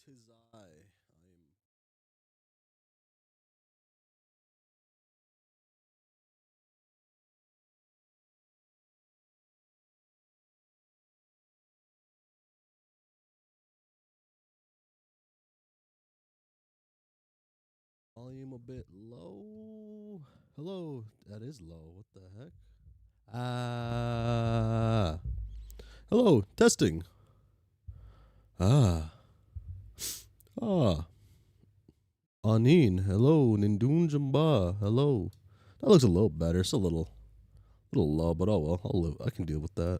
'tis I. I am volume a bit low. Hello, that is low. What the heck? Ah. Hello, testing. Ah. Ah. Anin. Hello, Nindun Jamba. Hello. That looks a little better. It's a little low, but oh well. I can deal with that.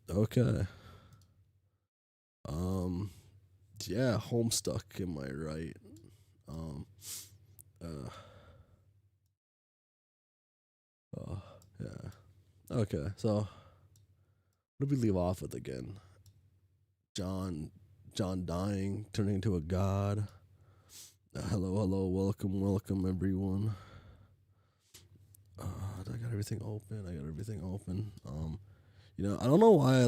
Okay. Um. Yeah, Homestuck. Am I right? Um. Uh. Yeah. Okay. So, what did we leave off with again? John. John dying, turning into a god. Hello, hello, welcome, welcome, everyone. I got everything open. I got everything open. I don't know why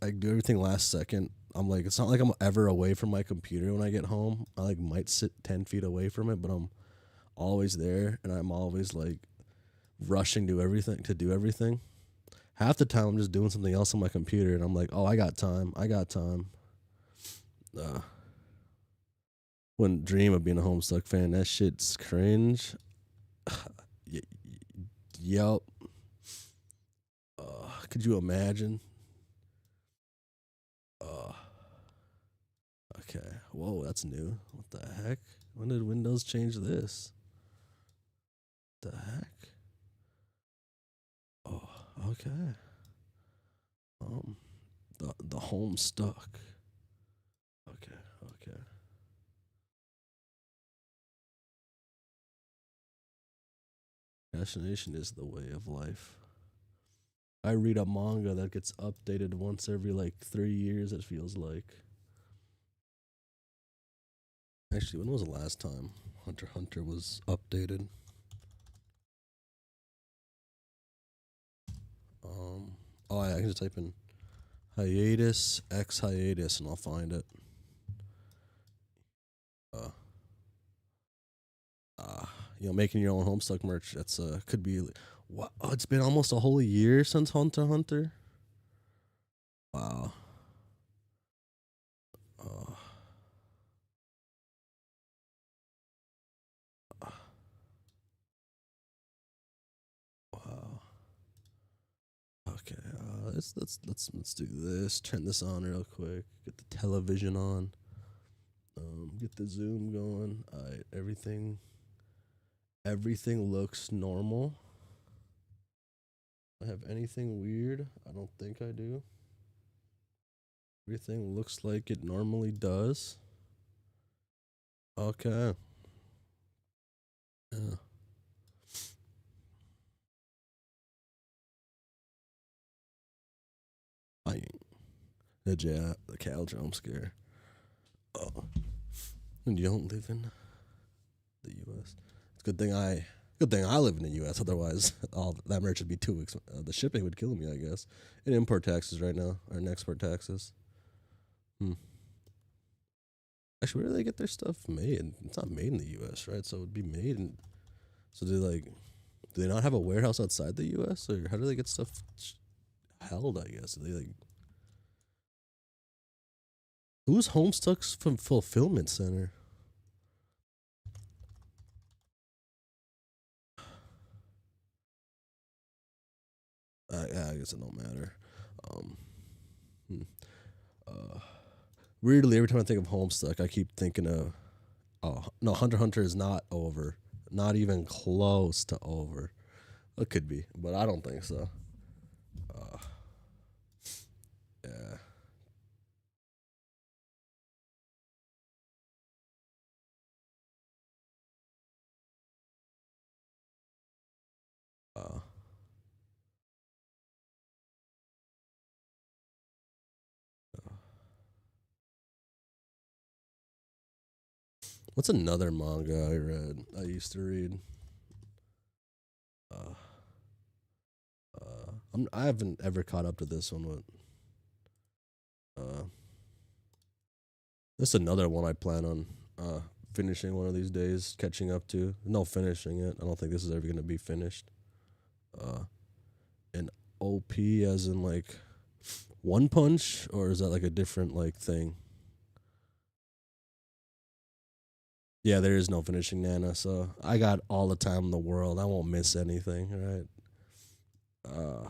I do everything last second. I'm like, it's not like I'm ever away from my computer when I get home. I like might sit 10 feet away from it, but I'm always there, and I'm always like rushing to do everything. Half the time, I'm just doing something else on my computer, and I'm like, oh, I got time. I got time. Uh, wouldn't dream of being a Homestuck fan. That shit's cringe. Y- Yup. Could you imagine? Uh, okay. Whoa, that's new. What the heck? When did Windows change this? The heck? Oh, okay. Um, the Homestuck. Okay, okay. Fascination is the way of life. I read a manga that gets updated once every like 3 years. It feels like. Actually, when was the last time Hunter x Hunter was updated? Um. Oh, I can just type in hiatus X hiatus and I'll find it. Uh, uh making your own Homestuck merch. That's could be. What? Oh, it's been almost a whole year since Hunter x Hunter. Wow. Uh, wow. Okay. Let's do this. Turn this on real quick. Get the television on. Get the zoom going. All right. Everything looks normal. I have anything weird? I don't think I do. Everything looks like it normally does. Okay. Yeah. I ain't. The Cal jump scare. Oh. And you don't live in the U.S. It's a good thing I live in the U.S. Otherwise, all that merch would be too expensive. The shipping would kill me, I guess. And import taxes right now, or export taxes. Hmm. Actually, where do they get their stuff made? It's not made in the U.S., right? So it would be made in. So do they not have a warehouse outside the U.S. or how do they get stuff held? I guess do they like who's Homestuck's from fulfillment center? Yeah, I guess it don't matter. Um, hmm. uh, Weirdly, every time I think of Homestuck, I keep thinking of oh no, Hunter x Hunter is not over, not even close to over. It could be, but I don't think so. Uh, yeah. Uh, what's another manga I read? I used to read. Uh, I haven't ever caught up to this one, but That's another one I plan on finishing one of these days, catching up to. No, finishing it. I don't think this is ever gonna be finished. Uh, and OP as in like One Punch, or is that like a different like thing? Yeah, there is no finishing Nana, so I got all the time in the world. I won't miss anything, right? Uh,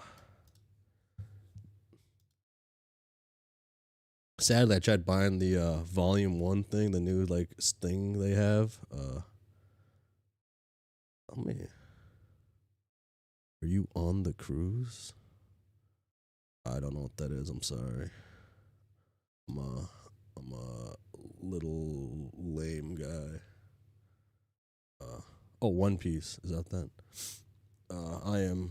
Sadly, I tried buying the Volume One thing, the new like thing they have. Oh man, are you on the cruise? I don't know what that is. I'm sorry. I'm a little lame guy. Oh, One Piece is that that? Uh, I am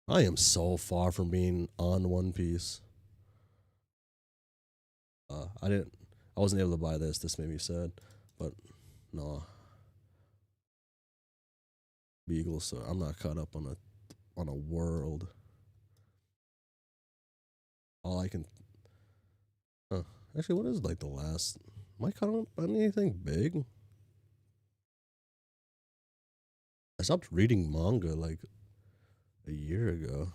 I am so far from being on One Piece. I didn't. I wasn't able to buy this. This made me sad. But no, Beagle. So I'm not caught up on a world. All I can. Huh. Actually, what is like the last? Am I caught up on anything big? I stopped reading manga like a year ago.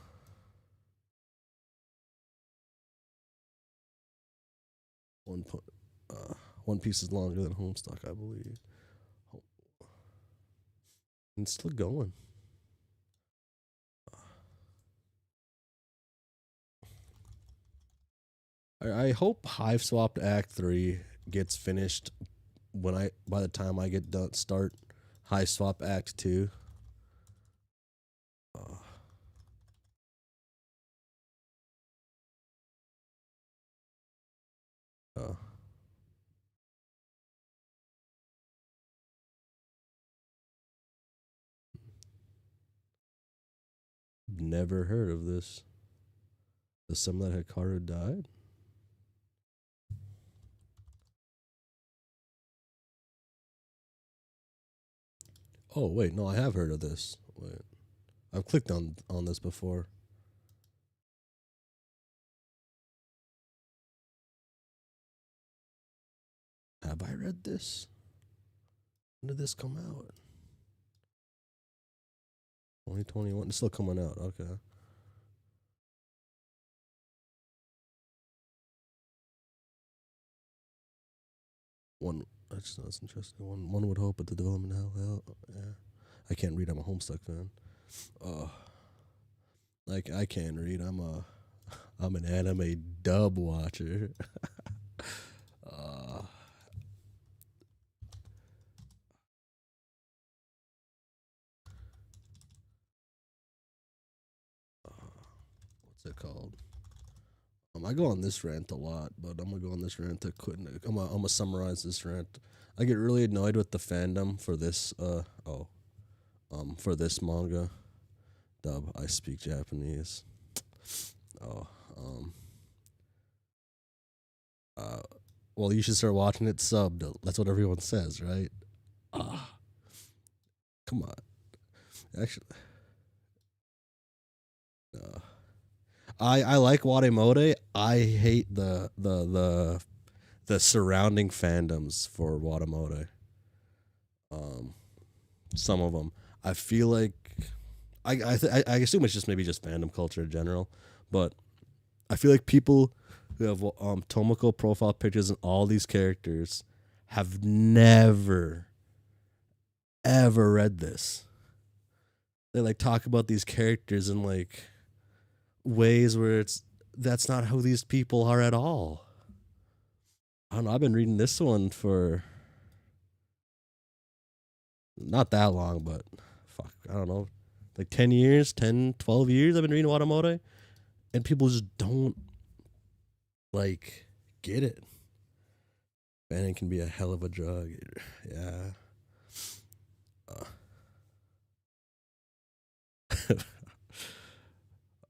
One po- One Piece is longer than Homestuck, I believe. And it's still going. I hope Hive Swapped Act 3 gets finished when I by the time I get done start Hive Swap Act 2. Uh, uh, Never heard of this. The someone that Hikaru died? Oh wait, no, I have heard of this. Wait. I've clicked on this before. Have I read this? When did this come out? 2021. It's still coming out. Okay. One that's interesting. One would hope, but the development hell, yeah. I can't read. I'm a Homestuck fan. Oh, like I can't read. I'm an anime dub watcher. uh, what's it called? I go on this rant a lot, but I'm gonna go on this rant to quit. I'm gonna summarize this rant. I get really annoyed with the fandom for this. For this manga. Dub. I speak Japanese. Oh. Uh. Well, you should start watching it subbed. That's what everyone says, right? Ah. Come on. Actually. I like Watemode. I hate the surrounding fandoms for Watemode. Um, some of them. I feel like I assume it's just maybe just fandom culture in general, but I feel like people who have Tomoko profile pictures and all these characters have never ever read this. They like talk about these characters in like ways where it's that's not who these people are at all. I don't know. I've been reading this one for not that long, but fuck, I don't know, like 10 years, 10, 12 years I've been reading Watamode, and people just don't like get it. Banning can be a hell of a drug. Yeah. Uh,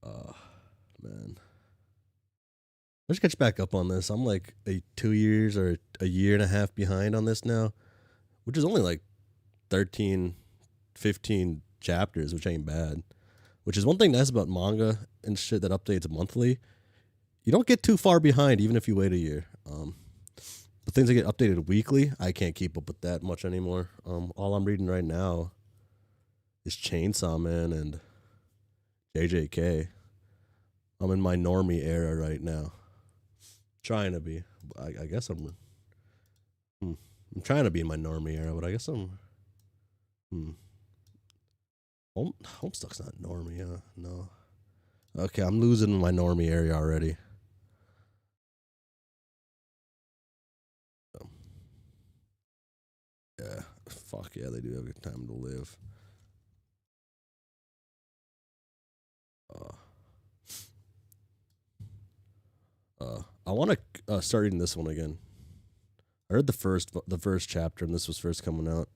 uh man. Let's catch back up on this. I'm like 2 years or a year and a half behind on this now, which is only like 13, 15 chapters, which ain't bad. Which is one thing nice about manga and shit that updates monthly. You don't get too far behind even if you wait a year. Um, the things that get updated weekly, I can't keep up with that much anymore. All I'm reading right now is Chainsaw Man and JJK. I'm in my normie era right now. Trying to be. I guess hmm, I'm trying to be in my normie era, but I guess I'm. Hmm. Homestuck's not normie, huh? No. Okay, I'm losing my normie area already. Um, yeah. Fuck yeah, they do have a good time to live. Uh, I want to start reading this one again. I read the first chapter, and this was first coming out.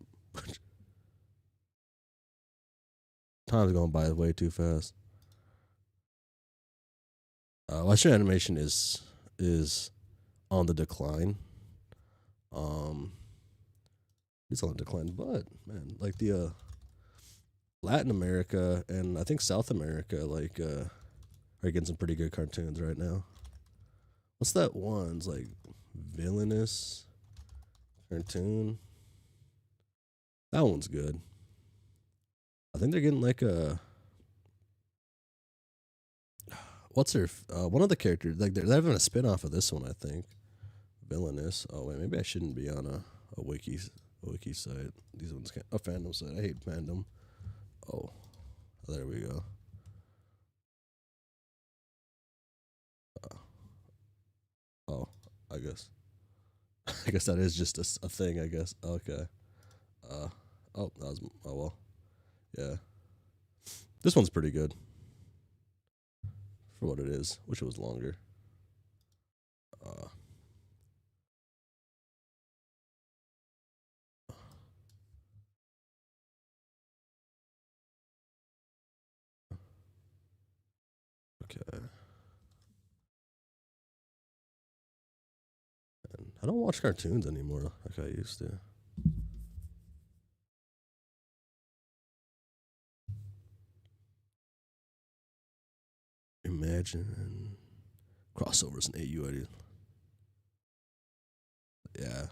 Time's going by way too fast. Western animation is on the decline. Um, it's on the decline, but man, like the Latin America and I think South America, like are getting some pretty good cartoons right now. What's that one? It's like villainous cartoon. That one's good. I think they're getting like a what's their one of the characters like they're having a spin off of this one. I think villainous. Oh wait, maybe I shouldn't be on a wiki site. These ones can't a fandom site. I hate fandom. Oh, there we go. Uh, oh, I guess I guess that is just a thing. I guess okay. Uh oh, that was oh well. Yeah, this one's pretty good for what it is. Wish it was longer. Uh, okay. And I don't watch cartoons anymore like I used to. Imagine crossovers in AU idea. Yeah.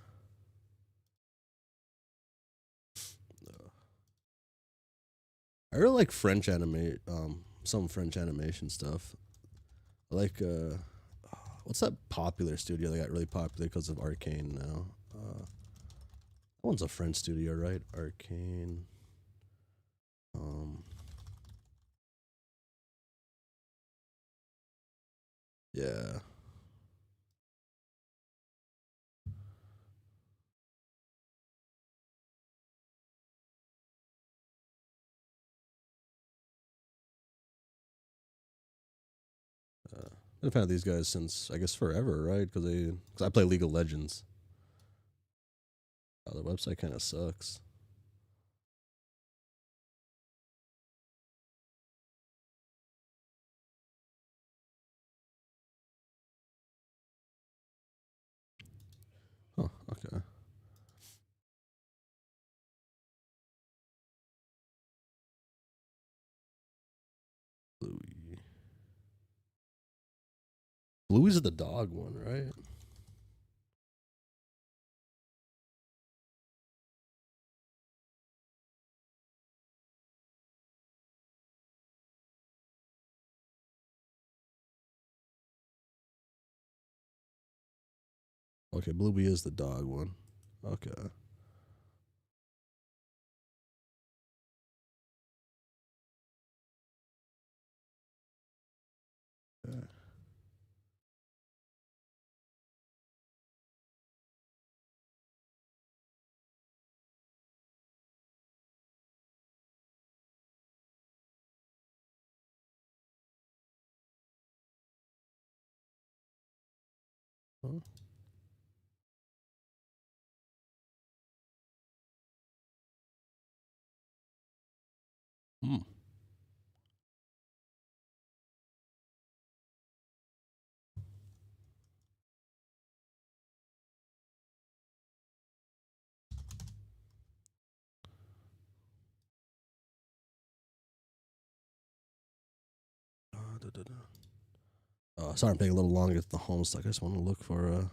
I really like French anime, some French animation stuff. I like what's that popular studio that got really popular because of Arcane now? That one's a French studio, right? Arcane. Um, yeah. Been a fan of these guys since I guess forever, right? Because I play League of Legends. The website kind of sucks. Oh, okay. Bluey. Bluey's the dog one, right? Okay, Bluey is the dog one. Okay. Yeah. Huh? Hmm. Da, da, da. Sorry, I'm taking a little longer at the Homestuck. I just want to look for.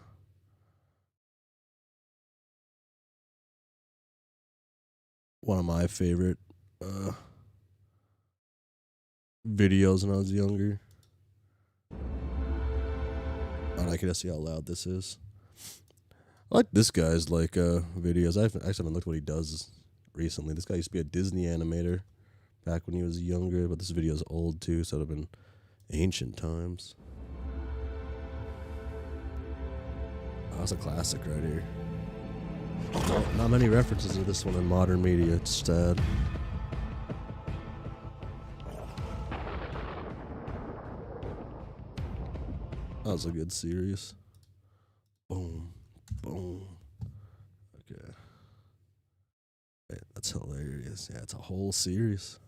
one of my favorite videos when I was younger. And I can just see how loud this is. I like this guy's like videos. I haven't looked what he does recently. This guy used to be a Disney animator back when he was younger, but this video is old too, so it would have been ancient times. Oh, that's a classic right here. Not many references to this one in modern media. It's sad. That was a good series. Boom, boom. Okay. That's hilarious. Yeah, it's a whole series.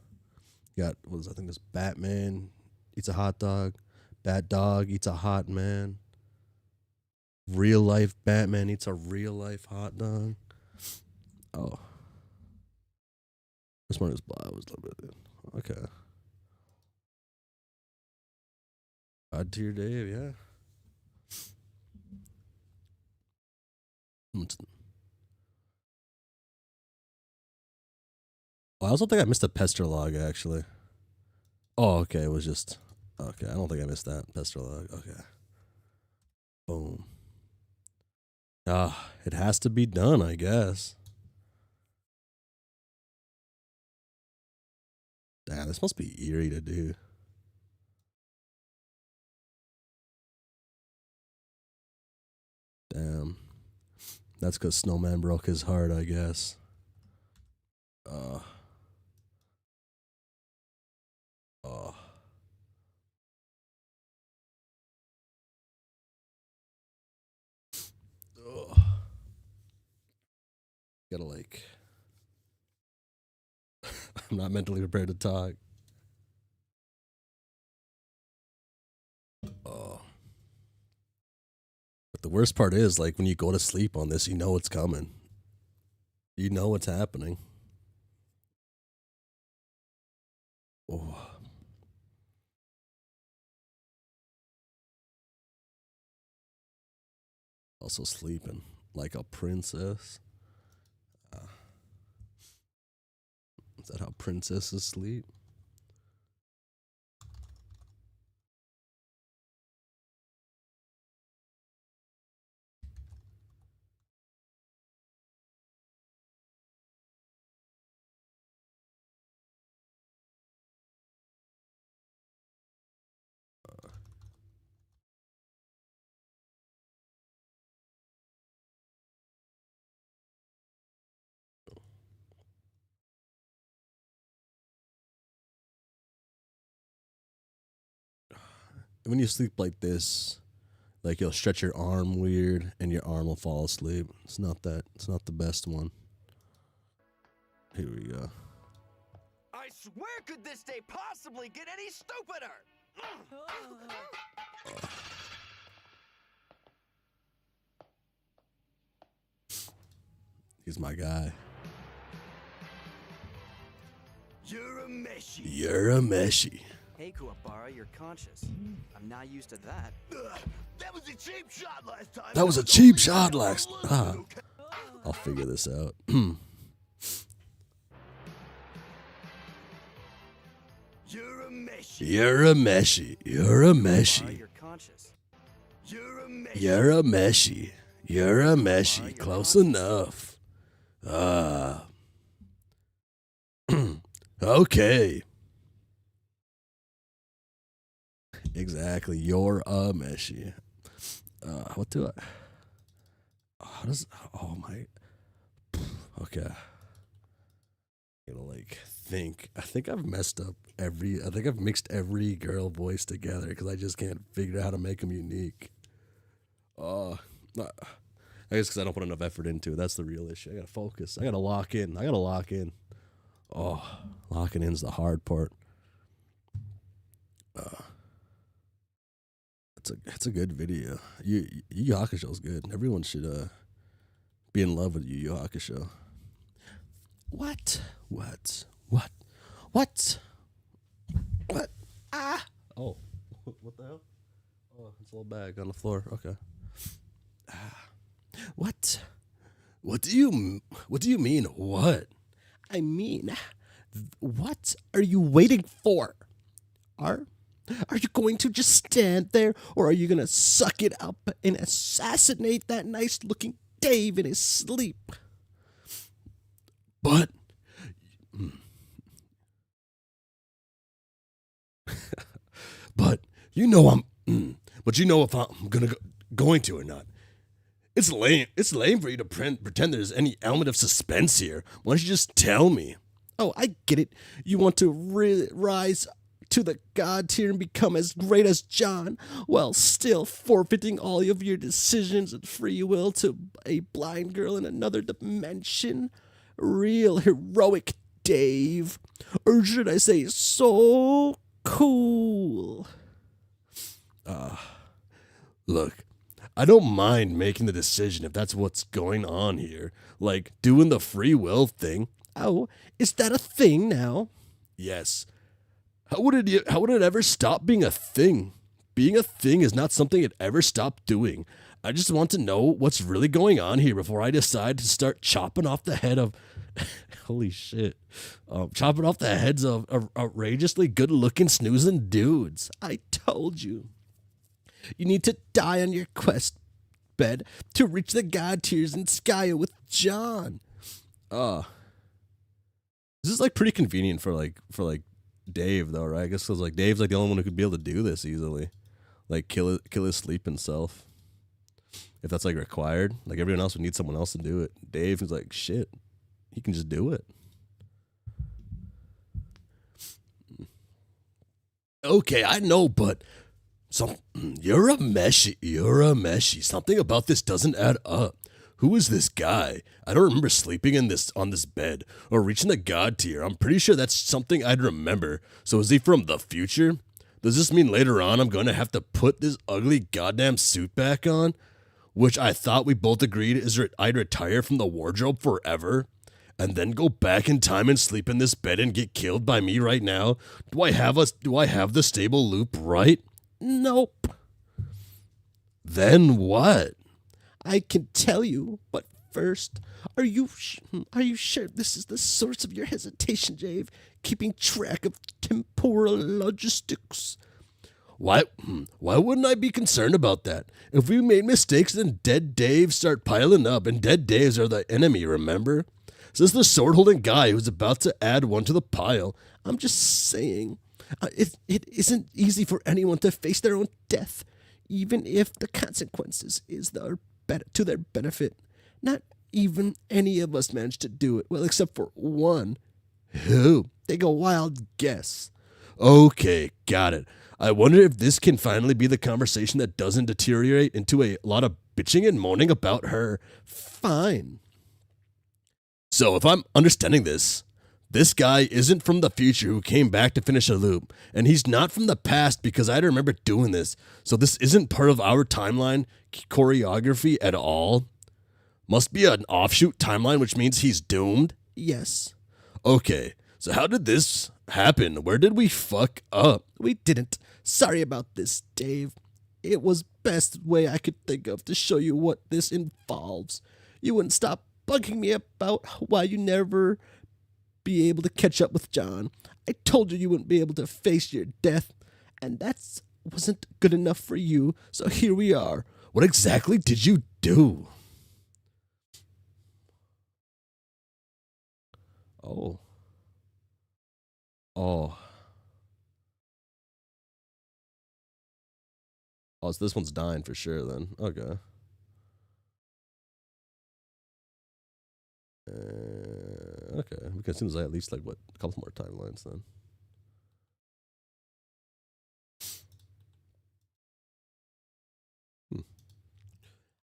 You got, I think there's Batman eats a hot dog. Bat dog eats a hot man. Real life Batman eats a real life hot dog. Oh. This one is blah. Was a little bit. Okay. God tier Dave, yeah. Well, I also think I missed a Pester log, actually. Oh, okay. It was just... Okay, I don't think I missed that. Pester log. Okay. Boom. It has to be done, I guess. Damn, this must be eerie to do. Damn. That's because Snowman broke his heart, I guess. Oh. Gotta like... I'm not mentally prepared to talk. Oh. But the worst part is, like, when you go to sleep on this, you know it's coming. You know what's happening. Oh. Also sleeping like a princess. Is that how princesses sleep? When you sleep like this, like you'll stretch your arm weird and your arm will fall asleep. It's not the best one. Here we go. I swear, could this day possibly get any stupider? He's my guy. You're a meshy. You're a meshy. Hey, Kuwabara, you're conscious. I'm not used to that. That was a cheap shot last time. That was a cheap shot last. I'll figure this out. You're a meshy. You're a meshy. You're a meshy. You're conscious. You're a meshy. You're a meshy. You're a meshy. Close enough. Okay. Exactly. You're a meshy. What do I... How does... Oh, my... Okay. I'm gonna, like, think. I think I've messed up every... I think I've mixed every girl voice together because I just can't figure out how to make them unique. I guess because I don't put enough effort into it. That's the real issue. I gotta focus. I gotta lock in. Oh, locking in's the hard part. It's a good video. Yu Yu Hakusho's good. Everyone should be in love with Yu Yu Hakusho. What? Ah! Oh, what the hell? Oh, it's a little bag on the floor. Okay. What? What do you mean? What? I mean, what are you waiting for? Are you going to just stand there, or are you going to suck it up and assassinate that nice-looking Dave in his sleep? But... but you know but you know if I'm going to or not. It's lame. It's lame for you to pretend there's any element of suspense here. Why don't you just tell me? Oh, I get it. You want to rise to the god tier and become as great as John, while still forfeiting all of your decisions and free will to a blind girl in another dimension. Real heroic Dave. Or should I say, so cool. Look, I don't mind making the decision if that's what's going on here. Like, doing the free will thing. Oh, is that a thing now? Yes. How would it ever stop being a thing? Being a thing is not something it ever stopped doing. I just want to know what's really going on here before I decide to start chopping off the head of... holy shit. Chopping off the heads of outrageously good-looking snoozing dudes. I told you. You need to die on your quest bed to reach the god tiers in Skya with John. This is like pretty convenient for Dave though, right? I guess because like Dave's like the only one who could be able to do this easily, like kill his sleeping self. If that's like required, like everyone else would need someone else to do it. Dave is like shit, he can just do it. Okay, I know, but you're a meshy. Something about this doesn't add up. Who is this guy? I don't remember sleeping on this bed or reaching the god tier. I'm pretty sure that's something I'd remember. So is he from the future? Does this mean later on I'm going to have to put this ugly goddamn suit back on? Which I thought we both agreed is I'd retire from the wardrobe forever and then go back in time and sleep in this bed and get killed by me right now? Do I have the stable loop right? Nope. Then what? I can tell you, but first, are you sure this is the source of your hesitation, Dave? Keeping track of temporal logistics. Why wouldn't I be concerned about that? If we made mistakes, then dead Daves start piling up, and dead Daves are the enemy, remember? Says the sword-holding guy who's about to add one to the pile. I'm just saying, it isn't easy for anyone to face their own death, even if the consequences is to their benefit. Not even any of us managed to do it. Well, except for one. Who? Take a wild guess. Okay, got it. I wonder if this can finally be the conversation that doesn't deteriorate into a lot of bitching and moaning about her. Fine. So if I'm understanding this guy isn't from the future who came back to finish a loop, and he's not from the past because I remember doing this, so this isn't part of our timeline choreography at all? Must be an offshoot timeline, which means he's doomed? Yes. Okay, so how did this happen? Where did we fuck up? We didn't. Sorry about this, Dave. It was best way I could think of to show you what this involves. You wouldn't stop bugging me about why you never be able to catch up with John. I told you wouldn't be able to face your death, and that wasn't good enough for you, so here we are. What exactly did you do? Oh. Oh, so this one's dying for sure then. Okay. Okay, we can assume there's at least like a couple more timelines then.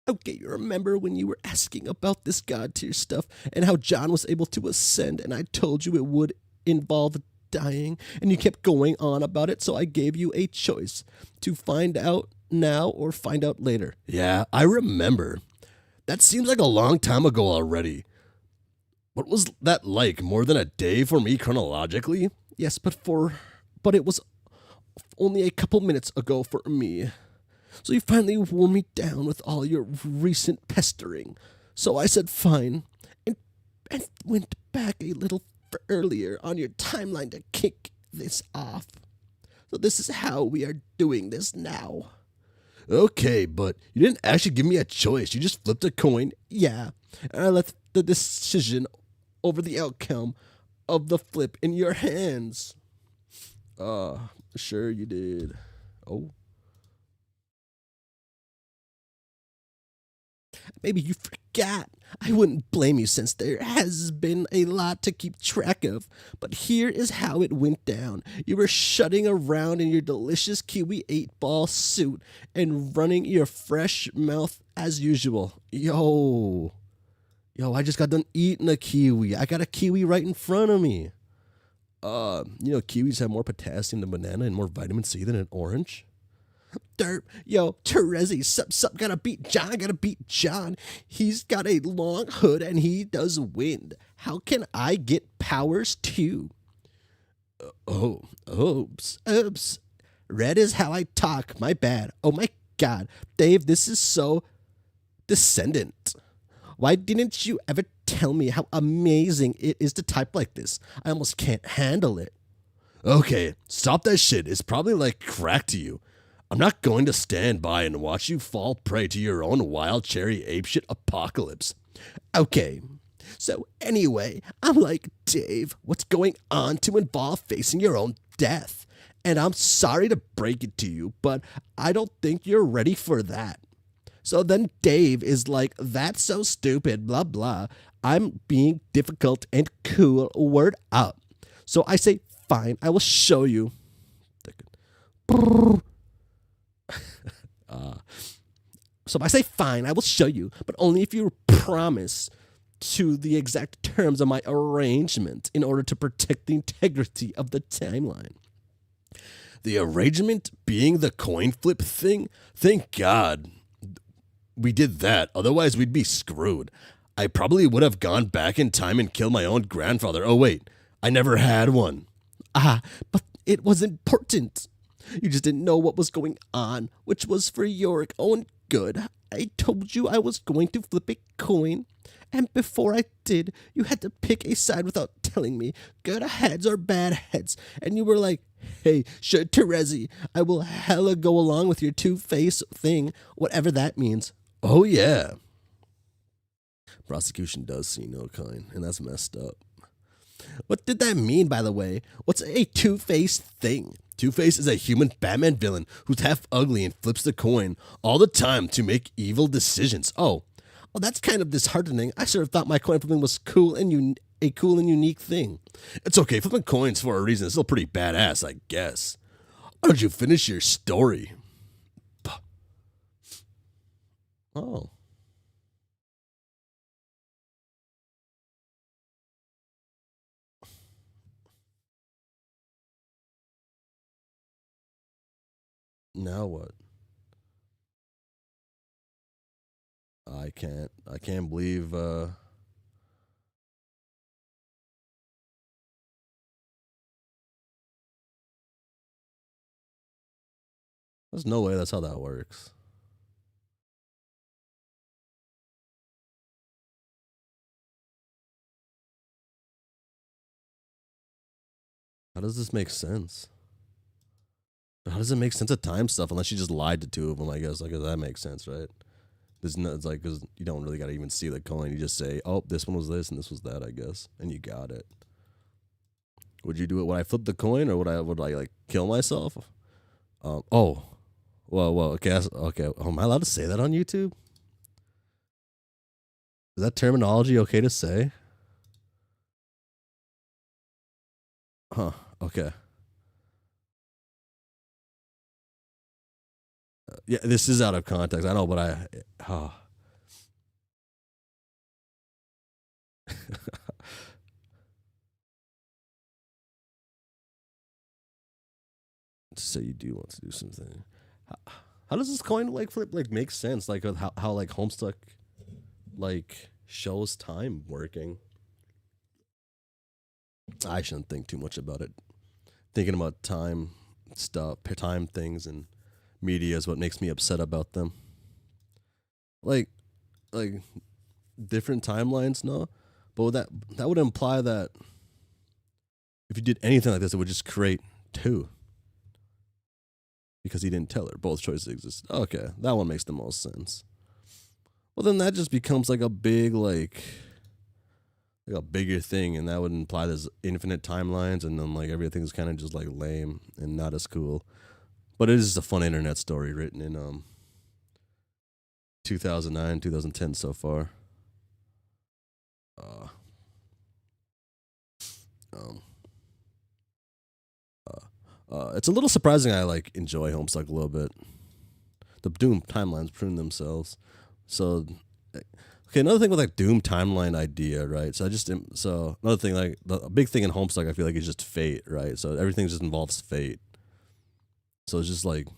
Okay, you remember when you were asking about this god tier stuff and how John was able to ascend, and I told you it would involve dying, and you kept going on about it, so I gave you a choice to find out now or find out later. Yeah, I remember. That seems like a long time ago already. What was that like? More than a day for me chronologically? Yes, but it was only a couple minutes ago for me. So you finally wore me down with all your recent pestering. So I said fine, and went back a little earlier on your timeline to kick this off. So this is how we are doing this now. Okay, but you didn't actually give me a choice. You just flipped a coin. Yeah, and I left the decision over the outcome of the flip in your hands. Sure you did. Oh. Maybe you forgot. I wouldn't blame you since there has been a lot to keep track of. But here is how it went down. You were shutting around in your delicious Kiwi 8-ball suit and running your fresh mouth as usual. Yo, I just got done eating a kiwi. I got a kiwi right in front of me. Kiwis have more potassium than banana and more vitamin C than an orange. Derp, yo, Terezi, sup, gotta beat John. He's got a long hood and he does wind. How can I get powers too? Oops. Red is how I talk, my bad. Oh my god, Dave, this is so descendant. Why didn't you ever tell me how amazing it is to type like this? I almost can't handle it. Okay, stop that shit. It's probably like crack to you. I'm not going to stand by and watch you fall prey to your own wild cherry apeshit apocalypse. Okay, so anyway, I'm like, Dave, what's going on to involve facing your own death? And I'm sorry to break it to you, but I don't think you're ready for that. So then Dave is like, that's so stupid, blah, blah. I'm being difficult and cool, word up. So I say, fine, I will show you. So I say, fine, I will show you, but only if you promise to the exact terms of my arrangement in order to protect the integrity of the timeline. The arrangement being the coin flip thing? Thank God we did that, otherwise we'd be screwed. I probably would have gone back in time and killed my own grandfather. Oh wait, I never had one. But it was important. You just didn't know what was going on, which was for your own good. I told you I was going to flip a coin, and before I did, you had to pick a side without telling me, good heads or bad heads, and you were like, hey, Terezi, I will hella go along with your two-face thing, whatever that means. Oh yeah. Prosecution does see no coin, and that's messed up. What did that mean, by the way? What's a two-face thing? Two-Face is a human Batman villain who's half ugly and flips the coin all the time to make evil decisions. Oh, that's kind of disheartening. I sort of thought my coin flipping was cool and a cool and unique thing. It's okay, flipping coins for a reason is still pretty badass, I guess. Why don't you finish your story? Oh. Now what? I can't believe there's no way that's how that works. How does this make sense? How does it make sense of time stuff unless you just lied to two of them, I guess? Like, that makes sense, right? There's no, it's like, because you don't really got to even see the coin. You just say, oh, this one was this and this was that, I guess. And you got it. Would you do it when I flip the coin, or would I like kill myself? Well, okay, okay. Am I allowed to say that on YouTube? Is that terminology okay to say? Huh, okay. Yeah, this is out of context. I know, but So you do want to do something. How does this coin like flip like make sense? Like how like Homestuck like shows time working. I shouldn't think too much about it. Thinking about time stuff, time things, and media is what makes me upset about them. Like different timelines, no, But that would imply that if you did anything like this, it would just create two. Because he didn't tell her. Both choices exist. Okay, that one makes the most sense. Well, then that just becomes like a big, like a bigger thing, and that would imply there's infinite timelines, and then like everything's kind of just like lame and not as cool. But it is just a fun internet story written in 2009, 2010 so far. It's a little surprising I like enjoy Homestuck a little bit. The Doom timelines prune themselves. So, okay, another thing with like Doom timeline idea, right? So another thing, like the big thing in Homestuck, I feel like is just fate, right? So everything just involves fate. So it's just like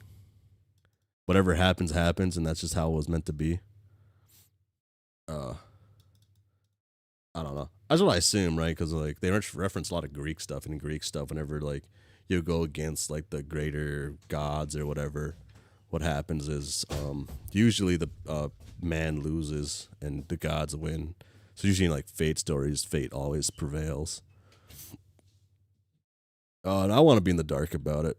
whatever happens, happens, and that's just how it was meant to be. I don't know. That's what I assume, right? Because like they reference a lot of Greek stuff, and in Greek stuff, whenever like you go against like the greater gods or whatever, what happens is usually the man loses and the gods win. So usually in like fate stories, fate always prevails. And I want to be in the dark about it.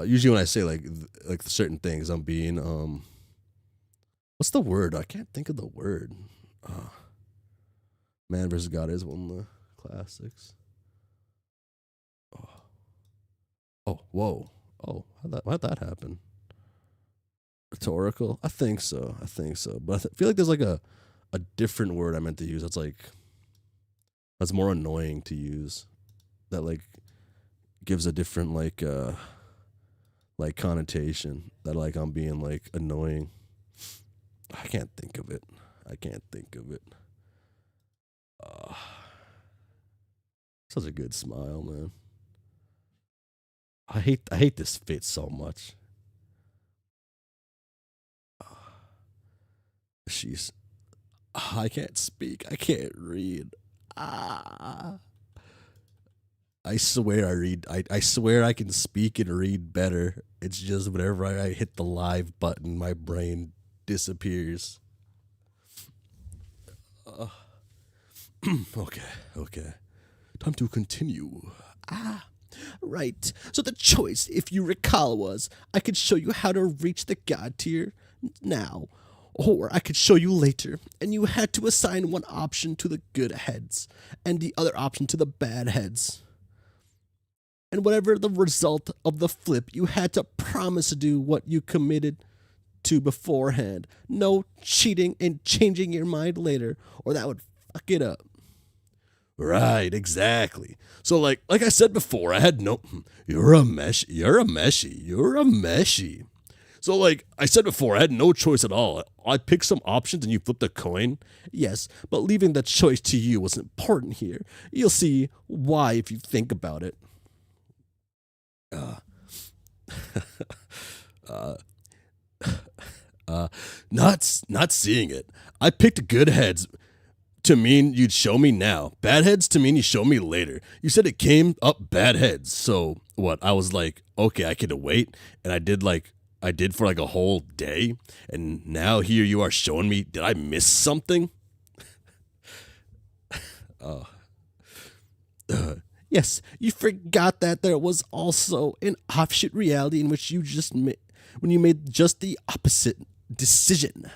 Usually when I say like certain things, I'm being what's the word? I can't think of the word. Man vs. God is one of the classics. Oh, whoa. Oh, how'd that happen? Rhetorical? I think so. But I feel like there's like a different word I meant to use that's more annoying to use. That like gives a different like connotation. That like I'm being like annoying. I can't think of it. Such a good smile, man. I hate this fit so much. She's. I can't speak. I can't read. I swear I read. I swear I can speak and read better. It's just whenever I hit the live button, my brain disappears. Okay. Time to continue. Right. So the choice, if you recall, was I could show you how to reach the God tier now, or I could show you later, and you had to assign one option to the good heads and the other option to the bad heads. And whatever the result of the flip, you had to promise to do what you committed to beforehand. No cheating and changing your mind later, or that would fuck it up. Right, exactly. So like I said before, I had no. You're a meshy. So like I said before, I had no choice at all. I picked some options and you flipped a coin. Yes, but leaving the choice to you was important here. You'll see why if you think about it. Not seeing it. I picked good heads to mean you'd show me now. Bad heads to mean you show me later. You said it came up bad heads. So what? I was like, okay, I could wait. And I did for like a whole day. And now here you are showing me. Did I miss something? Yes, you forgot that there was also an offshoot reality in which you made just the opposite decision.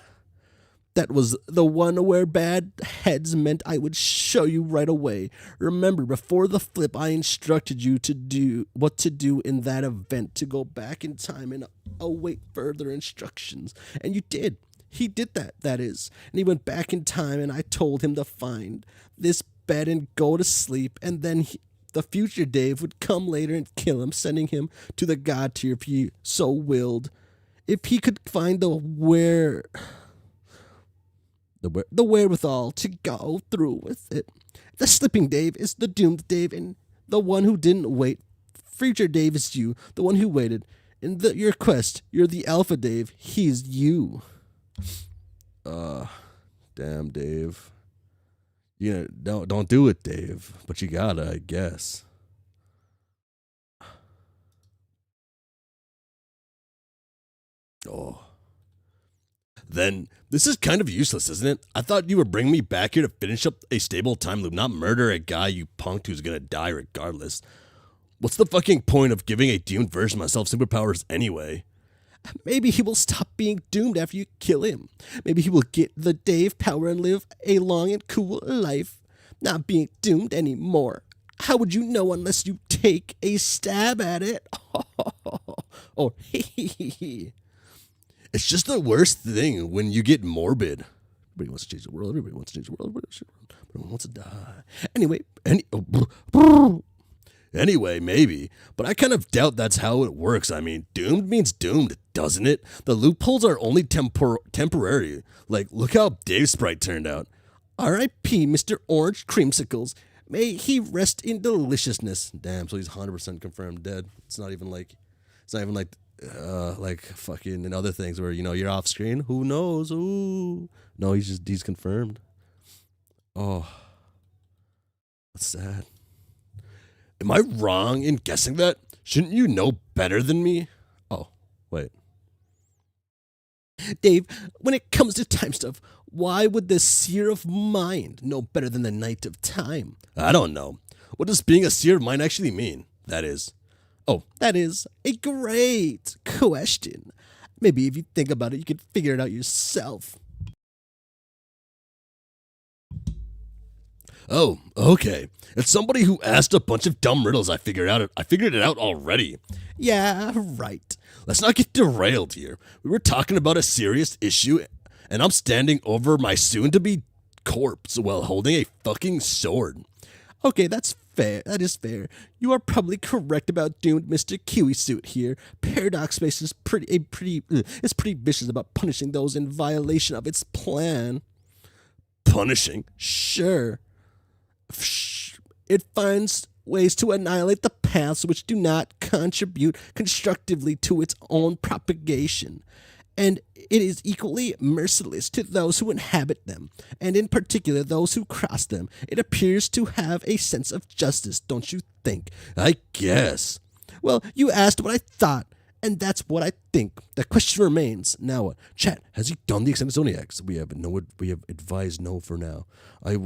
That was the one where bad heads meant I would show you right away. Remember, before the flip, I instructed you to do what to do in that event, to go back in time and await further instructions. And you did. He did that is. And he went back in time, and I told him to find this bed and go to sleep, and then the future Dave would come later and kill him, sending him to the God tier if he so willed. If he could find the wherewithal to go through with it. The sleeping Dave is the doomed Dave, and the one who didn't wait. Future Dave is you, the one who waited. In your quest, you're the Alpha Dave. He's you. Damn, Dave. You know, don't do it, Dave. But you gotta, I guess. Oh. Then this is kind of useless, isn't it? I thought you were bringing me back here to finish up a stable time loop, not murder a guy you punked who's gonna die regardless. What's the fucking point of giving a doomed version of myself superpowers anyway? Maybe he will stop being doomed after you kill him. Maybe he will get the Dave power and live a long and cool life, not being doomed anymore. How would you know unless you take a stab at it? Oh, It's just the worst thing when you get morbid. Everybody wants to change the world. Everybody wants to change the world. Everyone wants to die. Anyway, maybe. But I kind of doubt that's how it works. I mean, doomed means doomed, doesn't it? The loopholes are only temporary. Like, look how Dave's sprite turned out. R.I.P. Mr. Orange Creamsicles. May he rest in deliciousness. Damn, so he's 100% confirmed dead. It's not even like fucking and other things where, you're off screen. Who knows? Ooh. No, he's confirmed. Oh. That's sad. Am I wrong in guessing that? Shouldn't you know better than me? Oh, wait. Dave, when it comes to time stuff, why would the seer of mind know better than the knight of time? I don't know. What does being a seer of mind actually mean? That is a great question. Maybe if you think about it, you could figure it out yourself. Oh, okay. It's somebody who asked a bunch of dumb riddles. I figured it out already. Yeah, right. Let's not get derailed here. We were talking about a serious issue, and I'm standing over my soon-to-be corpse while holding a fucking sword. Okay, that's fair. That is fair. You are probably correct about doomed Mr. Kiwi Suit here. Paradox Space is pretty vicious about punishing those in violation of its plan. Punishing? Sure. It finds ways to annihilate the paths which do not contribute constructively to its own propagation. And it is equally merciless to those who inhabit them, and in particular those who cross them. It appears to have a sense of justice, don't you think? I guess. Well, you asked what I thought, and that's what I think. The question remains. Now what? Chat, has he done the extended Zodiacs? We have advised no for now. I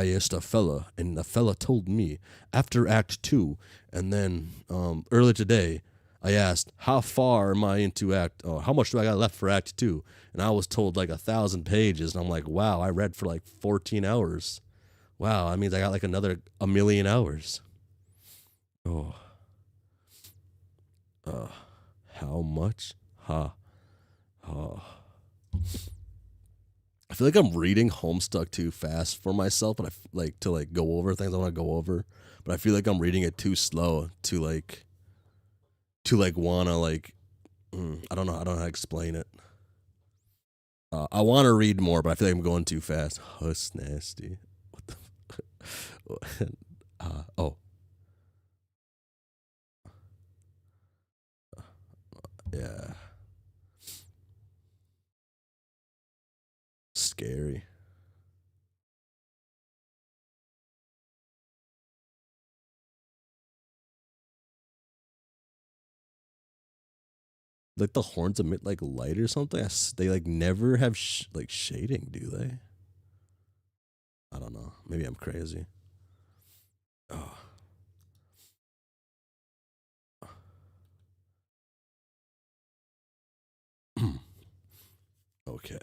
asked a fella, and the fella told me after Act 2, and then earlier today, I asked, how far am I into how much do I got left for Act 2? And I was told like 1,000 pages, and I'm like, wow, I read for like 14 hours. Wow, that means I got like another 1,000,000 hours. Oh. How much? Oh. I feel like I'm reading Homestuck too fast for myself, but I like to go over things I want to go over, but I feel like I'm reading it too slow to wanna I don't know how to explain it. I want to read more, but I feel like I'm going too fast. Huss nasty. What the? Oh. Yeah. Scary. Like the horns emit like light or something. They never have shading, do they? I don't know. Maybe I'm crazy. Oh. Okay.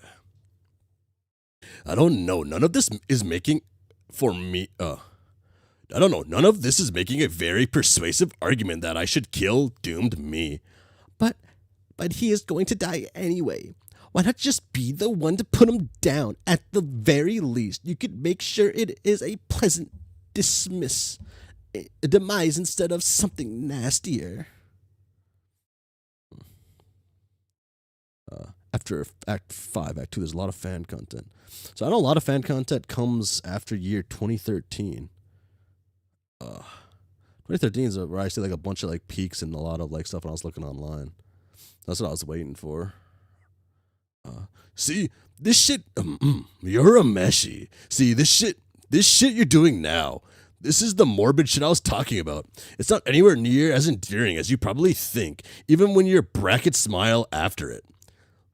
I don't know. None of this is making for me. I don't know. None of this is making a very persuasive argument that I should kill doomed me. But he is going to die anyway. Why not just be the one to put him down? At the very least, you could make sure it is a pleasant a demise instead of something nastier. After Act 5, Act 2, there's a lot of fan content. So I know a lot of fan content comes after year 2013. 2013 is where I see a bunch of peaks and a lot of stuff when I was looking online. That's what I was waiting for. See, this shit, you're a meshy. See, this shit you're doing now. This is the morbid shit I was talking about. It's not anywhere near as endearing as you probably think, even when you bracket smile after it.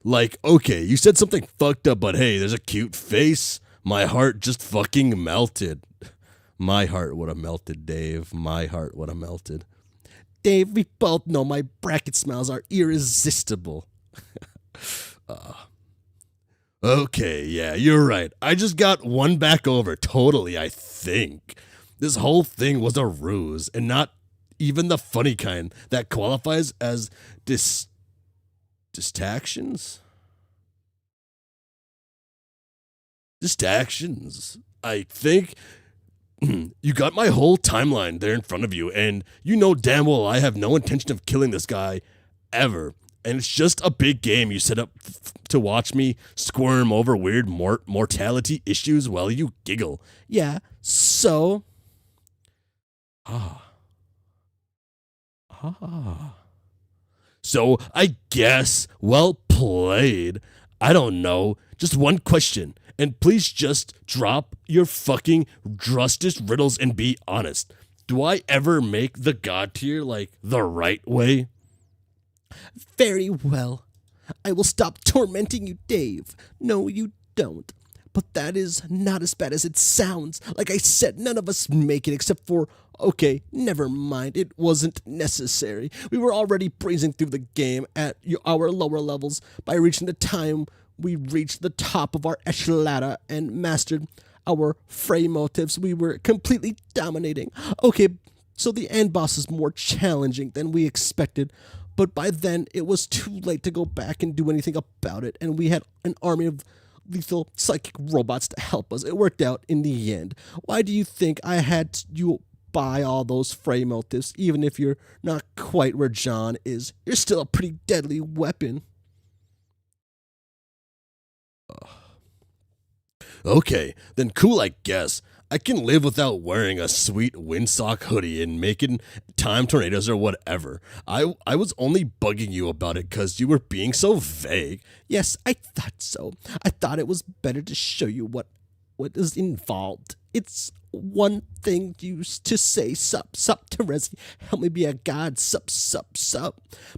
Like, okay, you said something fucked up, but hey, there's a cute face. My heart just fucking melted. My heart would have melted, Dave. My heart would have melted. Dave, we both know my bracket smiles are irresistible. Okay, yeah, you're right. I just got one back over, totally, I think. This whole thing was a ruse, and not even the funny kind that qualifies as distractions? Distractions. I think you got my whole timeline there in front of you, and you know damn well I have no intention of killing this guy ever. And it's just a big game you set up to watch me squirm over weird mortality issues while you giggle. Yeah, so... So I guess, well played. I don't know. Just one question. And please just drop your fucking drustest riddles and be honest. Do I ever make the god tier, like, the right way? Very well. I will stop tormenting you, Dave. No, you don't. But that is not as bad as it sounds. Like I said, none of us make it except for... Okay, never mind. It wasn't necessary. We were already breezing through the game at our lower levels by reaching the time we reached the top of our echelada and mastered our fray motives. We were completely dominating. Okay, so the end boss is more challenging than we expected. But by then, it was too late to go back and do anything about it, and we had an army of lethal psychic robots to help us. It worked out in the end. Why do you think I had you buy all those fray motives? Even if you're not quite where John is, you're still a pretty deadly weapon. Okay, then cool, I guess. I can live without wearing a sweet windsock hoodie and making time tornadoes or whatever. I was only bugging you about it because you were being so vague. Yes, I thought so. I thought it was better to show you what is involved. It's one thing to say sup to Resi, help me be a god, sup.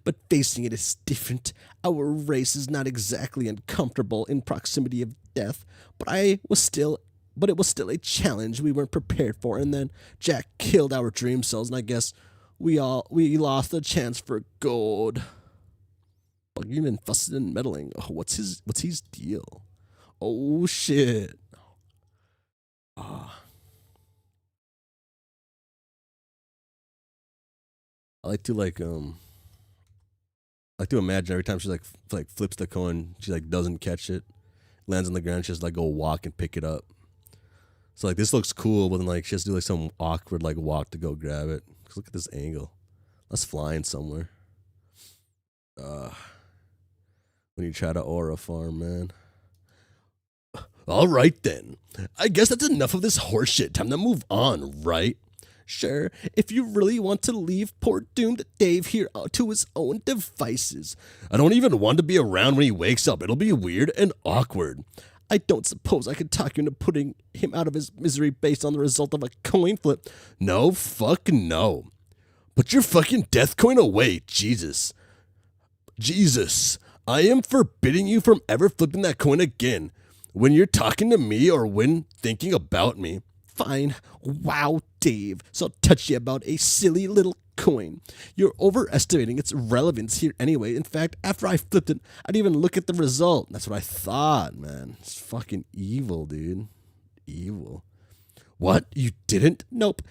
But facing it is different. Our race is not exactly uncomfortable in proximity of death, but it was still a challenge we weren't prepared for, and then Jack killed our dream cells, and I guess we lost the chance for gold. Bugging and fussing and meddling. Oh, what's his deal? Oh shit. I like to imagine every time she like flips the coin, she like doesn't catch it, lands on the ground, she has to like go walk and pick it up. So like this looks cool, but then like she has to do like some awkward like walk to go grab it. Cause look at this angle. That's flying somewhere. When you try to aura farm, man. All right then. I guess that's enough of this horseshit. Time to move on, right? Sure, if you really want to leave poor doomed Dave here to his own devices. I don't even want to be around when he wakes up. It'll be weird and awkward. I don't suppose I could talk you into putting him out of his misery based on the result of a coin flip. No, fuck no. Put your fucking death coin away, Jesus. Jesus, I am forbidding you from ever flipping that coin again. When you're talking to me or when thinking about me. Fine. Wow, Dave. So touchy about a silly little coin. You're overestimating its relevance here anyway. In fact, after I flipped it, I'd even look at the result. That's what I thought, man. It's fucking evil, dude. Evil. What? You didn't? Nope.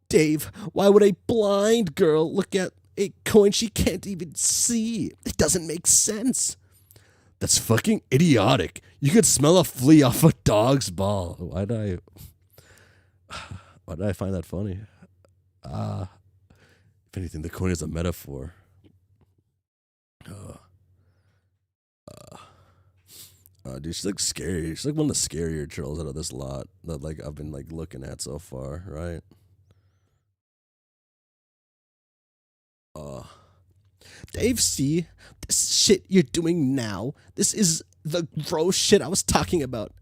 Dave, why would a blind girl look at a coin she can't even see? It doesn't make sense. That's fucking idiotic. You could smell a flea off a dog's ball. Why did I find that funny? If anything, the coin is a metaphor. Dude, she's like scary. She's like one of the scarier trolls out of this lot that like I've been like looking at so far, right? Dave, see, this shit you're doing now, this is the gross shit I was talking about.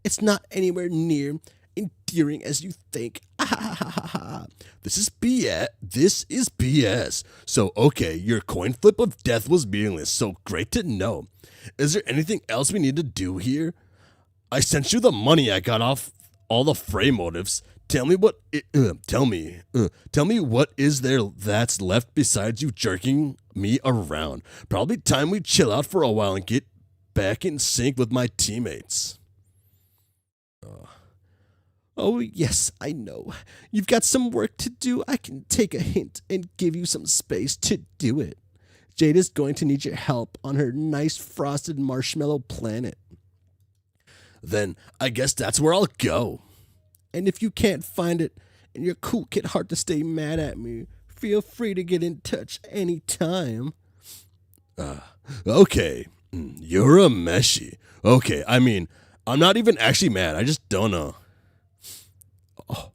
It's not anywhere near endearing as you think. This is BS. This is BS. So, okay, your coin flip of death was meaningless, so great to know. Is there anything else we need to do here? I sent you the money I got off all the fray motives. Tell me what. Tell me what is there that's left besides you jerking me around. Probably time we chill out for a while and get back in sync with my teammates. Oh, yes, I know. You've got some work to do. I can take a hint and give you some space to do it. Jade is going to need your help on her nice frosted marshmallow planet. Then I guess that's where I'll go. And if you can't find it and your cool kid hard to stay mad at me, feel free to get in touch anytime. Okay. You're a meshy. Okay, I mean, I'm not even actually mad. I just don't know. Oh,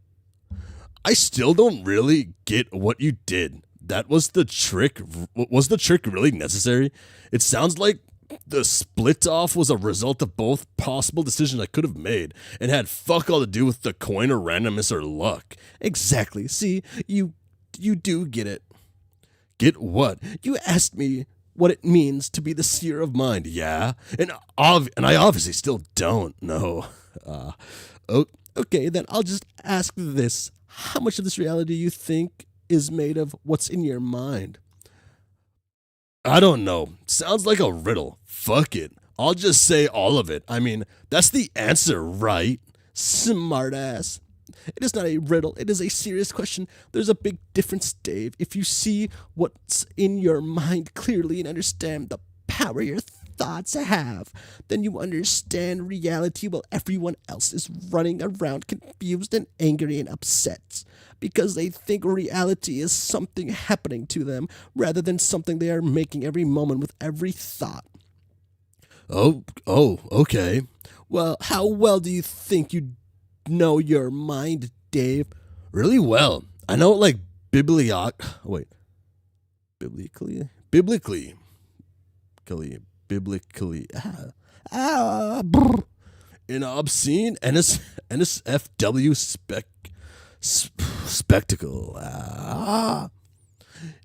I still don't really get what you did. That was the trick. Was the trick really necessary? It sounds like the split off was a result of both possible decisions I could have made and had fuck all to do with the coin or randomness or luck. Exactly. See, you do get it. Get what? You asked me what it means to be the seer of mind, yeah? And I obviously still don't know. Okay, then I'll just ask this. How much of this reality you think is made of what's in your mind? I don't know. Sounds like a riddle. Fuck it. I'll just say all of it. I mean, that's the answer, right? Smartass. It is not a riddle. It is a serious question. There's a big difference, Dave. If you see what's in your mind clearly and understand the power your thoughts have, then you understand reality while everyone else is running around confused and angry and upset because they think reality is something happening to them rather than something they are making every moment with every thought. Oh, okay. Well, how well do you think you know your mind, Dave? Really well. I know it like biblically. In obscene NSFW spectacle.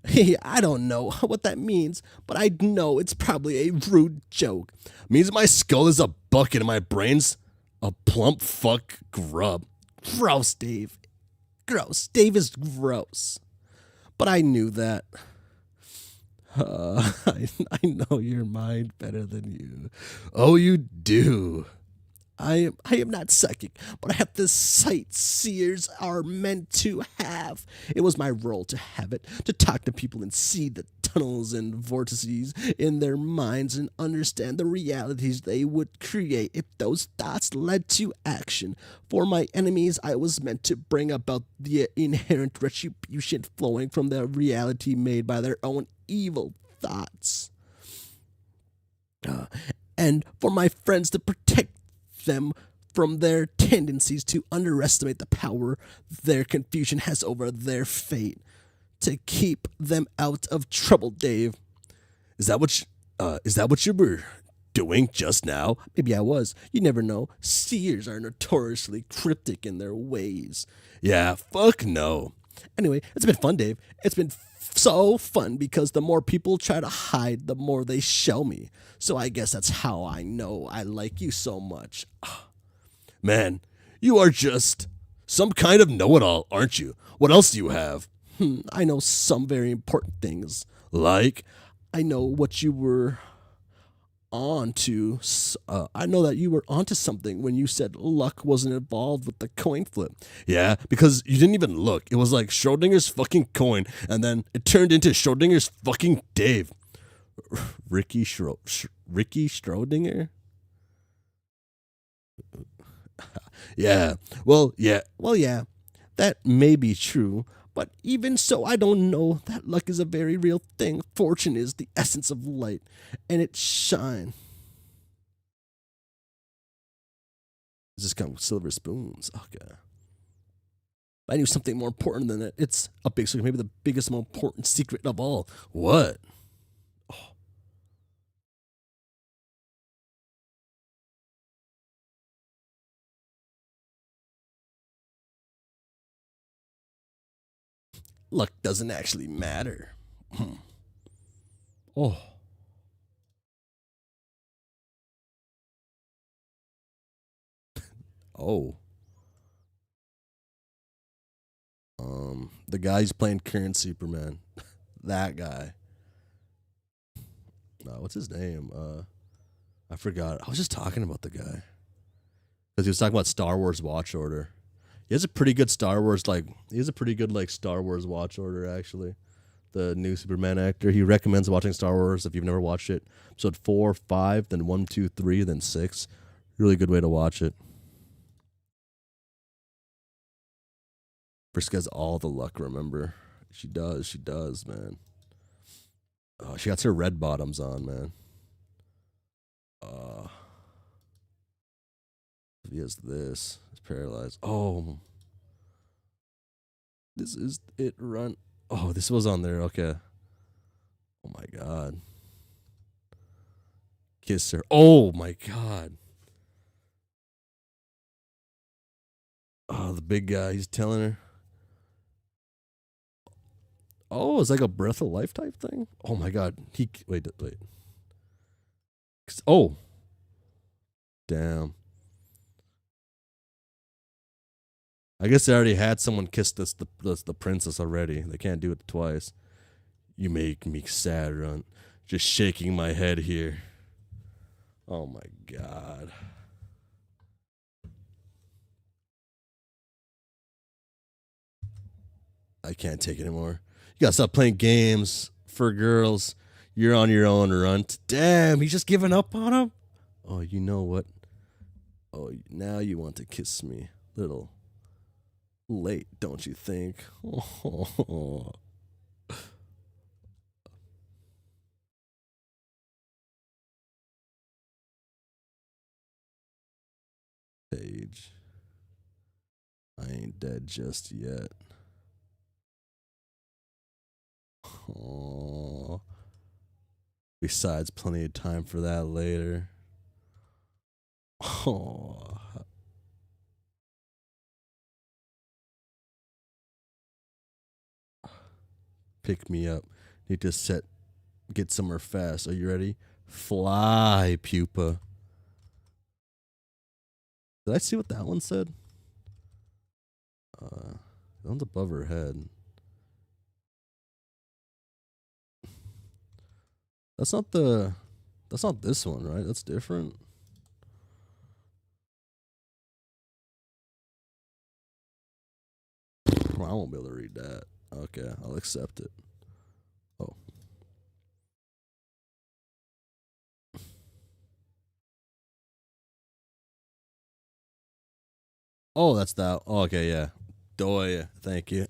Hey, I don't know what that means, but I know it's probably a rude joke. Means my skull is a bucket and my brain's a plump fuck grub. Gross, Dave. Gross. Dave is gross. But I knew that. I know your mind better than you. Oh, you do. I am not psychic, but I have the sight seers are meant to have. It was my role to have it, to talk to people and see the tunnels and vortices in their minds and understand the realities they would create if those thoughts led to action. For my enemies, I was meant to bring about the inherent retribution flowing from the reality made by their own evil thoughts. And for my friends to protect them from their tendencies to underestimate the power their confusion has over their fate, to keep them out of trouble, Dave. Is that what you were doing just now? Maybe I was. You never know. Seers are notoriously cryptic in their ways. Yeah, fuck no. Anyway, it's been fun, Dave. It's been so fun because the more people try to hide, the more they show me. So I guess that's how I know I like you so much. Man, you are just some kind of know-it-all, aren't you? What else do you have? I know some very important things. Like, I know what you were on to. I know that you were onto something when you said luck wasn't involved with the coin flip. Yeah, because you didn't even look. It was like Schrodinger's fucking coin, and then it turned into Schrodinger's fucking Dave. Ricky Schrodinger? Yeah. Well, yeah. That may be true. But even so, I don't know that luck is a very real thing. Fortune is the essence of light, and it shines. Does this come with silver spoons? Okay. I knew something more important than that. It's a big secret, maybe the biggest, most important secret of all. What? Luck doesn't actually matter. Oh. Oh. The guy who's playing current Superman. That guy. What's his name? I forgot. I was just talking about the guy. Because he was talking about Star Wars Watch Order. He has a pretty good Star Wars, like, Star Wars Watch Order, actually. The new Superman actor. He recommends watching Star Wars if you've never watched it. Episode 4, 5, then 1, 2, 3, then 6. Really good way to watch it. Friska has all the luck, remember? She does, man. Oh, she got her red bottoms on, man. He has this. He's paralyzed. Oh. This is it, run. Oh, this was on there. Okay. Oh, my God. Kiss her. Oh, my God. Oh, the big guy. He's telling her. Oh, it's like a Breath of Life type thing. Oh my God. Wait. Oh, damn. I guess they already had someone kiss the princess already. They can't do it twice. You make me sad, Runt. Just shaking my head here. Oh my God. I can't take it anymore. You gotta stop playing games for girls. You're on your own, Runt. Damn, he's just giving up on him? Oh, you know what? Oh, now you want to kiss me. Little late, don't you think? Oh. Page. I ain't dead just yet. Oh. Besides, plenty of time for that later. Oh. Pick me up. Need to get somewhere fast. Are you ready? Fly, pupa. Did I see what that one said? That one's above her head. That's not this one, right? That's different. I won't be able to read that. Okay, I'll accept it. Oh. Oh, that's that. Oh, okay, yeah. Doy, thank you.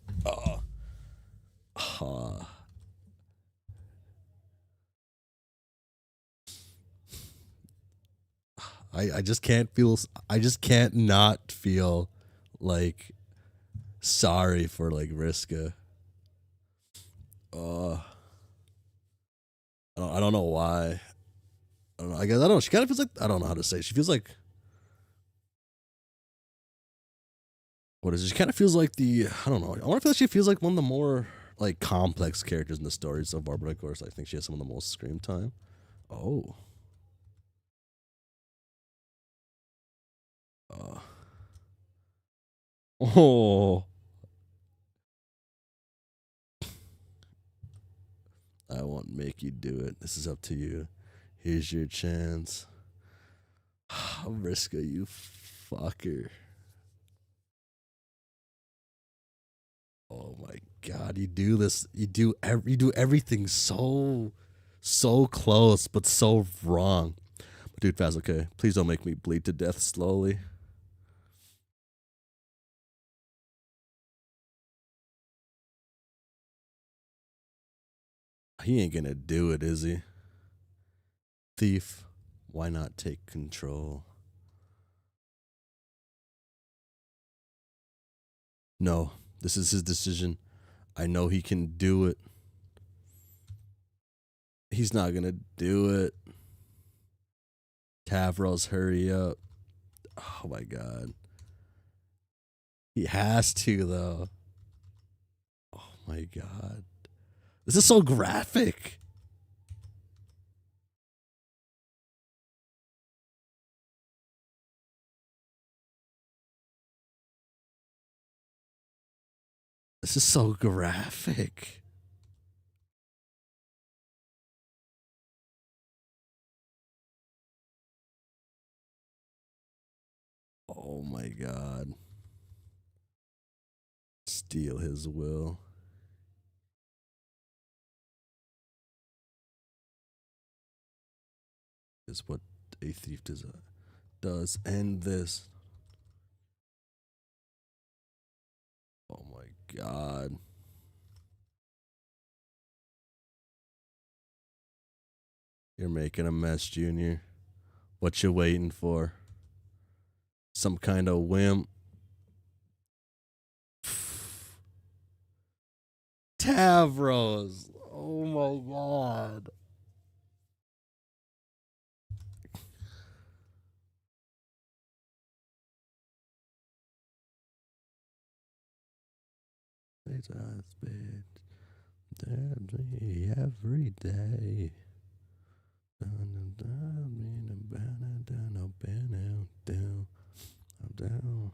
I just can't feel. I just can't not feel like sorry for like Vriska. I don't know why. I don't know. I guess I don't know. She kind of feels like I don't know how to say. She feels like what is it? She kind of feels like I don't know. I want to feel like she feels like one of the more like complex characters in the story so far, but of course I think she has some of the most screen time. Oh. Oh. I won't make you do it. This is up to you. Here's your chance. Vriska, you fucker. Oh my God, you do this. You do everything so close, but so wrong. But dude, Faz, okay. Please don't make me bleed to death slowly. He ain't gonna do it, is he? Thief, why not take control? No, this is his decision. I know he can do it. He's not gonna do it. Tavros, hurry up. Oh my God. He has to, though. Oh my god. This is so graphic. This is so graphic. Oh my god. Steal his will. Is what a thief does. End this. Oh my god. You're making a mess, Junior. What you waiting for? Some kind of wimp? Tavros. Oh my god. It's us, bitch. Every day. Down.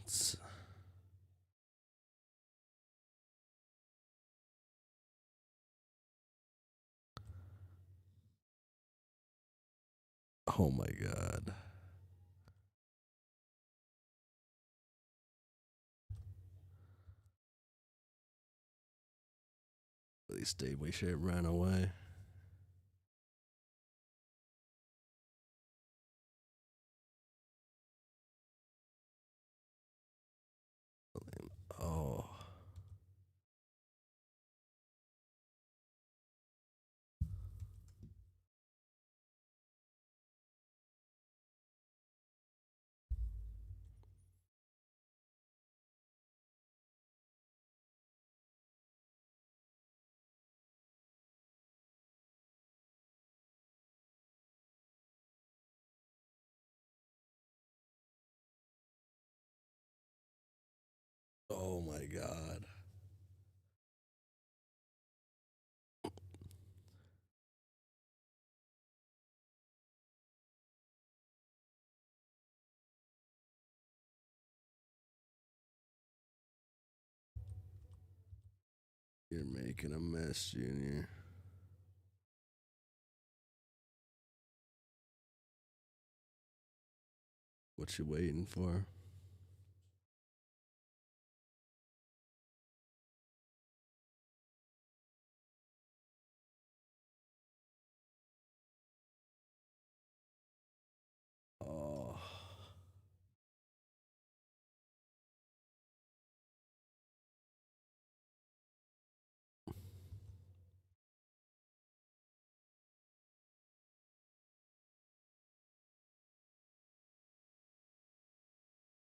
It's oh my god. They stayed way shit ran away. Oh. Oh my god. You're making a mess, Junior. What you waiting for? Oh.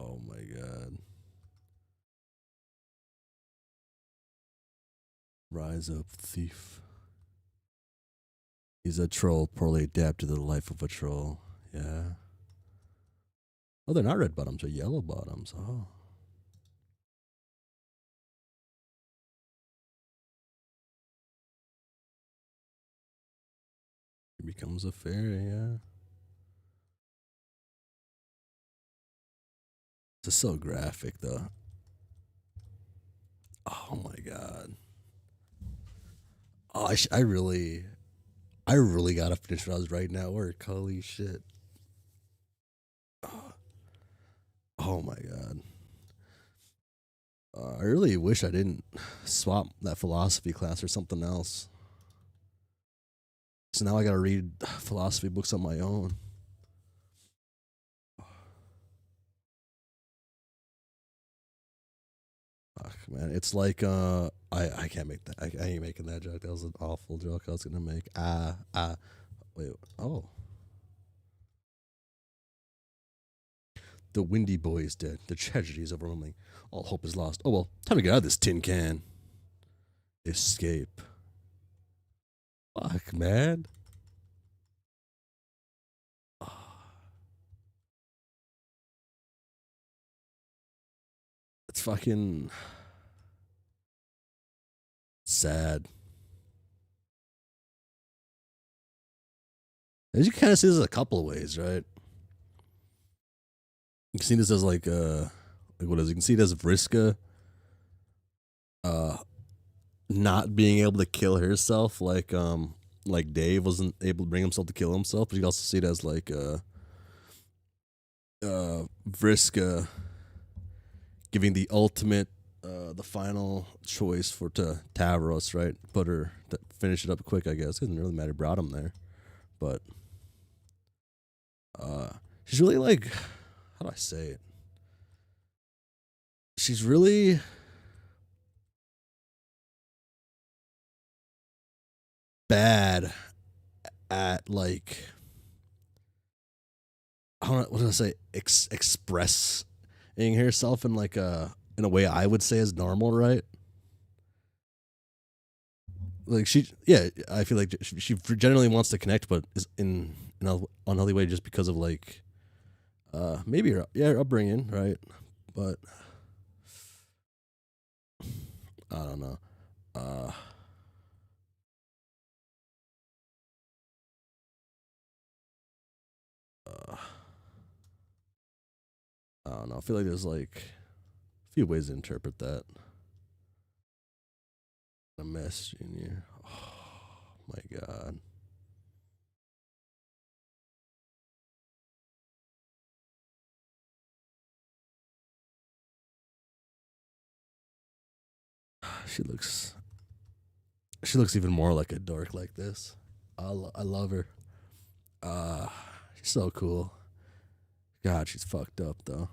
Oh my god. Rise up, thief. He's a troll, poorly adapted to the life of a troll. Yeah. Oh, they're not red bottoms, they're yellow bottoms. Oh. He becomes a fairy, yeah. This is so graphic, though. Oh my god. Oh, I really gotta finish what I was writing at work. Holy shit. Oh my god. I really wish I didn't swap that philosophy class for something else. So now I gotta read philosophy books on my own. Fuck, man, it's like I can't make that. I ain't making that joke. That was an awful joke I was gonna make. Wait. Oh, The windy boy is dead. The tragedy is overwhelming. All hope is lost. Oh well, time to get out of this tin can. Escape. Fuck, man. It's fucking sad. As you kind of see this a couple of ways, right? You can see this as like what is it? You can see it as Vriska uh not being able to kill herself like Dave wasn't able to bring himself to kill himself, but you can also see it as like Vriska giving the ultimate the final choice to Tavros, right? Put her to finish it up quick, I guess. It doesn't really matter, brought him there. But she's really like, how do I say it? She's really bad at like, I don't know, what did I say? Expressing herself in like in a way I would say is normal, right? Like I feel like she generally wants to connect, but is in an unhealthy way just because of like maybe her upbringing, right? But I don't know. I don't know. I feel like there's like a few ways to interpret that. A mess, Junior. Oh my god. She looks even more like a dork like this. I love her. She's so cool. God, she's fucked up though.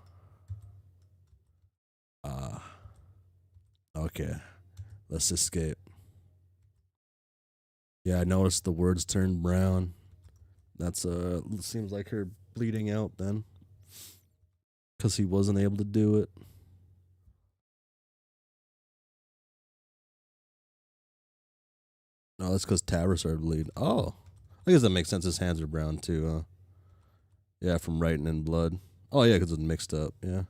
Okay. Let's escape. Yeah, I noticed the words turned brown. That's seems like her bleeding out then. Cause he wasn't able to do it. No, that's because Tabra started bleeding. Oh. I guess that makes sense. His hands are brown too, yeah, from writing in blood. Oh yeah, because it's mixed up, yeah.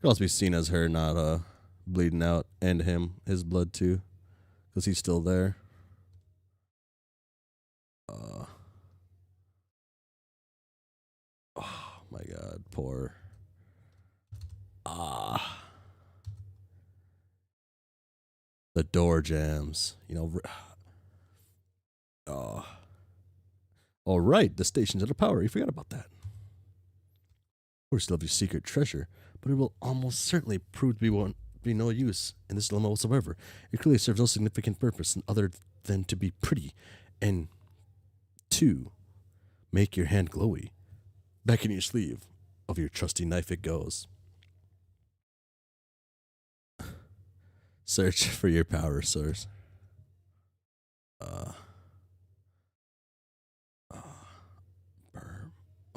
Could also be seen as her not bleeding out and his blood too. Because he's still there. Oh my god, poor. The door jams. You know. All right, the station's out of power. You forgot about that. We still have your secret treasure, but it will almost certainly prove to be no use in this dilemma whatsoever. It clearly serves no significant purpose other than to be pretty and to make your hand glowy. Back in your sleeve of your trusty knife it goes. Search for your power source.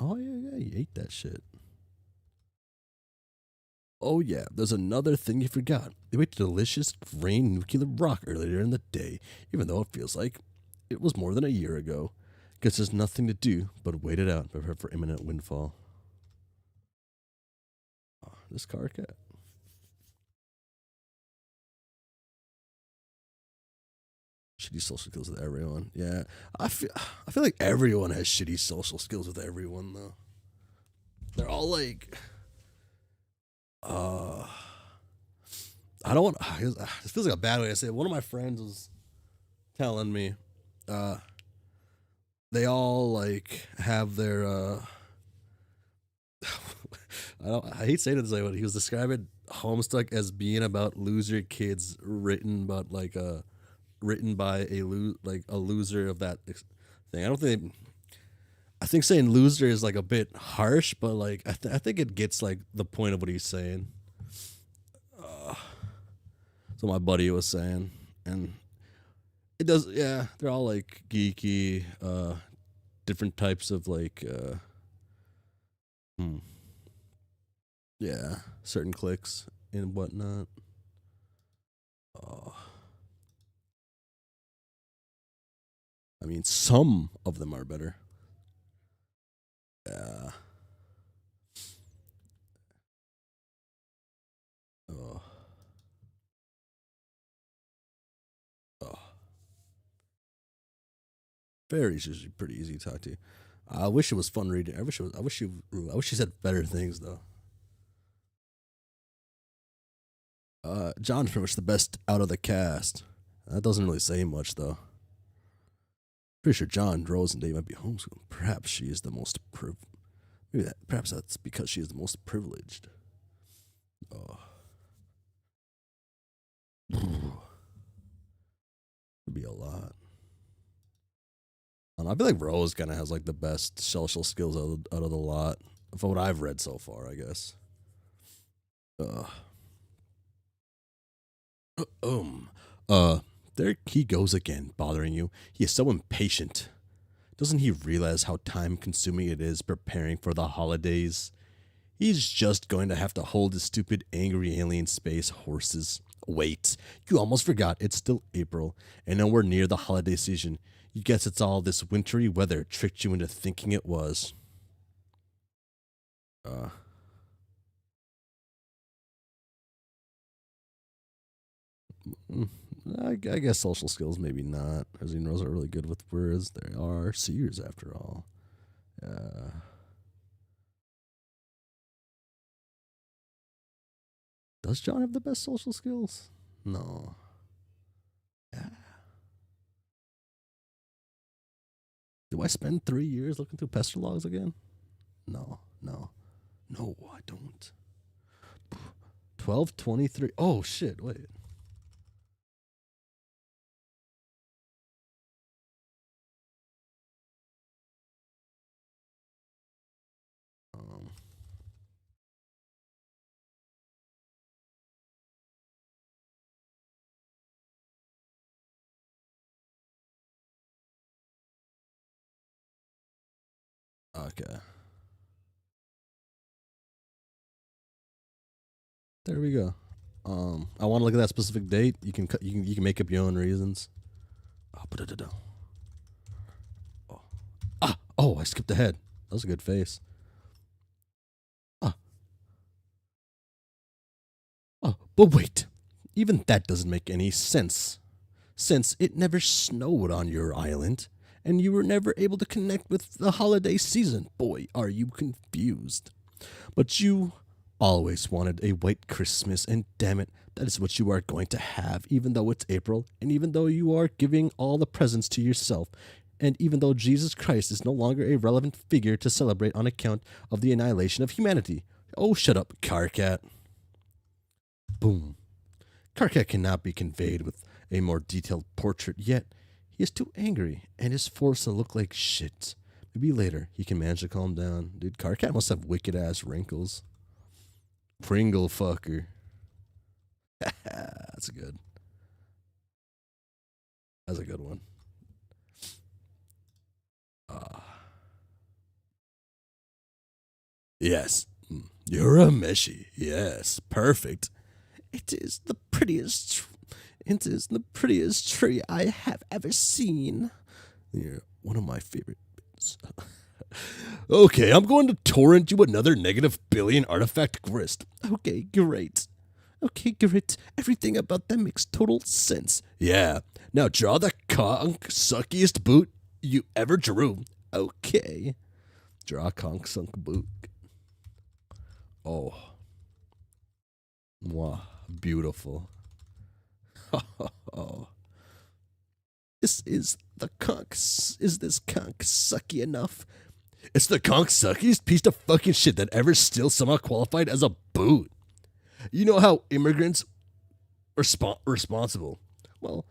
Oh yeah, you ate that shit. Oh yeah, there's another thing you forgot. You ate a delicious grain nuclear rock earlier in the day, even though it feels like it was more than a year ago. Guess there's nothing to do but wait it out and prepare for imminent windfall. Oh, this car cat. Shitty social skills with everyone. Yeah, I feel like everyone has shitty social skills with everyone though. They're all like, I don't want. This feels like a bad way to say it. One of my friends was telling me, they all like have their. I hate saying it this way, but he was describing Homestuck as being about loser kids written by a loser of that thing. I think saying loser is like a bit harsh, but like I think it gets like the point of what he's saying. So my buddy was saying, and it does. Yeah, they're all like geeky, different types of like. Yeah, certain clicks and whatnot. Oh, I mean, some of them are better. Yeah. Oh. Oh. Fairy's usually pretty easy to talk to. I wish it was fun reading. I wish it was. I wish you said better things though. John's pretty much the best out of the cast. That doesn't really say much though. Pretty sure John, Rose, and Dave might be homeschooling. Perhaps she is the most perhaps that's because she is the most privileged. Oh. Would be a lot. I feel like Rose kind of has like the best social skills out of the lot, for what I've read so far, I guess. Uh, um, there he goes again, bothering you. He is so impatient. Doesn't he realize how time consuming it is preparing for the holidays? He's just going to have to hold his stupid, angry alien space horses. Wait, you almost forgot it's still April, and nowhere near the holiday season. You guess it's all this wintry weather tricked you into thinking it was. Uh, mm, I guess social skills, maybe not. As he knows, are really good with words. They are seers, after all. Does John have the best social skills? No. Yeah. Do I spend 3 years looking through pester logs again? No, no, no, I don't. 12:23. Oh shit! Wait. Um. Okay. There we go. I want to look at that specific date. You can make up your own reasons. Oh, oh. Oh, I skipped ahead. That was a good face. Ah, but wait. Even that doesn't make any sense. Since it never snowed on your island, and you were never able to connect with the holiday season. Boy, are you confused. But you always wanted a white Christmas, and damn it, that is what you are going to have, even though it's April, and even though you are giving all the presents to yourself, and even though Jesus Christ is no longer a relevant figure to celebrate on account of the annihilation of humanity. Oh, shut up, Carcat. Boom. Carcat cannot be conveyed with a more detailed portrait, yet he is too angry and is forced to look like shit. Maybe later he can manage to calm down. Dude, Carcat must have wicked ass wrinkles. Pringle fucker. That's a good. That's a good one. Ah. Yes. You're a meshy. Yes. Perfect. It is the prettiest. It is the prettiest tree I have ever seen. You're one of my favorite bits. Okay, I'm going to torrent you another -billion artifact grist. Okay, great. Okay, great. Everything about that makes total sense. Yeah. Now draw the conk suckiest boot you ever drew. Okay. Draw a conk sunk boot. Oh. Wow. Beautiful. Oh. Is this conk sucky enough? It's the conk suckiest piece of fucking shit that ever still somehow qualified as a boot. You know how immigrants are responsible? Well,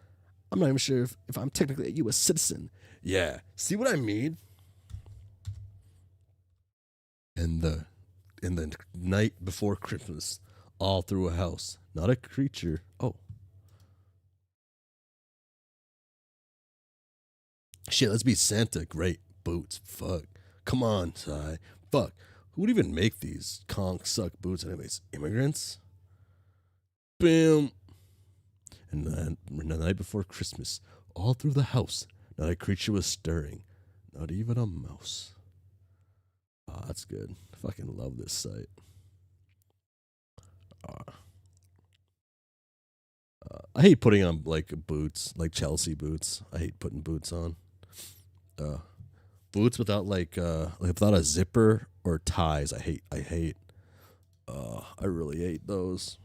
I'm not even sure if I'm technically a U.S. citizen. Yeah, see what I mean? And the night before Christmas, all through a house, not a creature. Oh, shit! Let's be Santa. Great boots. Fuck. Come on, Ty. Fuck. Who would even make these conch suck boots anyways? Immigrants? Bam! And then the night before Christmas, all through the house, not a creature was stirring. Not even a mouse. Oh, that's good. Fucking love this site. I hate putting on like boots, like Chelsea boots. I hate putting boots on. Boots without like without a zipper or ties. I hate. I really hate those.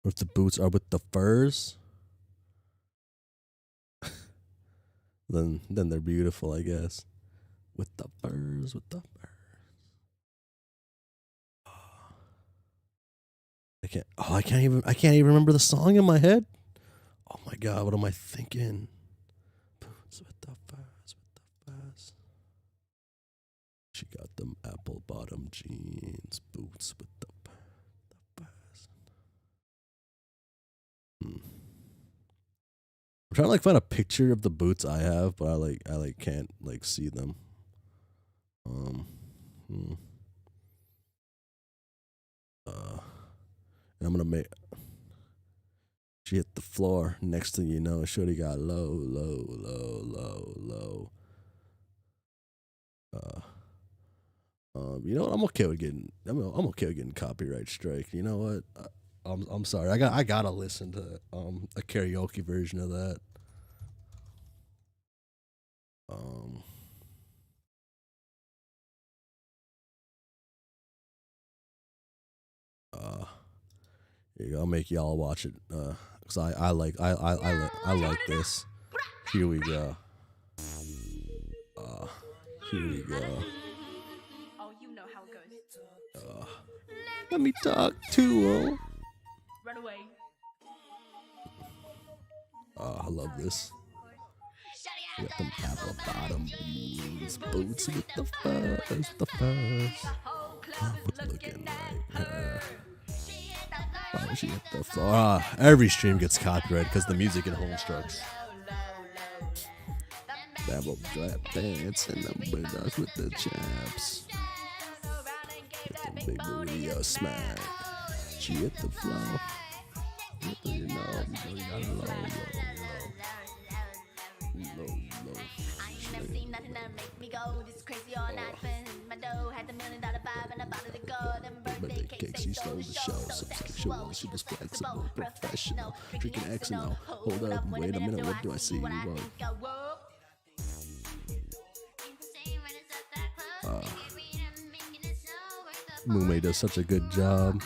Or if the boots are with the furs, then they're beautiful, I guess. With the furs, with the furs. I can't even remember the song in my head. Oh my god, what am I thinking? Boots with the furs, with the furs. She got them apple bottom jeans, boots with the furs. I'm trying to like find a picture of the boots I have, but I can't like see them. And I'm gonna make. She hit the floor. Next thing you know, shorty got low, low, low, low, low. You know what? I'm okay with getting. I'm okay with getting copyright strike. You know what? I'm sorry. I gotta listen to a karaoke version of that. Here you go. I'll make y'all watch it. Cause I like this. Here we go. Here we go. Oh, you know how it goes. Let me talk to him. Run away. I love this. You got them apple bottom jeans, boots with the furs, the furs. What's looking like her? Oh, she hit the floor. Every stream gets copyrighted because the music in Homestuck. Babble drop dance and the bulldogs with the chaps. With the big booty smack. She hit the floor. You know, you got low, low, low, low. I ain't never seen nothing that make me go this crazy all night. My dough had the $1 million vibe and I bought it to go. Them birthday cakes, she stole the show. So sexual, she was flexible, professional. Drinking X and O. Hold up, wait a minute, what do I see? Whoa. Mume does such a good job.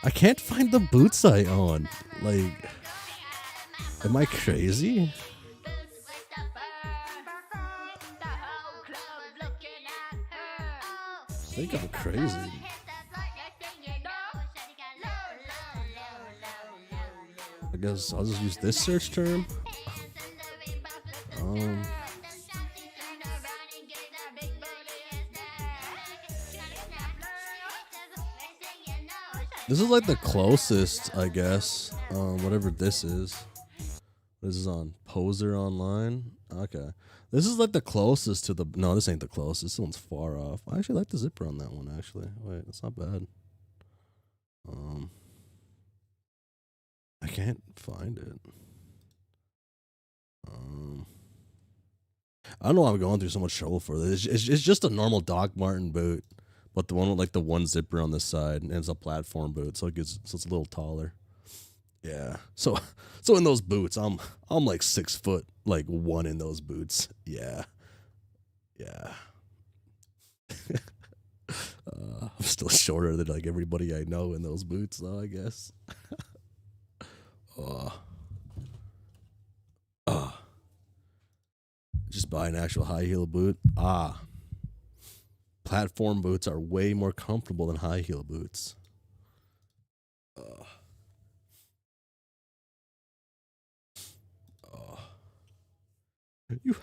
I can't find the boots I own. Like, am I crazy? I think I'm crazy. I guess I'll just use this search term. This is like the closest, I guess. Whatever this is. This is on Poser Online. Okay. This is like the closest to the... No, this ain't the closest. This one's far off. I actually like the zipper on that one, actually. Wait, it's not bad. I can't find it. I don't know why I'm going through so much trouble for this. It's just a normal Doc Marten boot. But the one with like the one zipper on this side, and it's a platform boot, so it's a little taller. Yeah. So in those boots, I'm like 6 foot, like 1 in those boots. Yeah. I'm still shorter than like everybody I know in those boots, though, I guess. Just buy an actual high heel boot. Platform boots are way more comfortable than high heel boots. You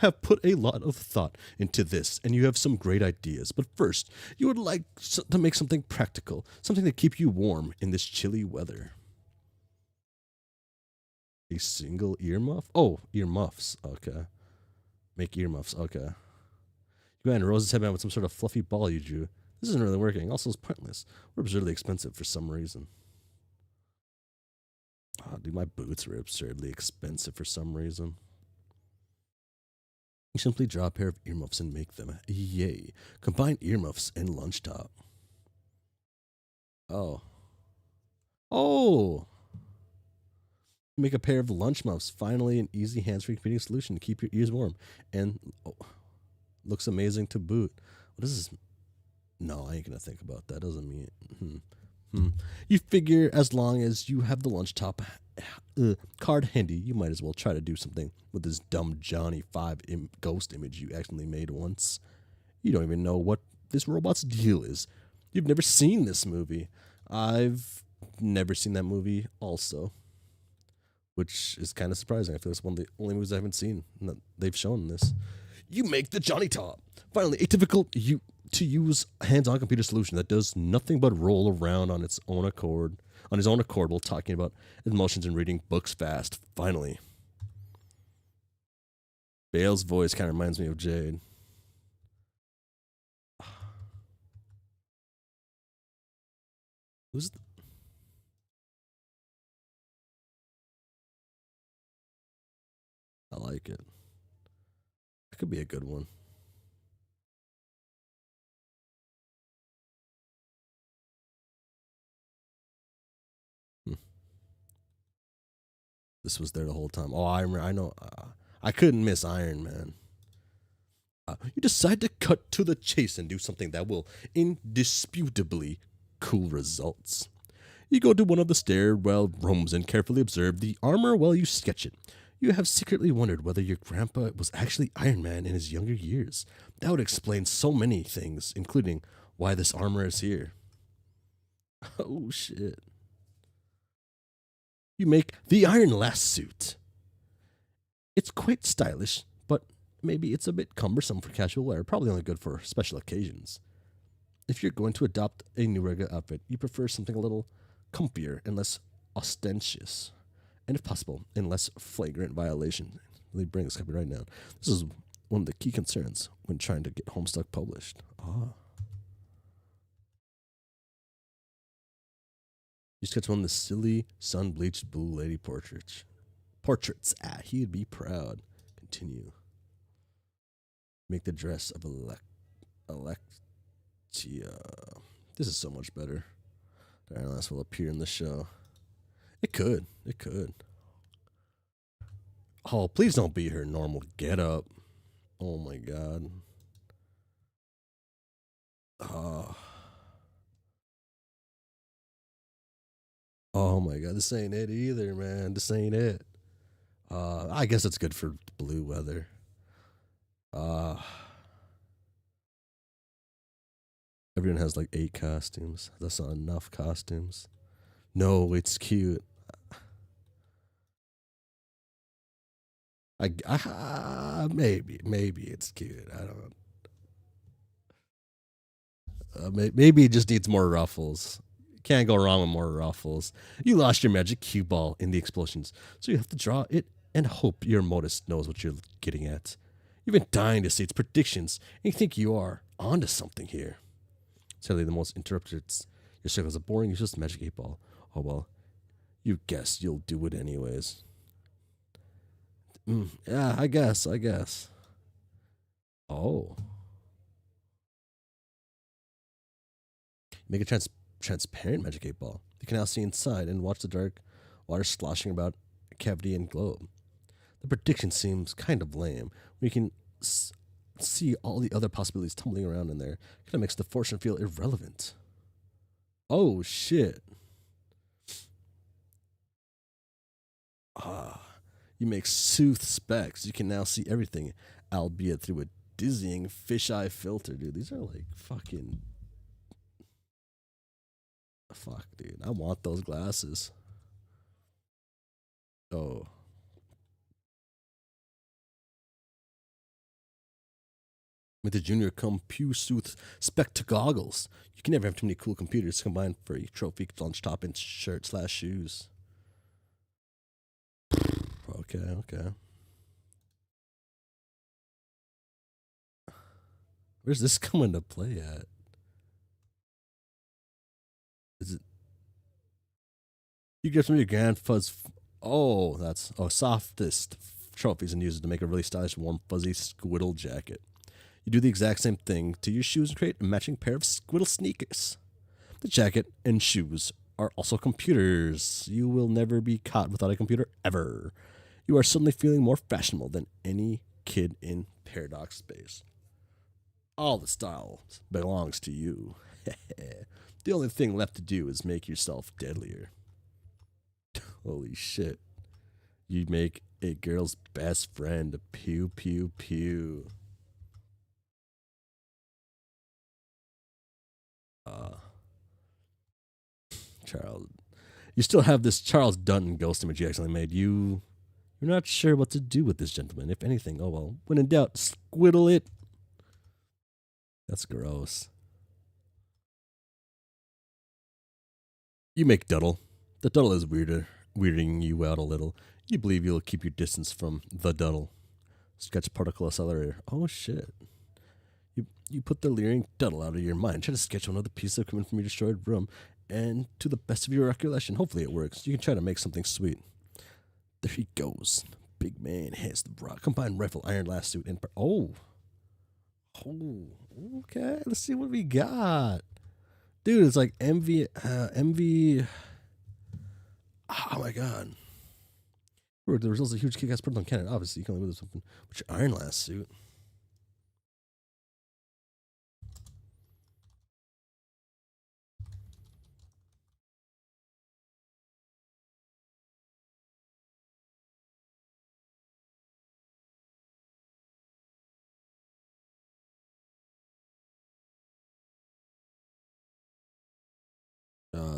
have put a lot of thought into this, and you have some great ideas. But first, you would like to make something practical, something to keep you warm in this chilly weather. A single earmuff? Oh, earmuffs. Okay. Make earmuffs. Okay. You and Rose's headband with some sort of fluffy ball you drew. This isn't really working. Also, it's pointless. Or absurdly expensive for some reason. Oh, dude, my boots were absurdly expensive for some reason. You simply draw a pair of earmuffs and make them. Yay. Combine earmuffs and lunch top. Oh. Oh! Make a pair of lunch muffs. Finally, an easy hands-free computing solution to keep your ears warm. And looks amazing to boot. What is this? No, I ain't gonna think about that. Doesn't mean. You figure as long as you have the lunch top card handy, you might as well try to do something with this dumb Johnny 5 ghost image you accidentally made once. You don't even know what this robot's deal is. You've never seen this movie. I've never seen that movie also, which is kind of surprising. I feel it's one of the only movies I haven't seen that they've shown this. You make the Johnny Top. Finally, a difficult to use hands-on computer solution that does nothing but roll around on its own accord, while talking about emotions and reading books fast. Finally. Bale's voice kind of reminds me of Jade. Who's I like it. That could be a good one. This was there the whole time. Oh, I remember. I know. I couldn't miss Iron Man. You decide to cut to the chase and do something that will indisputably cool results. You go to one of the stairwell rooms and carefully observe the armor while you sketch it. You have secretly wondered whether your grandpa was actually Iron Man in his younger years. That would explain so many things, including why this armor is here. Oh, shit. You make the Iron Last suit. It's quite stylish, but maybe it's a bit cumbersome for casual wear, probably only good for special occasions. If you're going to adopt a new regular outfit, you prefer something a little comfier and less ostentatious, and if possible, in less flagrant violation. Really bring this copyright down. This is one of the key concerns when trying to get Homestuck published. You sketch one of the silly, sun-bleached blue lady portraits. He'd be proud. Continue. Make the dress of Alexia. This is so much better. The Iron Last will appear in the show. It could. Oh, please don't be her normal get-up. Oh my god. Oh my god, this ain't it either, man. This ain't it. I guess it's good for blue weather. Everyone has like 8 costumes. That's not enough costumes. No, it's cute. Maybe it's cute. I don't know. Maybe it just needs more ruffles. Can't go wrong with more ruffles. You lost your magic cue ball in the explosions, so you have to draw it and hope your modist knows what you're getting at. You've been dying to see its predictions, and you think you are onto something here. Sadly, the most interrupted. Your circles are boring, useless magic 8-ball. Oh well, you guess you'll do it anyways. Yeah, I guess. Oh. Make a transparent magic 8-ball. You can now see inside and watch the dark water sloshing about a cavity and globe. The prediction seems kind of lame. We can see all the other possibilities tumbling around in there. Kind of makes the fortune feel irrelevant. Oh, shit. You make sooth specs. You can now see everything, albeit through a dizzying fisheye filter, dude. These are like fucking... Fuck, dude. I want those glasses. Oh. with the Junior CompuSooth Spectagoggles. You can never have too many cool computers combined for a trophy lunch top and shirt/shoes. Okay. Where's this coming to play at? Is it? You get some of your Grand Fuzz. That's softest trophies and use it to make a really stylish, warm, fuzzy squiddle jacket. You do the exact same thing to your shoes and create a matching pair of squiddle sneakers. The jacket and shoes are also computers. You will never be caught without a computer ever. You are suddenly feeling more fashionable than any kid in Paradox Space. All the style belongs to you. The only thing left to do is make yourself deadlier. Holy shit. You make a girl's best friend. Pew, pew, pew. Charles. You still have this Charles Dutton ghost image you accidentally made. You're not sure what to do with this gentleman. If anything, oh well. When in doubt, squiddle it. That's gross. You make Duddle. The Duddle is weirding you out a little. You believe you'll keep your distance from the Duddle. Sketch particle accelerator. Oh shit. You put the leering Duddle out of your mind. Try to sketch another piece of equipment from your destroyed room, and to the best of your recollection, hopefully it works. You can try to make something sweet. There he goes. Big man has the combined rifle, iron last suit, and okay. Let's see what we got, dude. It's like MV. Oh my god. The results of a huge kick-ass purple cannon. Obviously, you can only move something with your iron last suit.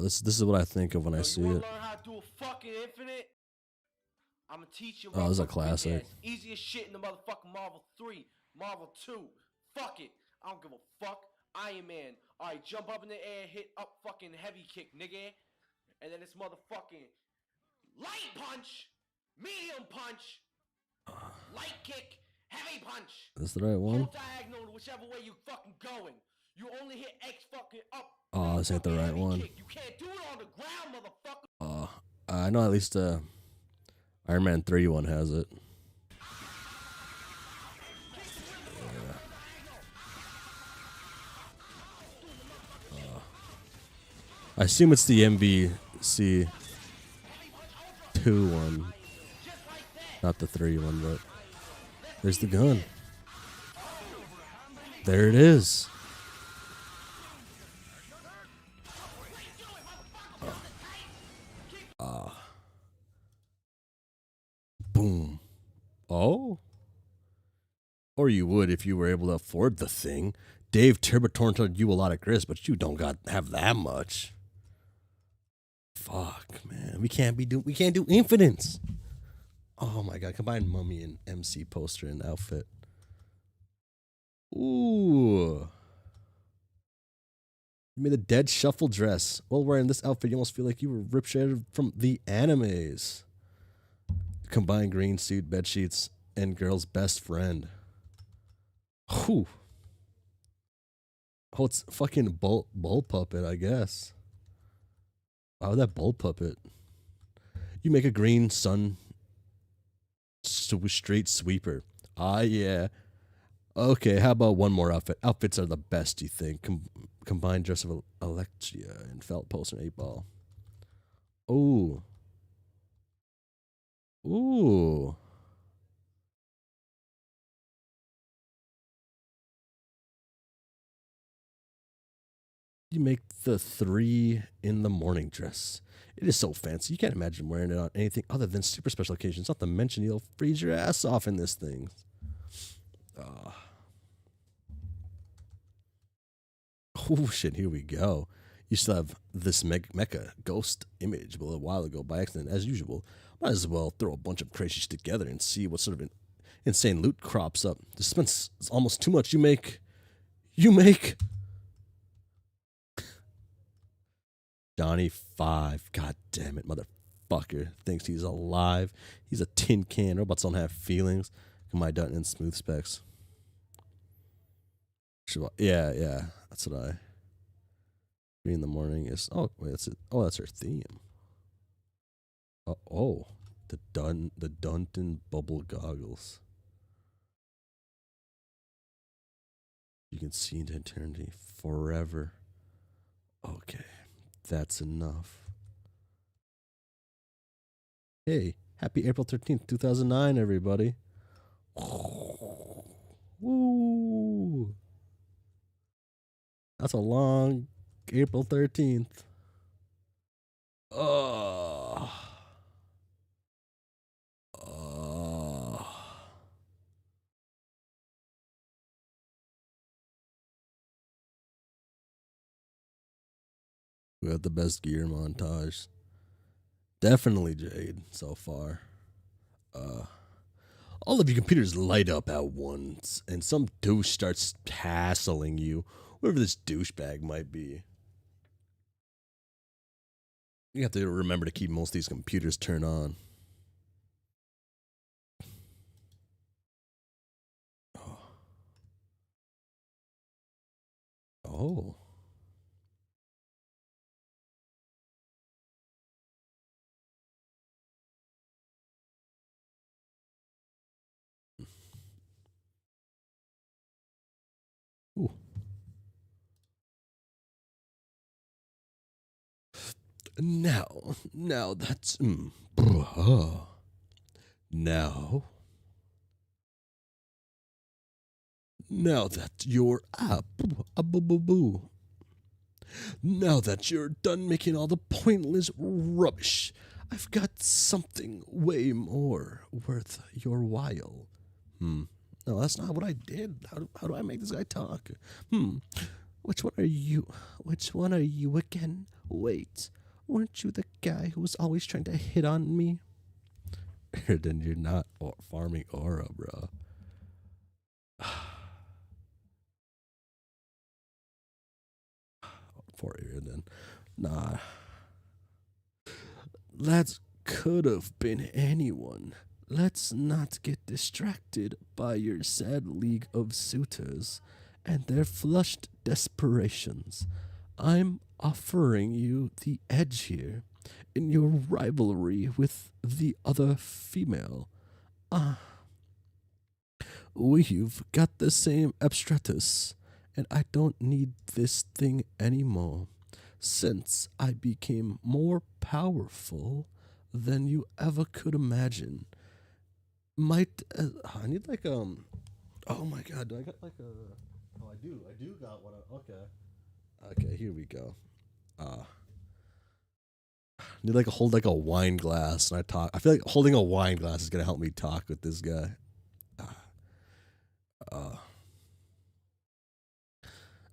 This is what I think of when I see it. Learn how to do a fucking infinite? I'm gonna teach you. Oh, this is a classic. Easiest shit in the motherfucking Marvel 3, Marvel 2. Fuck it. I don't give a fuck. Iron Man. Alright, jump up in the air, hit up fucking heavy kick, nigga. And then it's motherfucking light punch, medium punch, light kick, heavy punch. Is this the right one? Go diagonal whichever way you fucking going. You only hit X fucking up. Oh, this ain't the right one. You can't do it on the ground, motherfucker. I know at least Iron Man 3 one has it. I assume it's the MVC 2 one, not the 3 one, but there's the gun. There it is. Boom. Oh? Or you would if you were able to afford the thing. Dave Turbotorn told you a lot of grist, but you don't have that much. Fuck, man. We can't do infinites. Oh my god, combine mummy and MC poster and outfit. Ooh. You made a dead shuffle dress. While wearing this outfit, you almost feel like you were rip-shredded from the animes. Combined green suit, bed sheets, and girl's best friend. Whew. Oh, it's fucking bull puppet, I guess. Wow, that bull puppet. You make a green sun street sweeper. Ah, yeah. Okay, how about one more outfit? Outfits are the best, you think. Combined dress of Alexia and felt post and 8-ball. Ooh. Ooh. You make the 3 in the morning dress. It is so fancy. You can't imagine wearing it on anything other than super special occasions. Not to mention you'll freeze your ass off in this thing. Oh shit, here we go. You still have this mecha ghost image a little while ago by accident, as usual. Might as well throw a bunch of crazy shit together and see what sort of insane loot crops up. The suspense is almost too much. You make Johnny 5. God damn it, motherfucker. Thinks he's alive. He's a tin can. Robots don't have feelings. My Dutton and smooth specs. Yeah. That's what I. 3 in the morning is. Oh, wait, that's it. Oh, that's her theme. Oh, the Dunton bubble goggles. You can see into eternity forever. Okay, that's enough. Hey, happy April 13th, 2009, everybody. Woo! That's a long April 13th. Oh. We got the best gear montage. Definitely Jade so far. All of your computers light up at once, and some douche starts hassling you, whoever this douchebag might be. You have to remember to keep most of these computers turned on. Oh. Ooh. Now that's now that you're now that you're done making all the pointless rubbish, I've got something way more worth your while. No, that's not what I did. How do I make this guy talk? Which one are you? Which one are you again? Wait, weren't you the guy who was always trying to hit on me? Then you're not farming aura, bro. Poor Aiden. Nah. That could have been anyone. Let's not get distracted by your sad league of suitors and their flushed desperations. I'm offering you the edge here in your rivalry with the other female. We've got the same abstratus, and I don't need this thing anymore, since I became more powerful than you ever could imagine. I need like oh my god, do I got like a I do got one. Okay, here we go. Need like hold like a wine glass and I talk. I feel like holding a wine glass is gonna help me talk with this guy.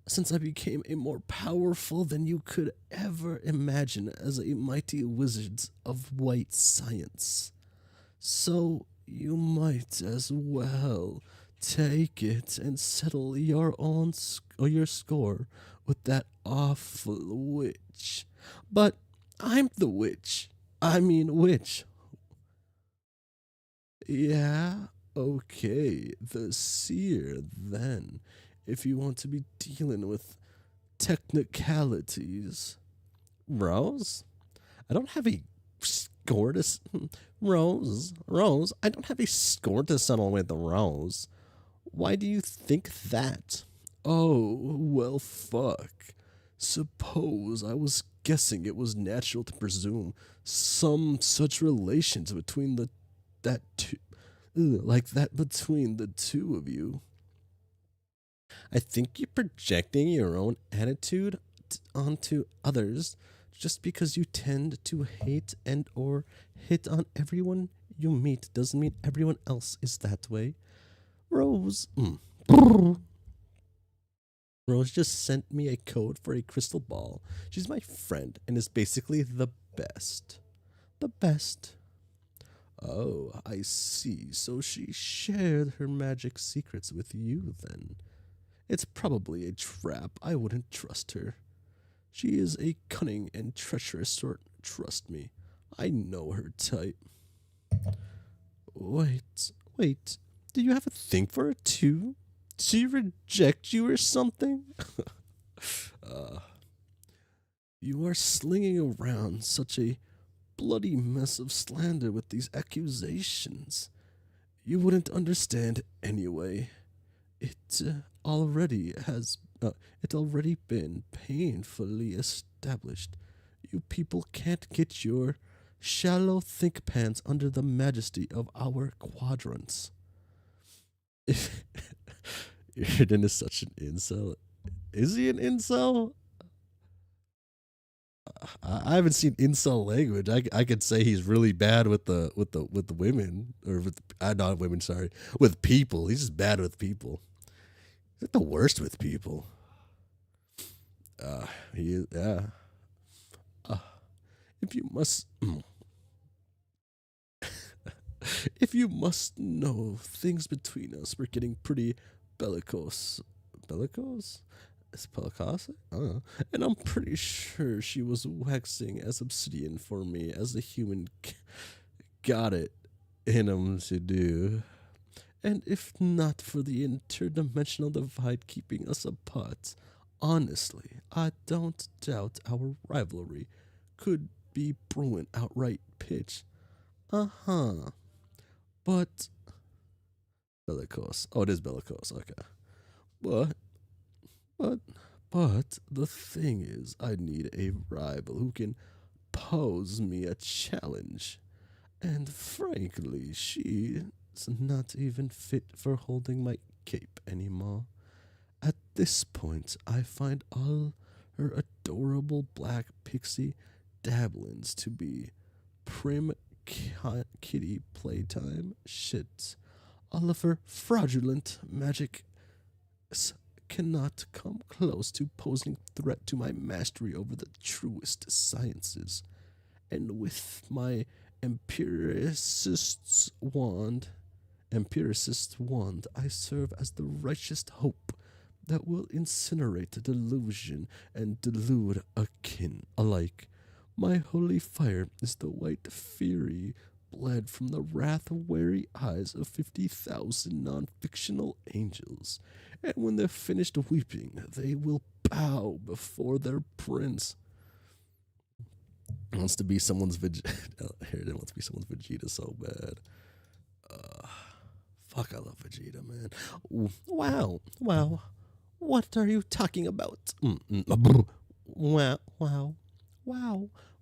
Since I became a more powerful than you could ever imagine as a mighty wizard of white science. So you might as well take it and settle your own your score with that awful witch. But I'm the witch. I mean witch. Yeah, okay, the seer then, if you want to be dealing with technicalities. Rose? I don't have a score to... Rose, I don't have a score to settle with, Rose. Why do you think that? Oh, well, fuck. Suppose I was guessing it was natural to presume some such relations between between the two of you. I think you're projecting your own attitude onto others just because you tend to hate and or hit on everyone you meet doesn't mean everyone else is that way. Rose just sent me a code for a crystal ball. She's my friend and is basically the best. The best. Oh, I see. So she shared her magic secrets with you then. It's probably a trap. I wouldn't trust her. She is a cunning and treacherous sort. Trust me. I know her type. Wait. Do you have a thing for her too? Did she reject you or something? uh, you are slinging around such a bloody mess of slander with these accusations. You wouldn't understand anyway. It already has. It already been painfully established. You people can't get your shallow think pants under the majesty of our quadrants. Irden is such an incel. Is he an incel? I haven't seen incel language. I could say he's really bad with the women or with not women. Sorry, with people. He's just bad with people. He's like the worst with people. He is. Yeah. If you must, if you must know, things between us were getting pretty bellicose. Bellicose? Is Pelacasa? I don't know. And I'm pretty sure she was waxing as obsidian for me as the human got it in him to do. And if not for the interdimensional divide keeping us apart, honestly, I don't doubt our rivalry could be brewing outright pitch. Uh-huh. But bellicose. Oh, it is bellicose. Okay. But But, but the thing is, I need a rival who can pose me a challenge. And frankly, she's not even fit for holding my cape anymore. At this point, I find all her adorable black pixie dabblings to be prim kitty playtime shit. All of her fraudulent magic cannot come close to posing threat to my mastery over the truest sciences. And with my empiricist's wand, I serve as the righteous hope that will incinerate delusion and delude akin alike. My holy fire is the white fury bled from the wrath-weary eyes of 50,000 non-fictional angels, and when they're finished weeping, they will bow before their prince. Wants to be someone's Vegeta. Harridan wants to be someone's Vegeta so bad. Fuck, I love Vegeta, man. Wow. What are you talking about? Wow.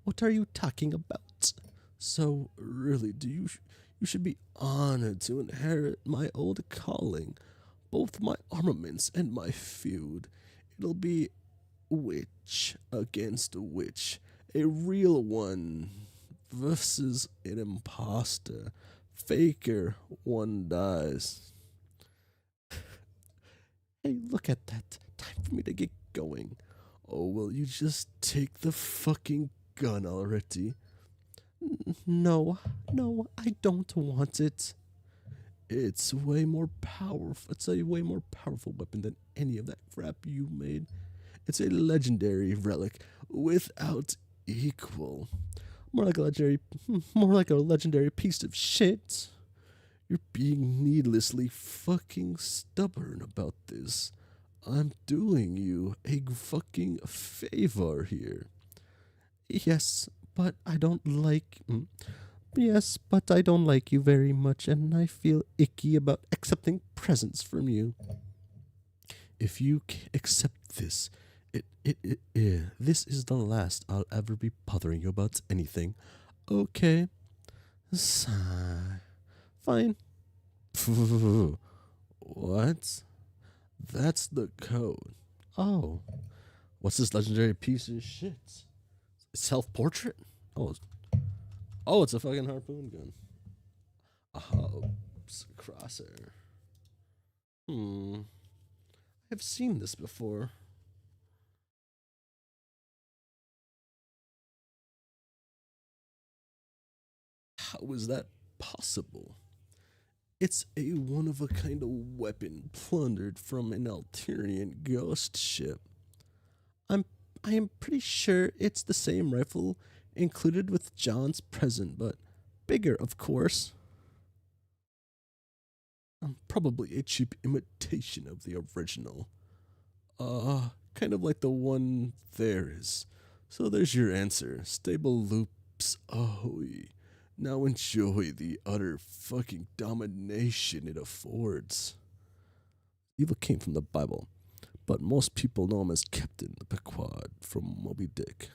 What are you talking about? So, really, you should be honored to inherit my old calling, both my armaments and my feud. It'll be witch against witch, a real one versus an imposter. Faker, one dies. Hey, look at that. Time for me to get going. Oh, will you just take the fucking gun already? No, I don't want it. It's way more powerful. It's a way more powerful weapon than any of that crap you made. It's a legendary relic without equal. More like a legendary piece of shit. You're being needlessly fucking stubborn about this. I'm doing you a fucking favor here. Yes, but I don't like. Yes, but I don't like you very much, and I feel icky about accepting presents from you. If you accept this, this is the last I'll ever be bothering you about anything. Okay. Sigh. Fine. What? That's the code. Oh. What's this legendary piece of shit? Self-portrait? Oh, it's a fucking harpoon gun. Crosshair. I've seen this before. How is that possible. It's a one-of-a-kind of weapon plundered from an Alterian ghost ship. I am pretty sure it's the same rifle included with John's present, but bigger, of course. Probably a cheap imitation of the original. Kind of like the one there is. So there's your answer. Stable loops ahoy. Now enjoy the utter fucking domination it affords. Evil came from the Bible, but most people know him as Captain the Pequod from Moby Dick.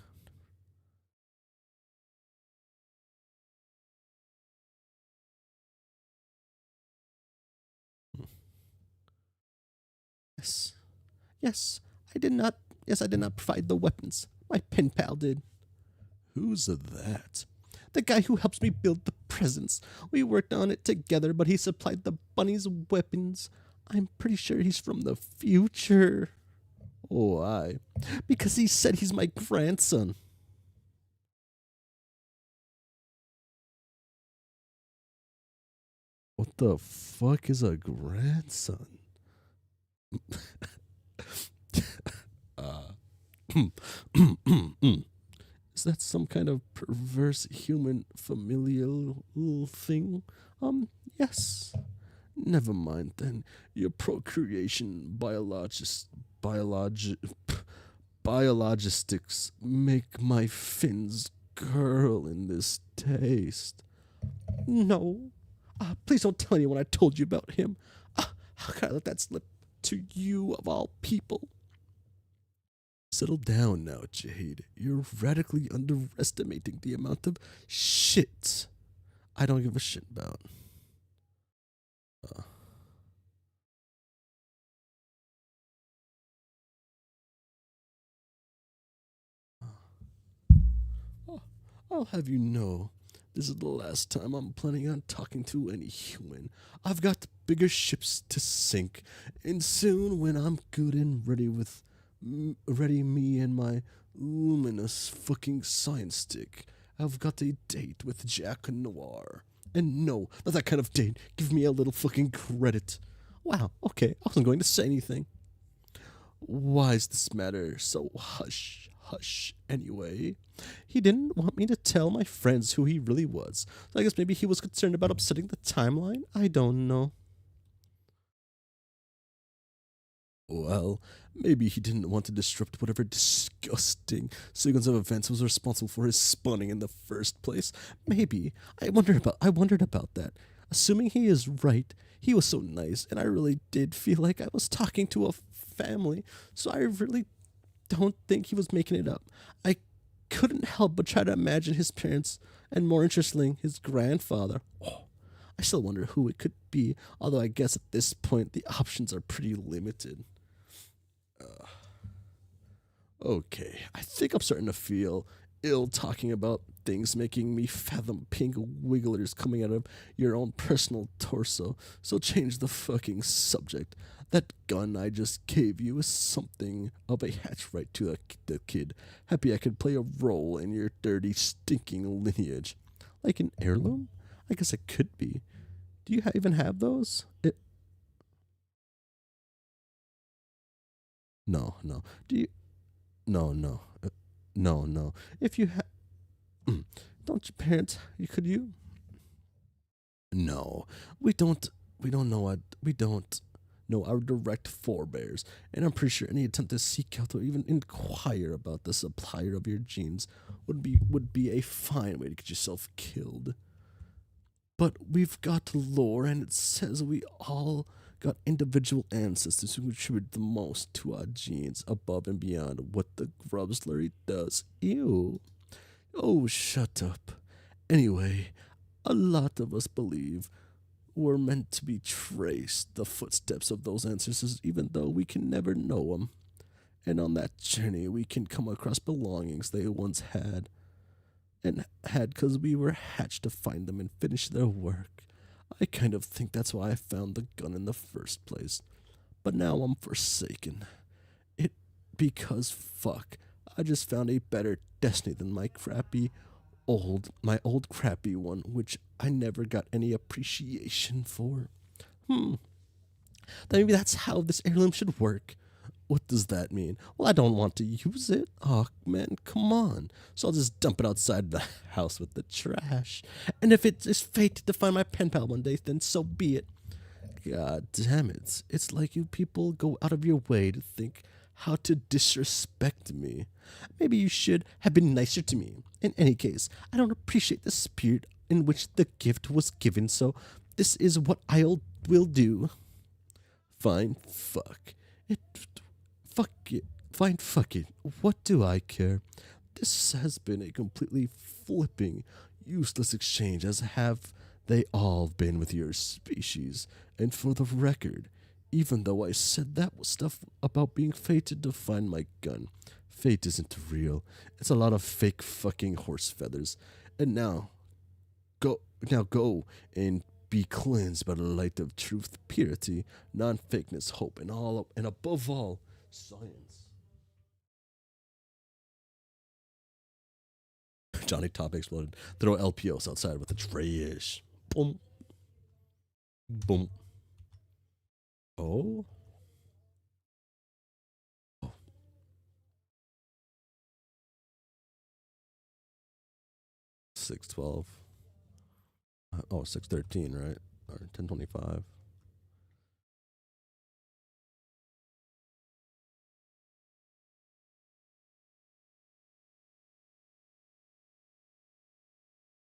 Yes. Yes, I did not provide the weapons. My pen pal did. Who's that? The guy who helps me build the presents. We worked on it together, but he supplied the bunny's weapons. I'm pretty sure he's from the future. Why? Because he said he's my grandson. What the fuck is a grandson? Is that some kind of perverse human familial thing? Yes. Never mind then. Your procreation biologistics make my fins curl in this taste. No. Please don't tell anyone I told you about him. How could I let that slip to you of all people? Settle down now, Jade. You're radically underestimating the amount of shit I don't give a shit about. I'll have you know, this is the last time I'm planning on talking to any human. I've got bigger ships to sink, and soon when I'm good and ready me and my luminous fucking science stick, I've got a date with Jack Noir. And no, not that kind of date. Give me a little fucking credit. Wow, okay, I wasn't going to say anything. Why is this matter so hush, hush, anyway? He didn't want me to tell my friends who he really was. So I guess maybe he was concerned about upsetting the timeline? I don't know. Well, maybe he didn't want to disrupt whatever disgusting sequence of events was responsible for his spawning in the first place. Maybe. I wondered about that. Assuming he is right, he was so nice, and I really did feel like I was talking to a family, so I really don't think he was making it up. I couldn't help but try to imagine his parents, and more interestingly, his grandfather. Oh, I still wonder who it could be, although I guess at this point the options are pretty limited. Okay, I think I'm starting to feel ill talking about things making me fathom pink wigglers coming out of your own personal torso, so change the fucking subject. That gun I just gave you is something of a hatch right to the kid. Happy I could play a role in your dirty, stinking lineage. Like an heirloom? I guess it could be. Do you even have those? No. Do you? No. No. If you have, don't your parents? Could you? No, we don't. We don't know. We don't know our direct forebears, and I'm pretty sure any attempt to seek out or even inquire about the supplier of your genes would be a fine way to get yourself killed. But we've got lore, and it says we all got individual ancestors who contribute the most to our genes above and beyond what the grub slurry does. Ew. Oh, shut up. Anyway, a lot of us believe we're meant to be traced the footsteps of those ancestors, even though we can never know them. And on that journey, we can come across belongings they once had, and had because we were hatched to find them and finish their work. I kind of think that's why I found the gun in the first place. But now I'm forsaken. Because fuck, I just found a better destiny than my crappy my old crappy one, which I never got any appreciation for. Then maybe that's how this heirloom should work. What does that mean? Well, I don't want to use it. Oh, man, come on. So I'll just dump it outside the house with the trash. And if it is fated to find my pen pal one day, then so be it. God damn it. It's like you people go out of your way to think how to disrespect me. Maybe you should have been nicer to me. In any case, I don't appreciate the spirit in which the gift was given, so this is what will do. Fine, fuck it. Fuck it. Fine, fuck it. What do I care? This has been a completely flipping, useless exchange, as have they all been with your species. And for the record, even though I said that was stuff about being fated to find my gun, fate isn't real. It's a lot of fake fucking horse feathers. And now go and be cleansed by the light of truth, purity, non-fakeness, hope, and above all, science. Johnny Top exploded. Throw LPOs outside with the trash. Boom. Boom. Oh. 612. Oh, 613, right? Or 1025.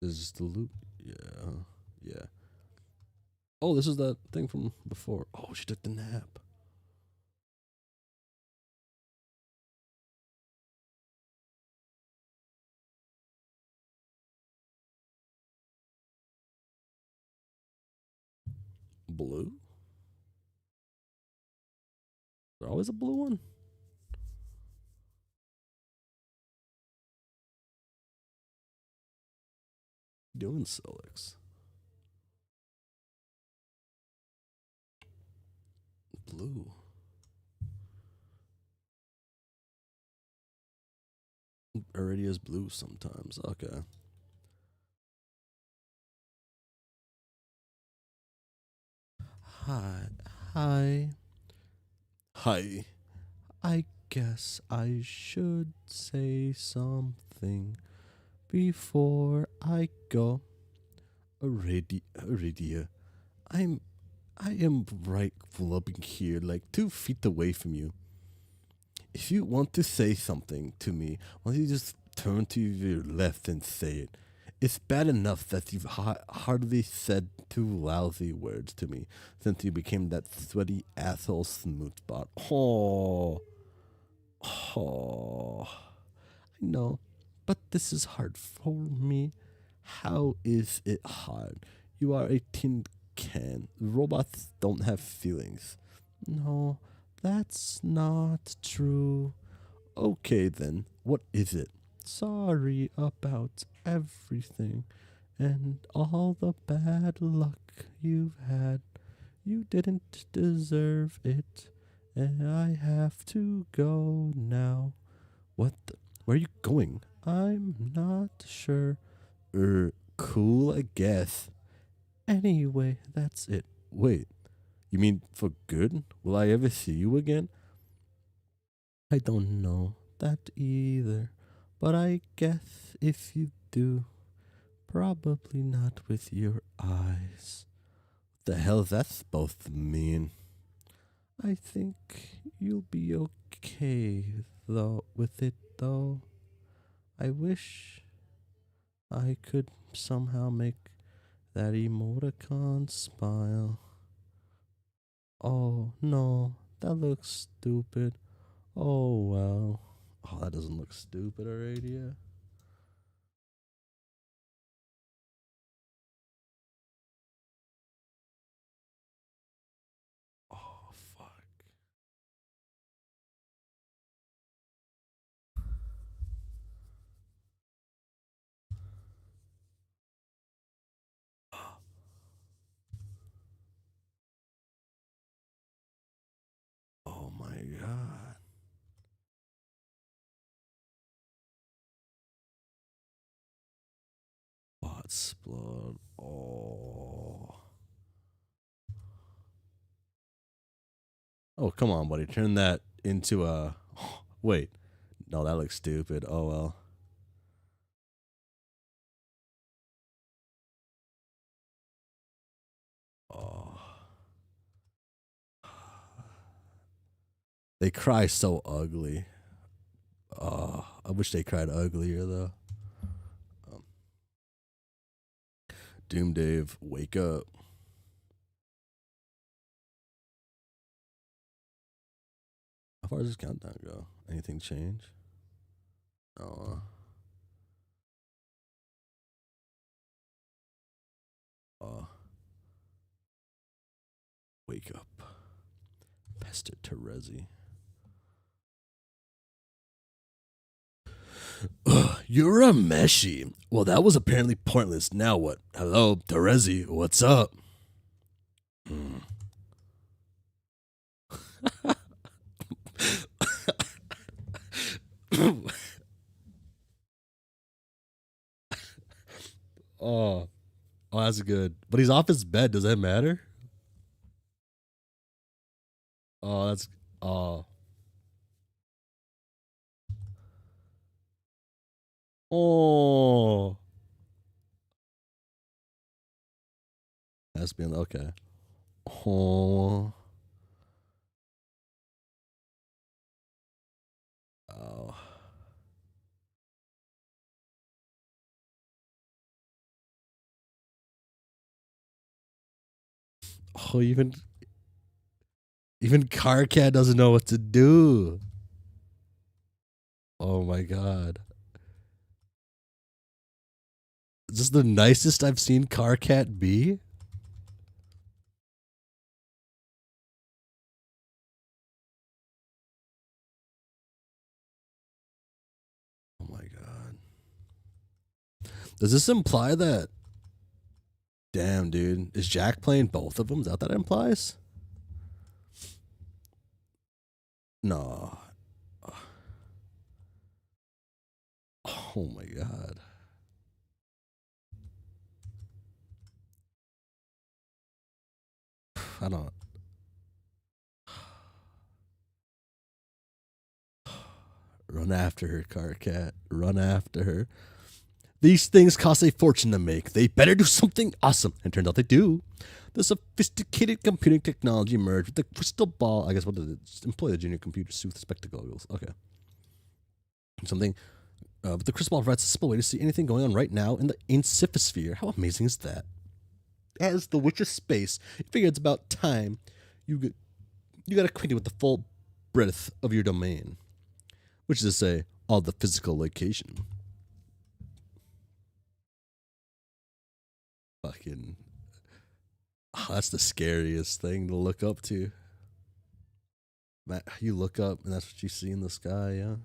This is the loop. Yeah. Oh, this is that thing from before. Oh, she took the nap. Blue? There always a blue one? Doing Solix. Blue. Iridia's blue sometimes. Okay. Hi. I guess I should say something before I go. Iridia, I am right flubbing here, like 2 feet away from you. If you want to say something to me, why don't you just turn to your left and say it? It's bad enough that you've hardly said 2 lousy words to me since you became that sweaty asshole smoothbot. Oh, I know, but this is hard for me. How is it hard? You are a tin can. Robots don't have feelings. No, that's not true. Okay then, what is it? Sorry about everything and all the bad luck you've had. You didn't deserve it, and I have to go now. Where are you going? I'm not sure. Cool, I guess. Anyway, that's it. Wait, you mean for good? Will I ever see you again? I don't know that either, but I guess if you do, probably not with your eyes. The hell's that supposed to mean? I think you'll be okay with it though. I wish I could somehow make that emoticon smile. Oh no, that looks stupid. Oh well. Oh, that doesn't look stupid already. Yeah. Oh fuck. Oh my god. Cat's blood. Oh. Oh, come on, buddy. Turn that into a... Wait. No, that looks stupid. Oh, well. Oh. They cry so ugly. Oh, I wish they cried uglier, though. Doom Dave, wake up. How far does this countdown go? Anything change? Oh. Wake up. Pester Terezi. You're a Meshi. Well, that was apparently pointless. Now what? Hello, Terezi. What's up? Oh, that's good. But he's off his bed. Does that matter? Oh, that's oh. Oh. That's been okay. Oh. Oh. Oh, even Carcat doesn't know what to do. Oh my god. Is this the nicest I've seen Carcat be? Oh my god. Does this imply that... Damn, dude. Is Jack playing both of them? Is that what that implies? No. Oh my god. I don't... Run after her, Carcat. Run after her. These things cost a fortune to make. They better do something awesome. And turns out they do. The sophisticated computing technology merged with the crystal ball. I guess what did it? Employ the junior computer suit spectacles. Okay. Something. But the crystal ball provides a simple way to see anything going on right now in the Insifosphere. How amazing is that? As the Witch of Space, you figure it's about time you got acquainted with the full breadth of your domain. Which is to say, all the physical location. Fucking... Oh, that's the scariest thing to look up to. You look up and that's what you see in the sky, yeah?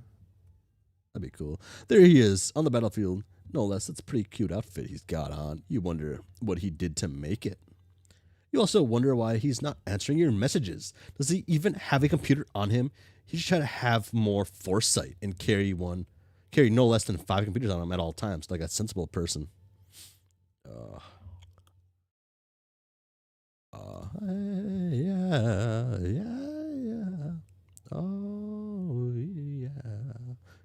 That'd be cool. There he is, on the battlefield. No less, that's a pretty cute outfit he's got on. You wonder what he did to make it. You also wonder why he's not answering your messages. Does he even have a computer on him? He should try to have more foresight and carry no less than 5 computers on him at all times, like a sensible person. Yeah. Oh,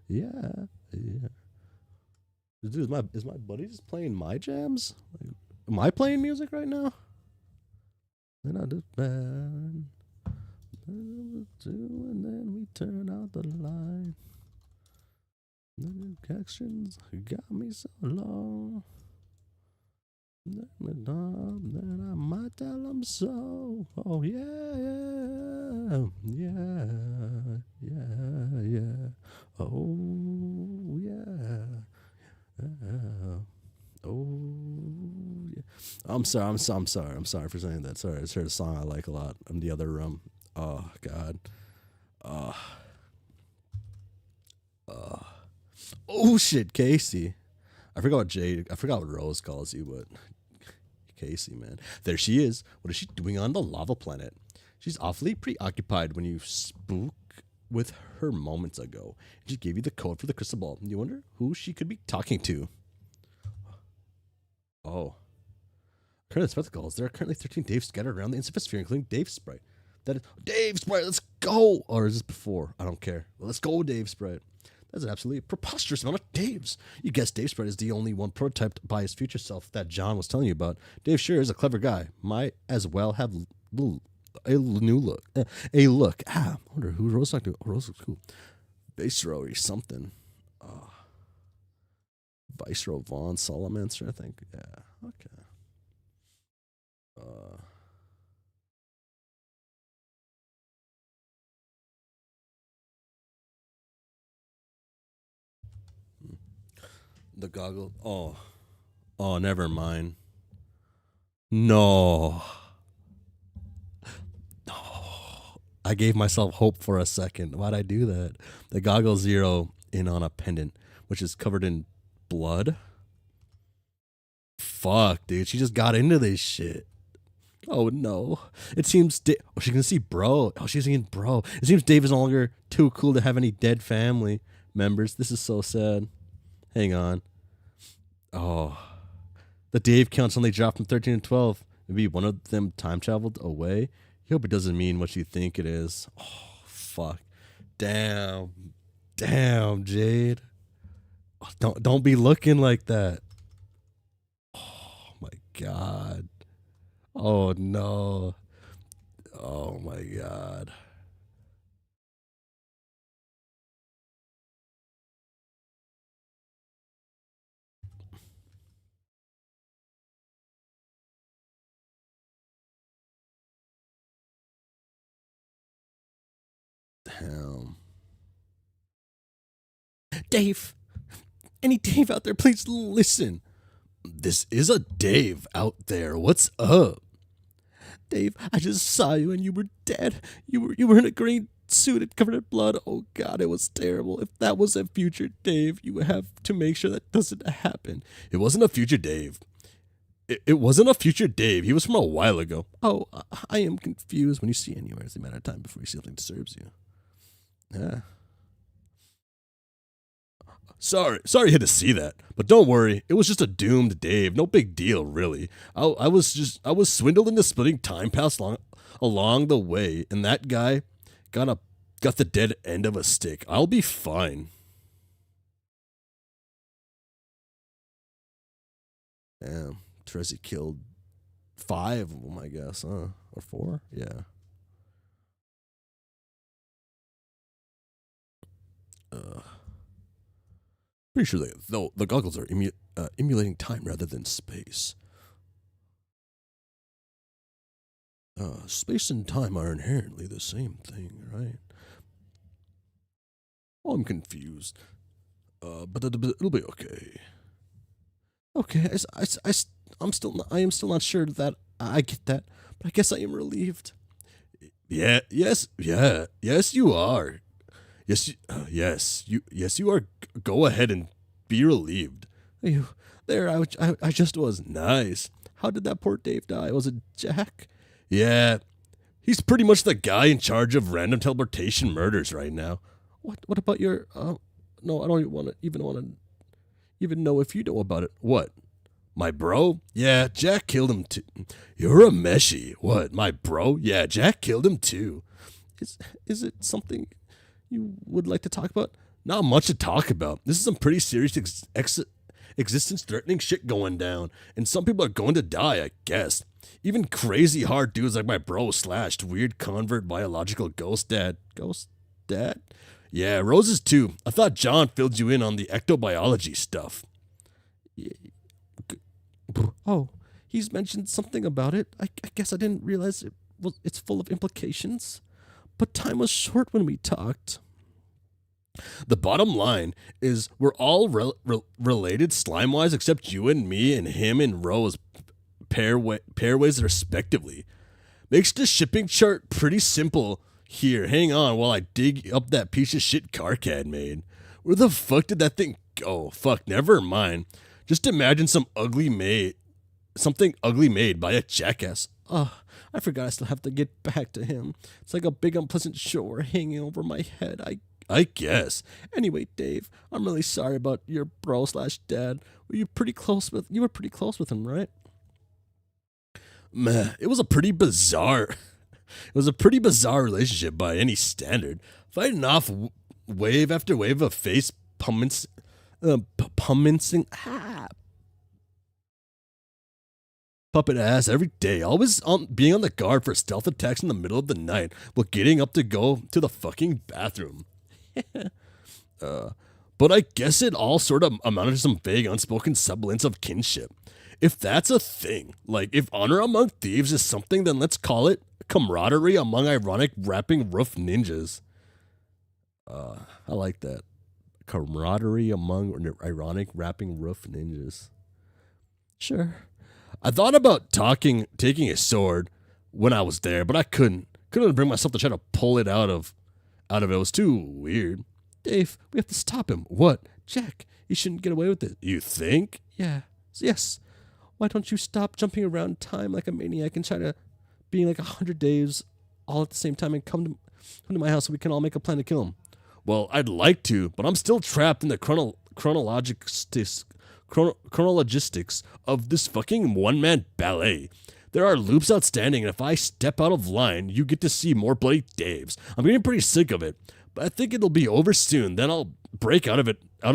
yeah. Dude, is my buddy just playing my jams? Like, am I playing music right now? Then I just bad. And then we turn out the light. The actions got me so long. Then I might tell them so. Oh yeah. Oh yeah. Oh yeah. I'm sorry for saying that. Sorry, I just heard a song I like a lot in the other room. Oh god. Oh shit, Casey. I forgot what Rose calls you, but Casey, man. There she is. What is she doing on the lava planet? She's awfully preoccupied when you spoke with her moments ago. She gave you the code for the crystal ball. You wonder who she could be talking to. Oh. Current spectacles. There are currently 13 Daves scattered around the sphere, including Dave Sprite. That is Dave Sprite, let's go! Or is this before? I don't care. Let's go, Dave Sprite. That's an absolutely preposterous amount of Daves. You guess Dave Sprite is the only one prototyped by his future self that John was telling you about. Dave sure is a clever guy. Might as well have a new look. A look. I wonder who Rose talked to. Rose looks cool. Viceroy or something. Viceroy Vaughn Solomonster, I think. Yeah. Okay. The goggle. Oh, never mind. No. I gave myself hope for a second. Why'd I do that? The goggle zero in on a pendant, which is covered in blood. Fuck, dude. She just got into this shit. Oh, no. It seems... she can see bro. Oh, she's seeing bro. It seems Dave is no longer too cool to have any dead family members. This is so sad. Hang on. Oh. The Dave count suddenly dropped from 13 to 12. Maybe one of them time traveled away. You hope it doesn't mean what you think it is. Oh, fuck. Damn, Jade. Oh, don't be looking like that. Oh, my God. Oh, no. Oh, my God. Damn. Dave. Any Dave out there, please listen. This is a Dave out there. What's up? Dave, I just saw you and you were dead. You were in a green suit and covered in blood. Oh God, it was terrible. If that was a future Dave, you would have to make sure that doesn't happen. It wasn't a future Dave. It wasn't a future Dave. He was from a while ago. Oh, I am confused. When you see anywhere, it's a matter of time before you see something disturbs you. Yeah. Sorry you had to see that, but don't worry, it was just a doomed Dave. No big deal, really. I was swindled into splitting time pass along the way, and that guy got the dead end of a stick. I'll be fine. Damn, Teresi killed 5 of them, I guess, huh? Or 4? Yeah. Pretty sure the goggles are emulating time rather than space. Space and time are inherently the same thing, right? Oh, I'm confused. But it'll be okay. Okay, I am still not sure that I get that, but I guess I am relieved. Yes, you are. Yes, you are. Go ahead and be relieved. You there? I just was nice. How did that poor Dave die? Was it Jack? Yeah, he's pretty much the guy in charge of random teleportation murders right now. What about your? No, I don't even want to know if you know about it. What? My bro? Yeah, Jack killed him too. You're a meshy. What? My bro? Yeah, Jack killed him too. Is it something you would like to talk about? Not much to talk about. This is some pretty serious existence-threatening shit going down, and some people are going to die, I guess. Even crazy hard dudes like my bro / weird convert biological ghost dad. Ghost dad? Yeah, Roses too. I thought John filled you in on the ectobiology stuff. Oh, he's mentioned something about it. I guess I didn't realize it's full of implications. But time was short when we talked. The bottom line is we're all related slime-wise except you and me and him and Rose pairways respectively. Makes the shipping chart pretty simple here. Hang on while I dig up that piece of shit Carcad made. Where the fuck did that thing go? Fuck, never mind. Just imagine something ugly made by a jackass. I forgot I still have to get back to him. It's like a big unpleasant shore hanging over my head. I guess. Anyway, Dave, I'm really sorry about your bro/dad. You were pretty close with him, right? Meh, it was a pretty bizarre relationship by any standard. Fighting off wave after wave of face pummencing puppet ass every day, always being on the guard for stealth attacks in the middle of the night while getting up to go to the fucking bathroom. But I guess it all sort of amounted to some vague unspoken semblance of kinship. If that's a thing, like if honor among thieves is something, then let's call it camaraderie among ironic rapping roof ninjas. I like that. Camaraderie among ironic rapping roof ninjas. Sure. I thought about taking a sword when I was there, but I couldn't bring myself to try to pull it out of it. It was too weird. Dave, we have to stop him. What? Jack, he shouldn't get away with it. You think? Yeah. Yes. Why don't you stop jumping around time like a maniac and try to being like 100 Daves all at the same time and come to my house so we can all make a plan to kill him? Well, I'd like to, but I'm still trapped in the chronologistics of this fucking one-man ballet. There are loops outstanding, and if I step out of line, you get to see more bloody Daves. I'm getting pretty sick of it, but I think it'll be over soon. Then I'll break out of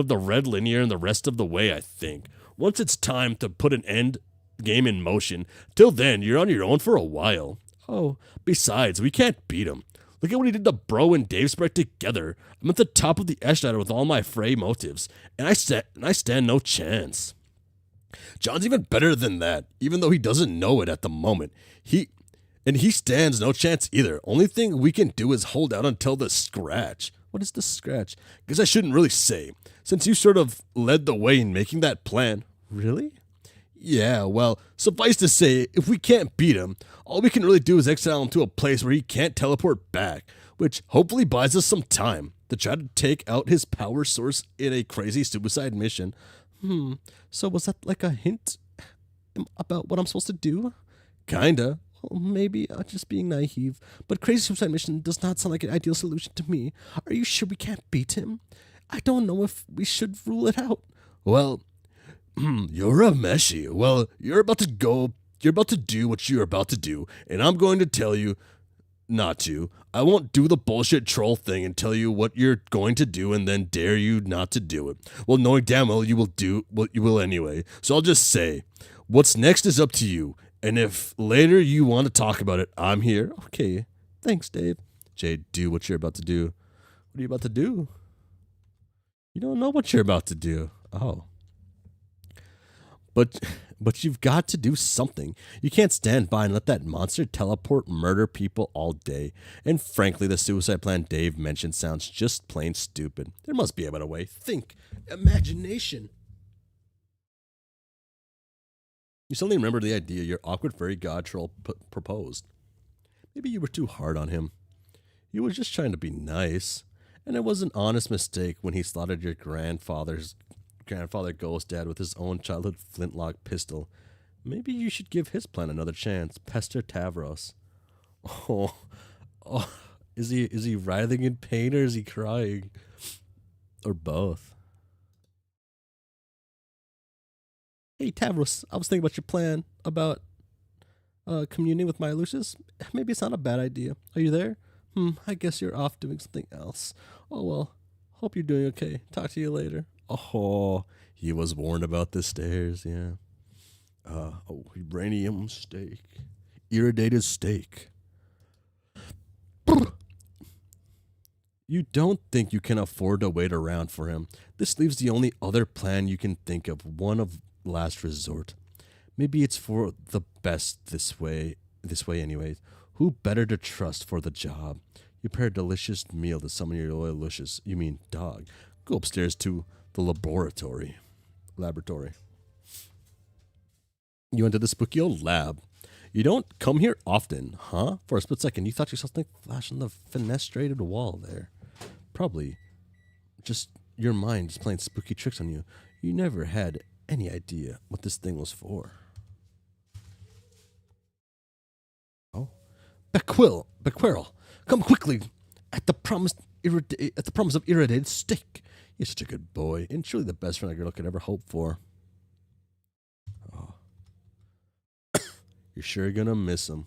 the red linear and the rest of the way, I think. Once it's time to put an end game in motion, till then, you're on your own for a while. Oh, besides, we can't beat him. Look at what he did to Bro and Dave Sprite together. I'm at the top of the echelon with all my fray motives, and I stand no chance. John's even better than that, even though he doesn't know it at the moment. He stands no chance either. Only thing we can do is hold out until the scratch. What is the scratch? Guess I shouldn't really say, since you sort of led the way in making that plan. Really? Yeah, well, suffice to say, if we can't beat him, all we can really do is exile him to a place where he can't teleport back, which hopefully buys us some time to try to take out his power source in a crazy suicide mission. So was that like a hint about what I'm supposed to do? Kinda. Well, maybe just being naive, but crazy suicide mission does not sound like an ideal solution to me. Are you sure we can't beat him? I don't know if we should rule it out. Well, you're a meshy. Well, you're about to do what you're about to do, and I'm going to tell you not to. I won't do the bullshit troll thing and tell you what you're going to do and then dare you not to do it. Well, knowing damn well you will do what you will anyway. So I'll just say, what's next is up to you. And if later you want to talk about it, I'm here. Okay. Thanks, Dave. Jay, do what you're about to do. What are you about to do? You don't know what you're about to do. Oh. But you've got to do something. You can't stand by and let that monster teleport murder people all day. And frankly, the suicide plan Dave mentioned sounds just plain stupid. There must be a better way. Think. Imagination. You suddenly remember the idea your awkward fairy god troll proposed. Maybe you were too hard on him. He was just trying to be nice. And it was an honest mistake when he slaughtered your grandfather Ghost Dad with his own childhood flintlock pistol. Maybe you should give his plan another chance. Pester Tavros. Oh, is he writhing in pain or is he crying? Or both? Hey Tavros, I was thinking about your plan about communing with my Lucius. Maybe it's not a bad idea. Are you there? I guess you're off doing something else. Oh well, hope you're doing okay. Talk to you later. Oh, he was warned about the stairs, yeah. Uranium steak. Irradiated steak. You don't think you can afford to wait around for him. This leaves the only other plan you can think of, one of last resort. Maybe it's for the best this way anyways. Who better to trust for the job? You prepare a delicious meal to summon your loyal Lucius. You mean dog. Go upstairs to the laboratory. You enter the spooky old lab. You don't come here often, huh? For a split second, you thought you saw something flash on the fenestrated wall there. Probably just your mind is playing spooky tricks on you. You never had any idea what this thing was for. Oh. Bequirrel, come quickly. At the promised at the promise of irradiated steak. You're such a good boy, and surely the best friend a girl could ever hope for. Oh. You're sure gonna miss him.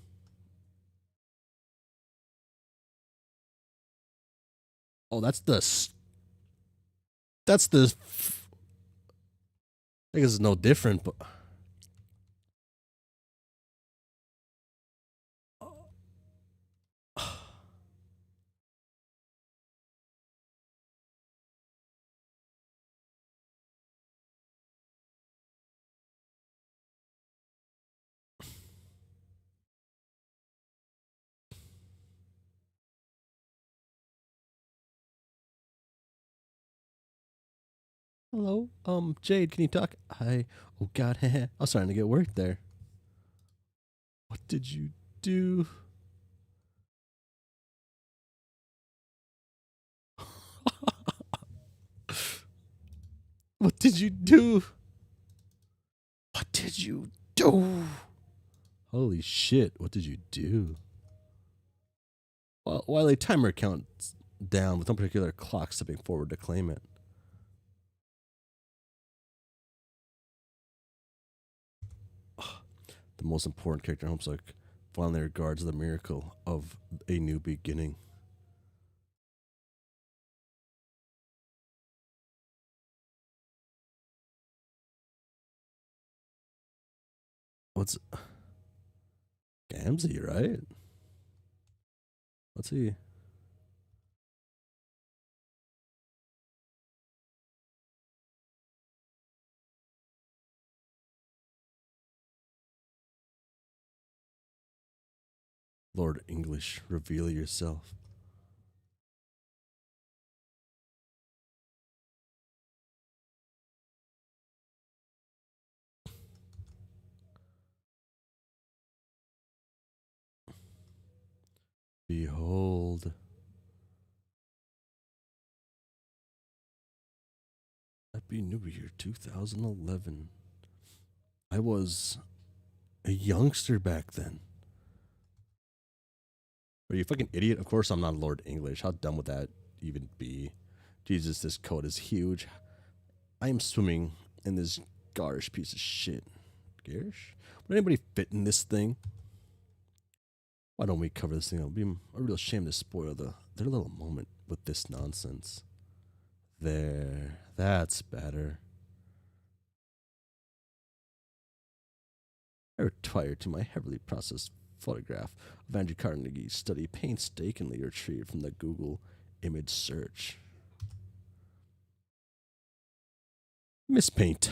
Oh, that's the. That's the. I guess it's no different, but. Hello, Jade, can you talk? Hi. Oh God, I was starting to get worried there. What did you do? What did you do? What did you do? Holy shit, what did you do? While a timer counts down with no particular clock stepping forward to claim it. The most important character in Homestuck finally regards the miracle of a new beginning. What's Gamzee, right? Let's see. Lord English, reveal yourself. Behold. Happy New Year 2011. I was a youngster back then. Are you a fucking idiot? Of course I'm not Lord English. How dumb would that even be? Jesus, this coat is huge. I am swimming in this garish piece of shit. Garish? Would anybody fit in this thing? Why don't we cover this thing? It would be a real shame to spoil their little moment with this nonsense. There. That's better. I retire to my heavily processed photograph of Andrew Carnegie's study painstakingly retrieved from the Google image search. Miss Paint,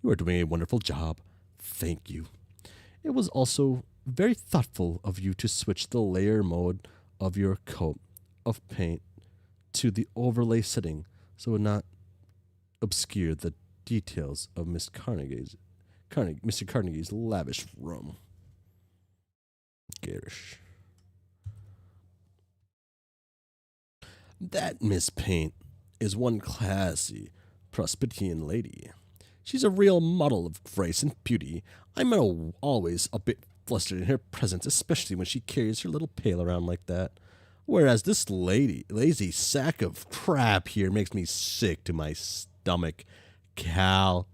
you are doing a wonderful job. Thank you. It was also very thoughtful of you to switch the layer mode of your coat of paint to the overlay setting so it would not obscure the details of Mr. Carnegie's lavish room. Garish. That Miss Paint is one classy Prospitian lady. She's a real model of grace and beauty. I'm always a bit flustered in her presence, especially when she carries her little pail around like that. Whereas this lazy sack of crap here makes me sick to my stomach. Cal,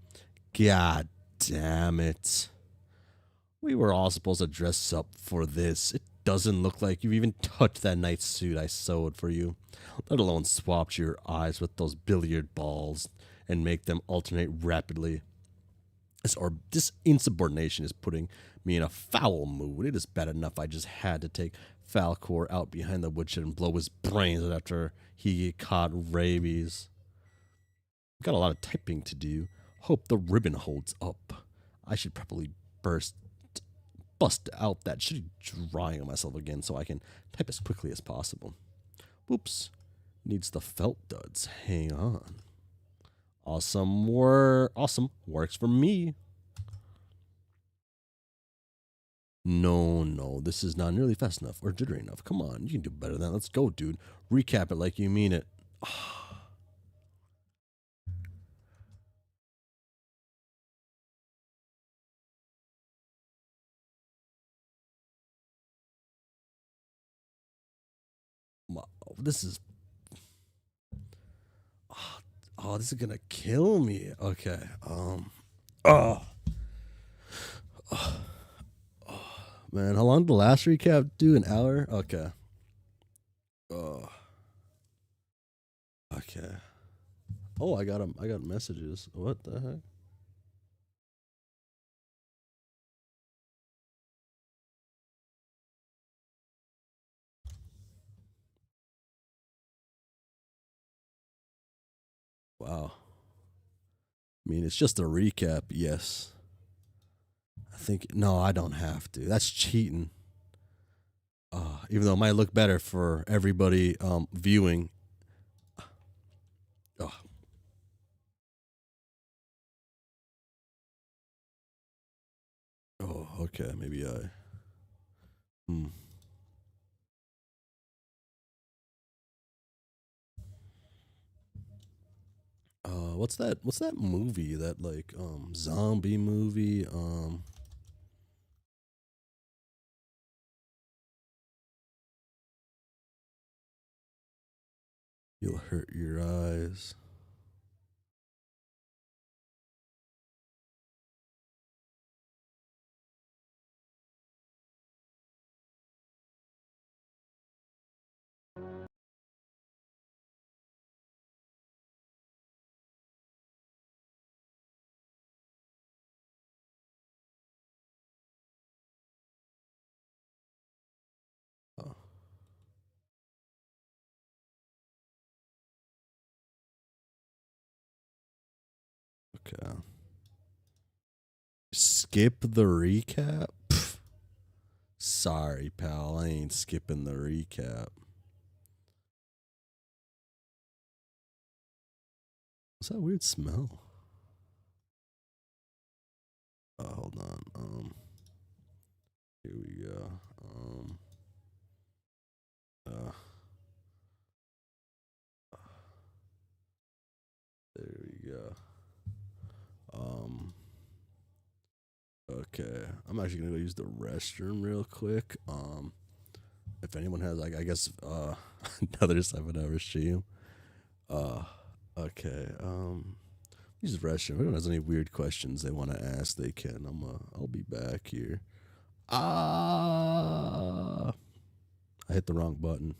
god damn it. We were all supposed to dress up for this. It doesn't look like you've even touched that nice suit I sewed for you, let alone swapped your eyes with those billiard balls and make them alternate rapidly. This insubordination is putting me in a foul mood. It is bad enough I just had to take Falcor out behind the woodshed and blow his brains out after he caught rabies. Got a lot of typing to do. Hope the ribbon holds up. I should probably bust out that shitty drawing of myself again so I can type as quickly as possible. Whoops. Needs the felt duds. Hang on. Awesome. Works for me. No. This is not nearly fast enough or jittery enough. Come on. You can do better than that. Let's go, dude. Recap it like you mean it. Wow, this is Oh, this is gonna kill me. Okay. Oh, man, how long did the last recap do? An hour? Okay. Oh, okay. Oh, I got messages. What the heck? Wow. I mean, it's just a recap. Yes. I think no, I don't have to. That's cheating. Even though it might look better for everybody viewing. Oh, oh, okay. Maybe I. Hmm. What's that? What's that movie? That like zombie movie? You'll hurt your eyes. Oh, okay. Skip the recap. Pff, sorry, pal. I ain't skipping the recap. What's that weird smell? Hold on. Here we go. Uh, there we go. Um, okay. I'm actually gonna go use the restroom real quick. If anyone has like, I guess, another 7 hour stream. Uh, okay. Use the restroom. If anyone has any weird questions they want to ask, they can. I'll be back here. Ah, I hit the wrong button.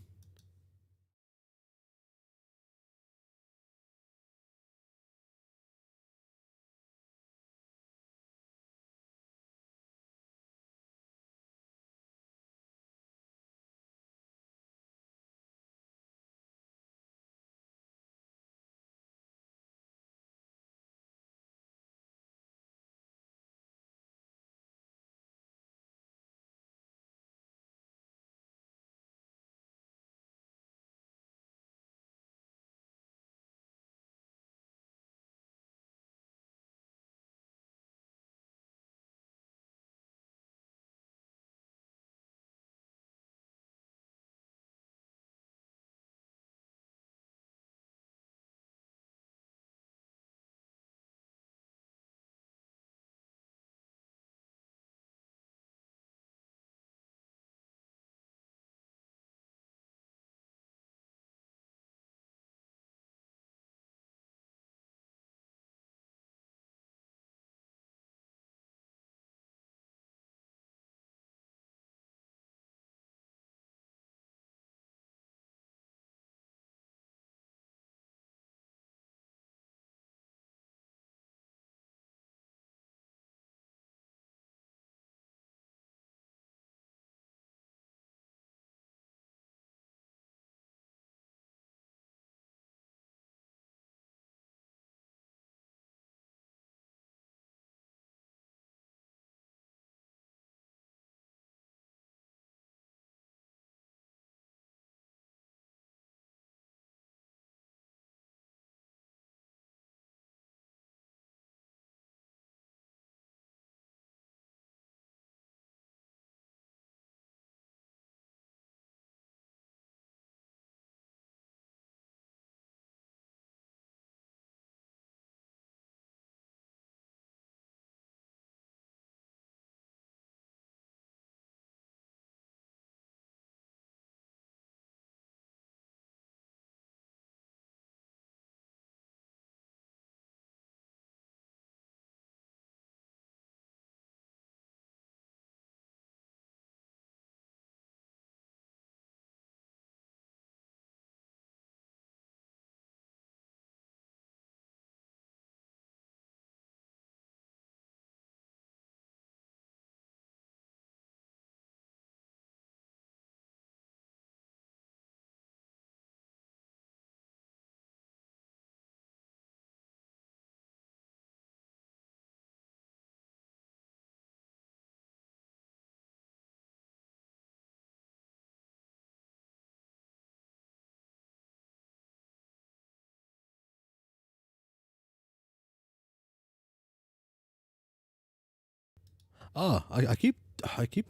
I keep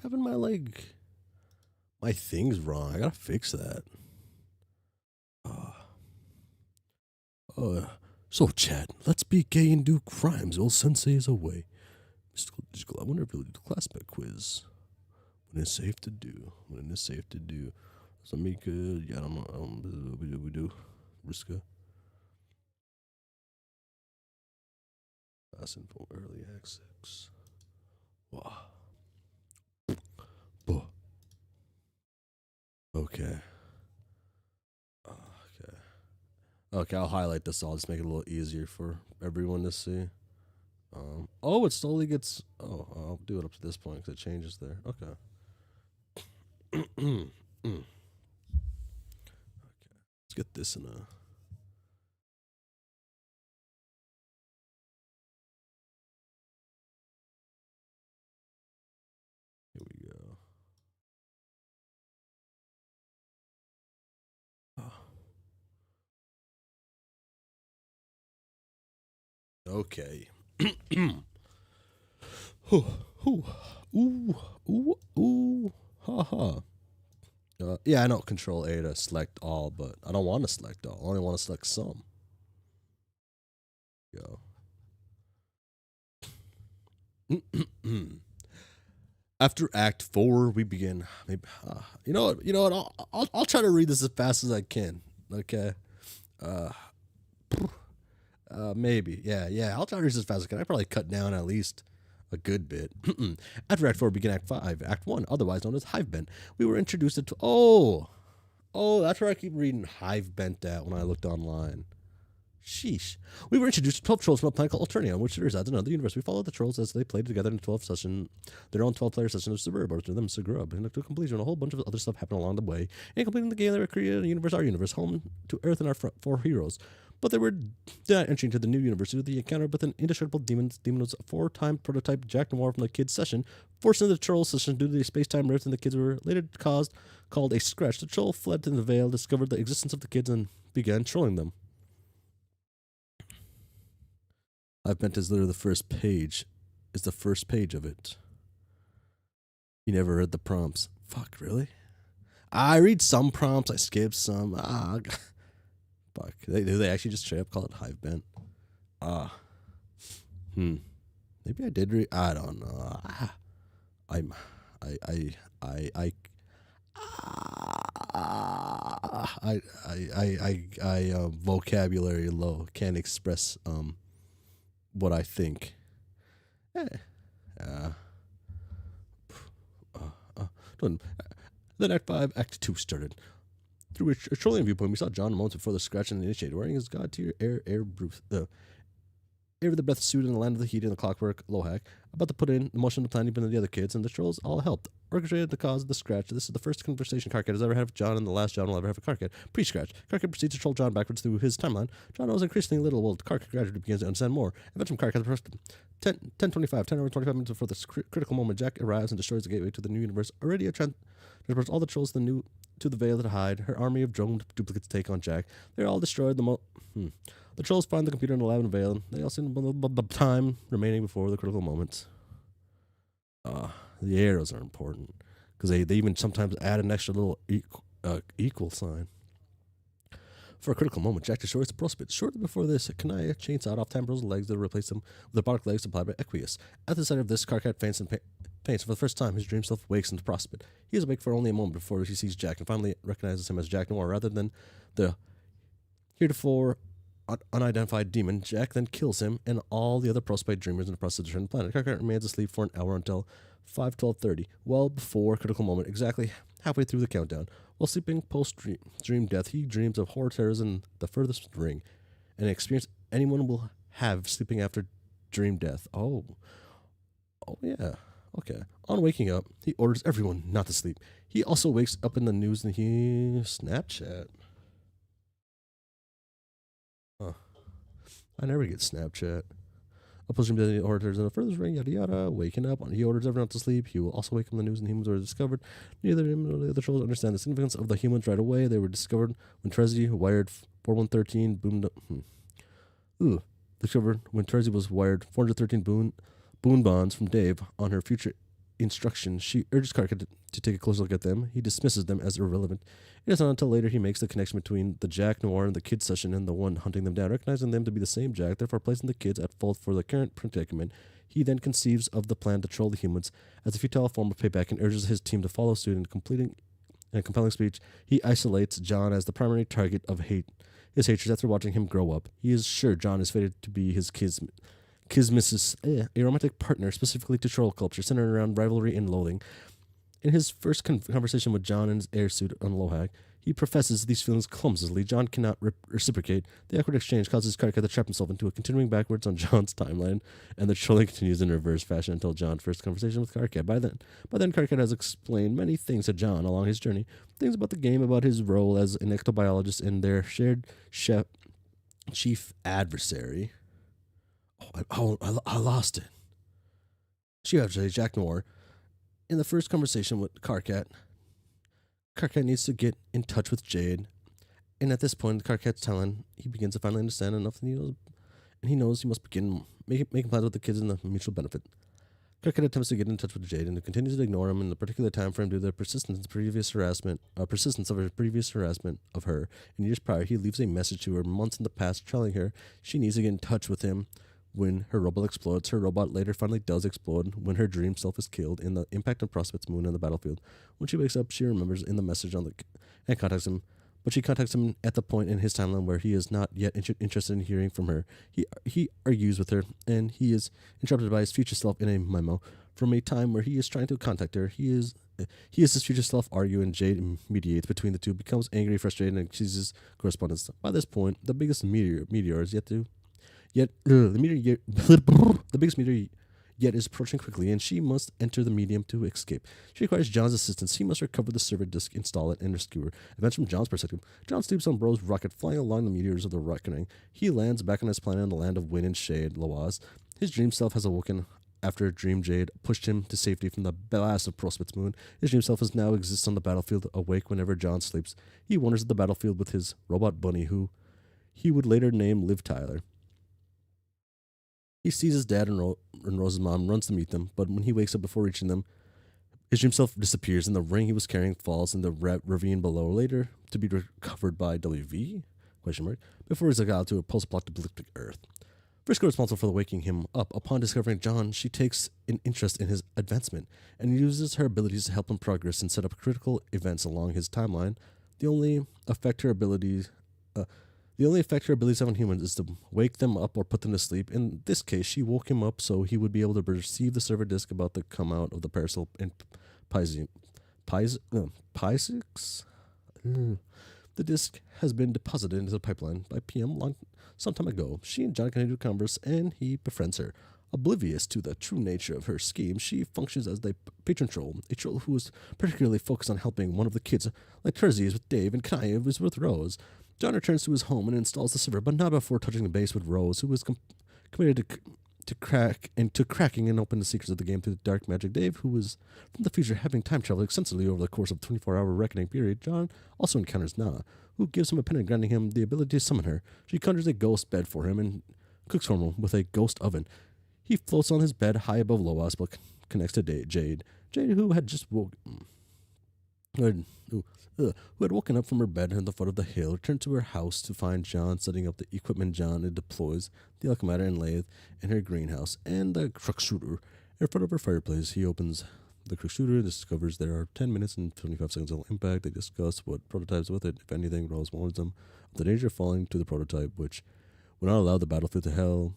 having my my things wrong. I gotta fix that. So Chad, let's be gay and do crimes while Sensei is away. I wonder if we'll do the classmate quiz. When it's safe to do. When it's safe to do. Samika, yeah, I don't know. We do. Riska. Fast info early access. Wow. Okay. Okay, I'll highlight this. I'll just make it a little easier for everyone to see. Oh, it slowly gets. Oh, I'll do it up to this point because it changes there. Okay. Okay. Let's get this in a. Here we go. Okay. Ooh, ha ha. Yeah, I know Control A to select all, but I don't want to select all. I only want to select some. Go. After Act 4, we begin. Maybe you know what? You know what? I'll try to read this as fast as I can. Okay. Maybe. Yeah. I'll try to read this as fast as I can. I probably cut down at least a good bit. After Act 4, we begin Act 5. Act 1, otherwise known as Hive Bent. We were introduced to. Oh, that's where I keep reading Hive Bent at when I looked online. Sheesh. We were introduced to 12 trolls from a planet called Alternia, in which resides another universe. We followed the trolls as they played together in a 12 session, their own 12-player session of Suburb, or to them, Sugrub, and to completion, and a whole bunch of other stuff happened along the way. And completing the game, they were created a universe, our universe, home to Earth and our four heroes. But they were not entering into the new universe due to the encounter with an indestructible demon. The demon was a 4-time prototype Jack Noir from the kids' session, forced into the troll session due to the space-time rift, and the kids were later called a scratch. The troll fled to the veil, discovered the existence of the kids, and began trolling them. I've meant is literally the first page. It's the first page of it. You never read the prompts. Fuck, really? I read some prompts. I skip some. Fuck. Do they actually just straight up call it Hive Bent? Maybe I did read. I don't know. Vocabulary low. Can't express what I think. Then Act 5, Act 2 started. Through a trolling viewpoint, we saw John moments before the scratch and the initiated, wearing his god tier air the breath suit in the land of the heat and the clockwork Lohak, about to put in the motion of the plan even the other kids, and the trolls all helped. Orchestrated the cause of the scratch. This is the first conversation Karkat has ever had with John, and the last John will ever have with Karkat. Pre-scratch. Karkat proceeds to troll John backwards through his timeline. John knows increasingly little, while Karkat gradually begins to understand more. Eventually, Karkat, 10 hours 25 minutes before the critical moment, Jack arrives and destroys the gateway to the new universe. Already transports all the trolls to the veil to hide. Her army of drone duplicates take on Jack. They're all destroyed. The trolls find the computer in the lab and veil. They all see the time remaining before the critical moment. The arrows are important because they even sometimes add an extra little equal sign. For a critical moment, Jack destroys the prospect. Shortly before this, Kanaya chainsawed off Tambrel's legs to replace them with the robotic legs supplied by Equius. At the sight of this, Karkat faints and faints. For the first time, his dream self wakes in the prospect. He is awake for only a moment before he sees Jack and finally recognizes him as Jack Noir rather than the heretofore unidentified demon. Jack then kills him and all the other prospect dreamers in the process of destroying the planet. Karkat remains asleep for an hour until 5:12:30, well before critical moment, exactly halfway through the countdown. While sleeping post-dream death, he dreams of horror terrors in the furthest ring, an experience anyone will have sleeping after dream death. Oh yeah, okay. On waking up, he orders everyone not to sleep. He also wakes up in the news and he Snapchat. I never get Snapchat. Opposing the orators in the furthest ring, yada yada. Waking up, he orders everyone to sleep. He will also wake up in the news and humans were discovered. Neither him nor the other trolls understand the significance of the humans right away. They were discovered when Trezzy wired 4113 boomed up. Discovered when Trezzy was wired 413 boon bonds from Dave on her future instructions. She urges Karka to take a closer look at them. He dismisses them as irrelevant. It is not until later he makes the connection between the Jack Noir and the kid session and the one hunting them down, recognizing them to be the same Jack, therefore placing the kids at fault for the current predicament. He then conceives of the plan to troll the humans as a futile form of payback and urges his team to follow suit in completing in a compelling speech. He isolates John as the primary target of his hatred after watching him grow up. He is sure John is fated to be his kismis, a romantic partner specifically to troll culture, centered around rivalry and loathing. In his first conversation with John in his airsuit on Lohag, he professes these feelings clumsily. John cannot reciprocate. The awkward exchange causes Karka to trap himself into a continuing backwards on John's timeline, and the trolling continues in reverse fashion until John's first conversation with Karka. By then, Karka has explained many things to John along his journey, things about the game, about his role as an ectobiologist, and their shared chief adversary. I lost it. Chief adversary, Jack Noir. In the first conversation with Karkat needs to get in touch with Jade, and at this point, Karkat's telling he begins to finally understand enough, and he knows he must begin making plans with the kids in the mutual benefit. Karkat attempts to get in touch with Jade and continues to ignore him in the particular time frame due to the persistence of her previous harassment of her. In years prior, he leaves a message to her months in the past telling her she needs to get in touch with him when her robot explodes. Her robot later finally does explode when her dream self is killed in the impact on Prospect's moon on the battlefield. When she wakes up, she remembers in the message and contacts him, but she contacts him at the point in his timeline where he is not yet interested in hearing from her. He argues with her, and he is interrupted by his future self in a memo from a time where he is trying to contact her. He is his future self argue, and Jade mediates between the two, becomes angry, frustrated, and excuses correspondence. By this point, the biggest meteor is the biggest meteor yet is approaching quickly, and she must enter the medium to escape. She requires John's assistance. He must recover the server disk, install it, and rescue her. Events from John's perspective. John sleeps on Bro's rocket, flying along the meteors of the reckoning. He lands back on his planet in the land of wind and shade, Loaz. His dream self has awoken after Dream Jade pushed him to safety from the blast of Prospect's moon. His dream self now exists on the battlefield, awake whenever John sleeps. He wanders at the battlefield with his robot bunny, who he would later name Liv Tyler. He sees his dad and Rose's mom, runs to meet them, but when he wakes up before reaching them, his dream self disappears, and the ring he was carrying falls in the ravine below, later to be recovered by WV? Before he's exiled to a post-apocalyptic Earth. Frisco responsible for waking him up. Upon discovering John, she takes an interest in his advancement and uses her abilities to help him progress and set up critical events along his timeline. The only effect her abilities have on humans is to wake them up or put them to sleep. In this case, she woke him up so he would be able to receive the server disk about to come out of the parasol in Pisces. The disk has been deposited into the pipeline by PM some time ago. She and John continue to converse, and he befriends her. Oblivious to the true nature of her scheme, she functions as the patron troll, a troll who is particularly focused on helping one of the kids, like Kersey is with Dave and Kaya is with Rose. John returns to his home and installs the server, but not before touching the base with Rose, who is committed to cracking and open the secrets of the game through the dark magic. Dave, who is from the future, having time traveled extensively over the course of a 24-hour reckoning period. John also encounters Na, who gives him a pendant granting him the ability to summon her. She conjures a ghost bed for him and cooks for him with a ghost oven. He floats on his bed high above Loas, but connects to Jade. Jade, who had just who had woken up from her bed at the foot of the hill, returned to her house to find John setting up the equipment. John deploys the alchemator and lathe in her greenhouse and the crook shooter in front of her fireplace. He opens the crook shooter and discovers there are 10 minutes and 25 seconds of impact. They discuss what prototypes with it, if anything. Rose warns them of the danger of falling to the prototype, which would not allow the battlefield to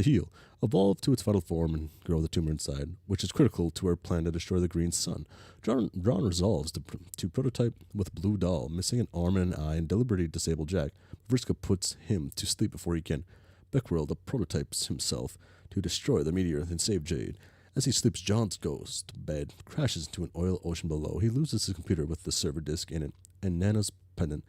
heal, evolve to its final form, and grow the tumor inside, which is critical to her plan to destroy the green sun. John resolves to prototype with Blue Doll, missing an arm and an eye, and deliberately disable Jack. Vriska puts him to sleep before he can. Beckworld prototypes himself to destroy the meteor and save Jade. As he sleeps, John's ghost bed crashes into an oil ocean below. He loses his computer with the server disk in it and Nana's pendant.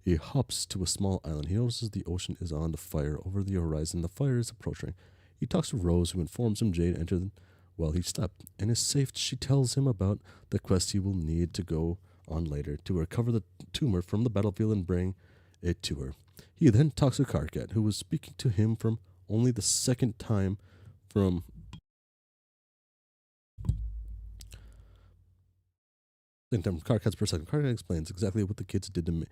He hops to a small island. He notices the ocean is on the fire over the horizon. The fire is approaching. He talks to Rose, who informs him Jade entered while he slept and is safe. She tells him about the quest he will need to go on later to recover the tumor from the battlefield and bring it to her. He then talks to Karkat, who was speaking to him from only the second time from In terms of car cuts per second, Car explains exactly what the kids did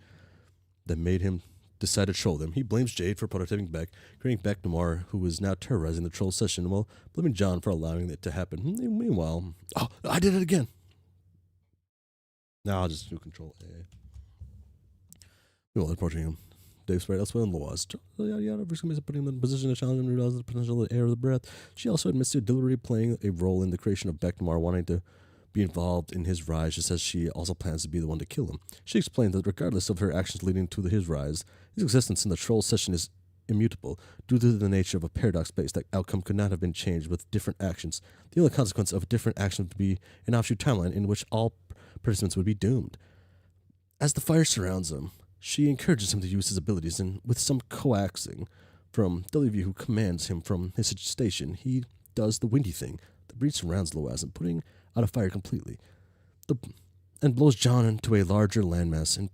that made him decide to troll them. He blames Jade for prototyping Beck, creating Beck Noir, who is now terrorizing the troll session, while blaming John for allowing it to happen. Meanwhile, I did it again. Now I'll just do Control A. Meanwhile, approaching him. Dave sprayed elsewhere and lost. Yada yada. Putting him in a position to challenge him to realize the potential of the air of the breath. She also admits to deliberately playing a role in the creation of Beck Noir, wanting to be involved in his rise, just as she also plans to be the one to kill him. She explains that regardless of her actions leading to his rise, his existence in the troll session is immutable due to the nature of a paradox-based outcome could not have been changed with different actions. The only consequence of a different action would be an offshoot timeline in which all participants would be doomed. As the fire surrounds him, she encourages him to use his abilities, and with some coaxing from WV, who commands him from his station, he does the windy thing. The breeze surrounds Loaz and putting out a fire completely, and blows John into a larger landmass in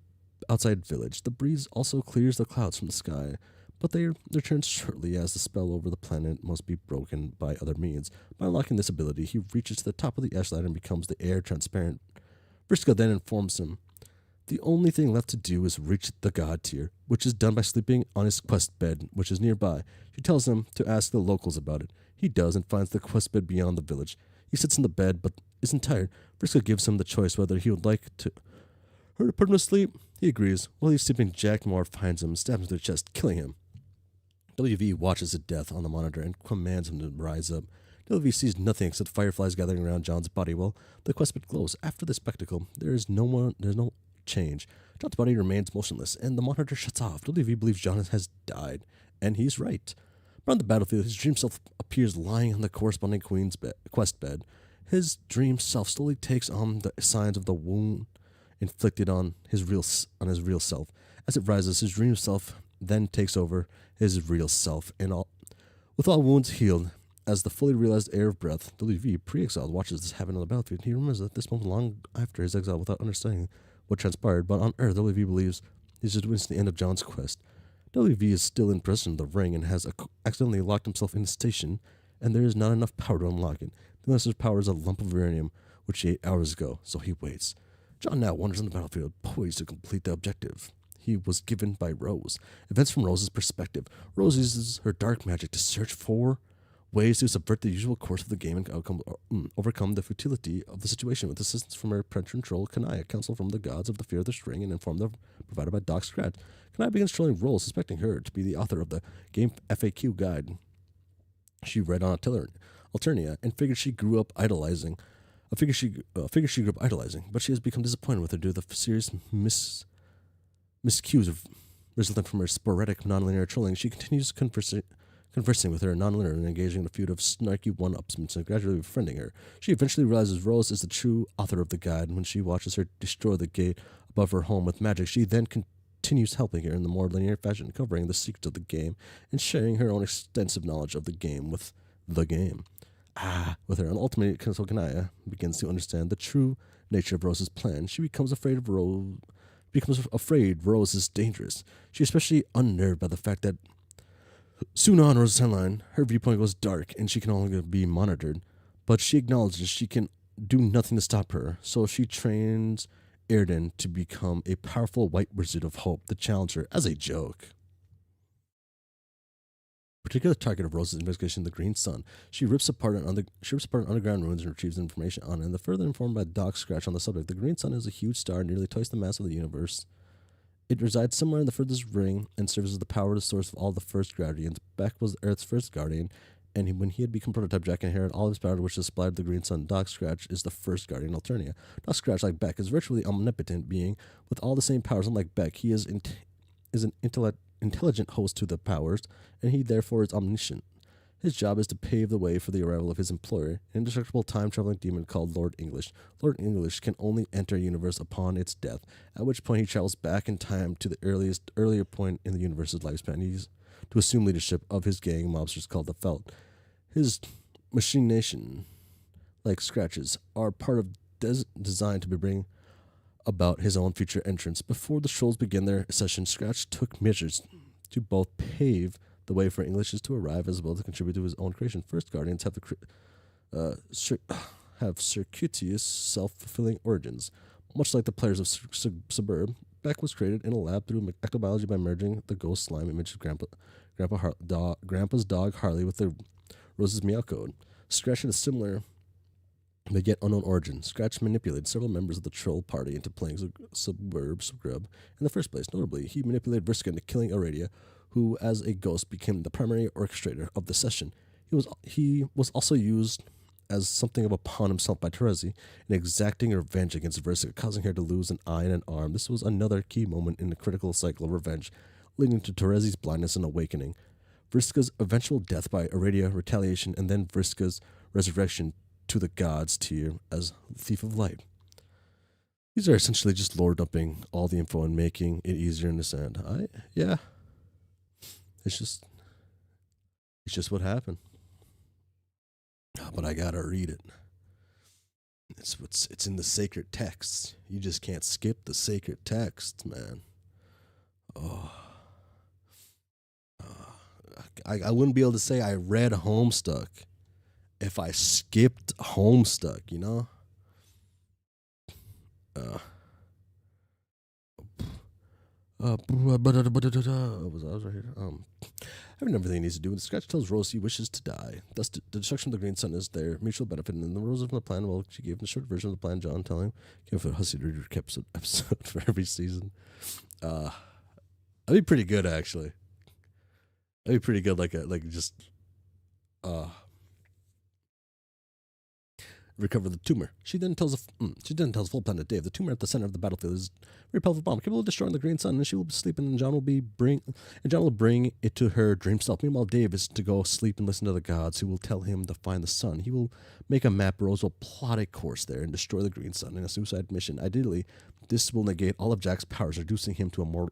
outside village. The breeze also clears the clouds from the sky, but they return shortly as the spell over the planet must be broken by other means. By unlocking this ability, he reaches to the top of the ash ladder and becomes the air transparent. Briscoe then informs him the only thing left to do is reach the god tier, which is done by sleeping on his quest bed, which is nearby. She tells him to ask the locals about it. He does and finds the quest bed beyond the village. He sits in the bed but isn't tired. Briscoe gives him the choice whether he would like her to put him to sleep. He agrees. While he's sleeping, Jack Moore finds him and stabs him to the chest, killing him. WV watches his death on the monitor and commands him to rise up. WV sees nothing except fireflies gathering around John's body while the quest bed glows. After the spectacle, there's no change. John's body remains motionless, and the monitor shuts off. WV believes John has died, and he's right. Around the battlefield, his dream self appears lying on the corresponding quest bed. His dream self slowly takes on the signs of the wound inflicted on his real self. As it rises, his dream self then takes over his real self, and with all wounds healed, as the fully realized air of breath, WV, pre-exiled, watches this happen on the battlefield. He remembers that this moment long after his exile without understanding what transpired, but on Earth, WV believes he's just witnessing the end of John's quest. WV is still in prison in the ring and has accidentally locked himself in the station, and there is not enough power to unlock it. The master's power is a lump of uranium, which he ate hours ago, so he waits. John now wanders on the battlefield, poised to complete the objective he was given by Rose. Events from Rose's perspective. Rose uses her dark magic to search for ways to subvert the usual course of the game and overcome the futility of the situation with assistance from her patron troll, Kanaya, counsel from the gods of the fear of the string, and provided by Doc Scratch. Kanaya begins trolling Rose, suspecting her to be the author of the game FAQ guide she read on Alternia, and figured she grew up idolizing. But she has become disappointed with her due to the serious miscues resulting from her sporadic nonlinear trolling. She continues conversing with her nonlinear and engaging in a feud of snarky one-upsments and gradually befriending her. She eventually realizes Rose is the true author of the guide. When she watches her destroy the gate above her home with magic, she then continues helping her in the more linear fashion, covering the secrets of the game and sharing her own extensive knowledge of the game with the game. With her, and ultimately, Kanaya begins to understand the true nature of Rose's plan. She becomes afraid Rose is dangerous. She's especially unnerved by the fact that soon on Rose's timeline, her viewpoint goes dark and she can only be monitored, but she acknowledges she can do nothing to stop her, so she trains Airden to become a powerful white wizard of hope to challenge her as a joke. Particular target of Rose's investigation, the Green Sun. She rips apart underground ruins and retrieves information on it. And further informed by Doc Scratch on the subject, the Green Sun is a huge star nearly twice the mass of the universe. It resides somewhere in the furthest ring and serves as the power source of all the first guardians. Beck was Earth's first guardian, and when he had become prototype, Jack inherited all of his power, which supplied the Green Sun. Doc Scratch is the first guardian, Alternia. Doc Scratch, like Beck, is virtually omnipotent being with all the same powers. Unlike Beck, he is an intelligent host to the powers, and he therefore is omniscient. His job is to pave the way for the arrival of his employer, an indestructible time-traveling demon called Lord English. Lord English can only enter a universe upon its death, at which point he travels back in time to the earlier point in the universe's lifespan. He's to assume leadership of his gang of mobsters called the Felt. His machination, like Scratch's, are part of designed to bring about his own future entrance. Before the trolls begin their session, Scratch took measures to both pave the way for Englishes to arrive as well as contribute to his own creation. First Guardians have circuitous, self-fulfilling origins. Much like the players of Suburb, Beck was created in a lab through ectobiology by merging the ghost slime image of Grandpa's dog Harley with the Rose's meow code. Scratch had a similar but yet unknown origin. Scratch manipulated several members of the troll party into playing Suburb in the first place. Notably, he manipulated Vriska into killing Aradia, who, as a ghost, became the primary orchestrator of the session. He was also used as something of a pawn himself by Terezi in exacting revenge against Vriska, causing her to lose an eye and an arm. This was another key moment in the critical cycle of revenge, leading to Terezi's blindness and awakening. Vriska's eventual death by Aradia, retaliation, and then Vriska's resurrection to the gods tier as Thief of Light. These are essentially just lore dumping all the info and making it easier to understand. Yeah. It's just what happened. But I gotta read it. It's in the sacred texts. You just can't skip the sacred texts, man. I wouldn't be able to say I read Homestuck if I skipped Homestuck, you know? I was right here. Having everything he needs to do, the Scratch tells Rose he wishes to die. Thus, the destruction of the Green Sun is their mutual benefit, and the rules of the plan, well, she gave him a short version of the plan, John telling him, give Hussie to read episode for every season. That'd be pretty good, actually. That'd be pretty good, recover the tumor. She then tells a full plan to Dave. The tumor at the center of the battlefield is a very powerful bomb, capable of destroying the Green Sun, and she will be sleeping, and John will bring it to her dream self. Meanwhile, Dave is to go sleep and listen to the gods, who will tell him to find the sun. He will make a map. Rose will plot a course there and destroy the Green Sun in a suicide mission. Ideally, this will negate all of Jack's powers, reducing him to a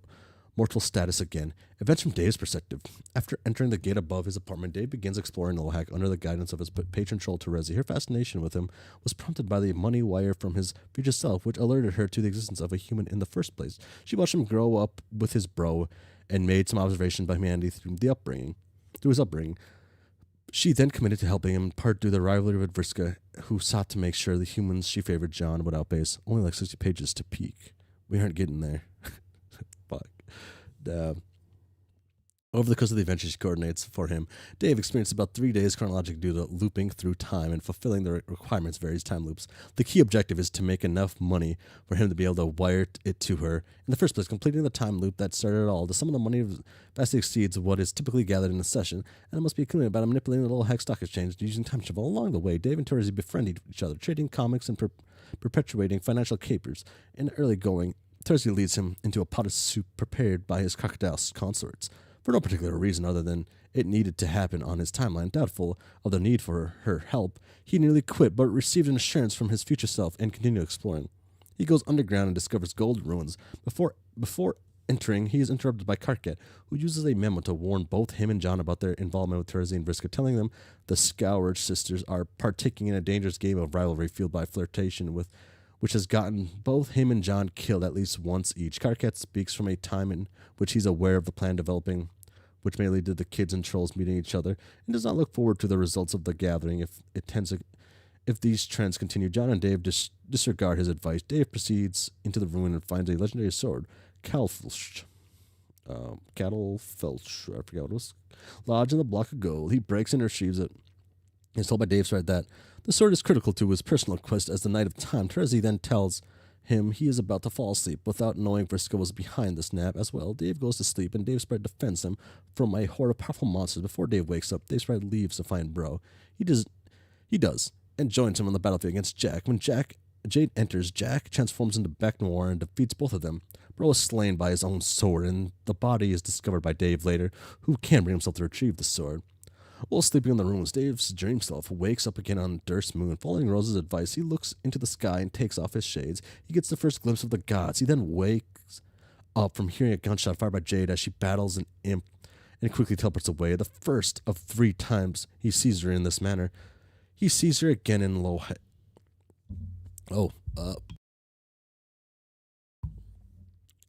mortal status again. Events from Dave's perspective. After entering the gate above his apartment, Dave begins exploring Lohak under the guidance of his patron troll Terezi. Her fascination with him was prompted by the money wire from his future self, which alerted her to the existence of a human in the first place. She watched him grow up with his bro and made some observations by humanity through his upbringing. She then committed to helping him, part due to the rivalry with Vriska, who sought to make sure the humans she favored, John, would outpace. Only like 60 pages to peak. We aren't getting there. Fuck. Over the course of the adventure she coordinates for him, Dave experienced about 3 days chronologically due to looping through time and fulfilling the requirements of various time loops. The key objective is to make enough money for him to be able to wire it to her. In the first place, completing the time loop that started it all, the sum of the money vastly exceeds what is typically gathered in a session, and it must be accumulated by manipulating the little hex stock exchange using time travel. Along the way, Dave and Terezi befriend each other, trading comics and perpetuating financial capers. In the early going, Terezi leads him into a pot of soup prepared by his crocodile consorts. For no particular reason other than it needed to happen on his timeline. Doubtful of the need for her help, he nearly quit, but received an assurance from his future self and continued exploring. He goes underground and discovers gold ruins. Before entering, he is interrupted by Karkat, who uses a memo to warn both him and John about their involvement with Terezi and Vriska, telling them the Scourge sisters are partaking in a dangerous game of rivalry fueled by flirtation which has gotten both him and John killed at least once each. Karkat speaks from a time in which he's aware of the plan developing, which may lead to the kids and trolls meeting each other, and does not look forward to the results of the gathering if these trends continue. John and Dave disregard his advice. Dave proceeds into the ruin and finds a legendary sword, Cattlefilch. I forget what it was. Lodged in the block of gold. He breaks and retrieves it. He's told by Dave's right that the sword is critical to his personal quest as the Knight of Time. Terezi then tells him he is about to fall asleep. Without knowing Vriska was behind the snap as well, Dave goes to sleep, and Dave Sprite defends him from a horde of powerful monsters. Before Dave wakes up, Dave Sprite leaves to find Bro. He does, and joins him on the battlefield against Jack. When Jade enters, Jack transforms into Beck Noir and defeats both of them. Bro is slain by his own sword, and the body is discovered by Dave later, who can bring himself to retrieve the sword. While sleeping in the rooms, Dave's dream self wakes up again on Durst's moon. Following Rose's advice, he looks into the sky and takes off his shades. He gets the first glimpse of the gods. He then wakes up from hearing a gunshot fired by Jade as she battles an imp and quickly teleports away. The first of 3 times he sees her in this manner. He sees her again in Lohak.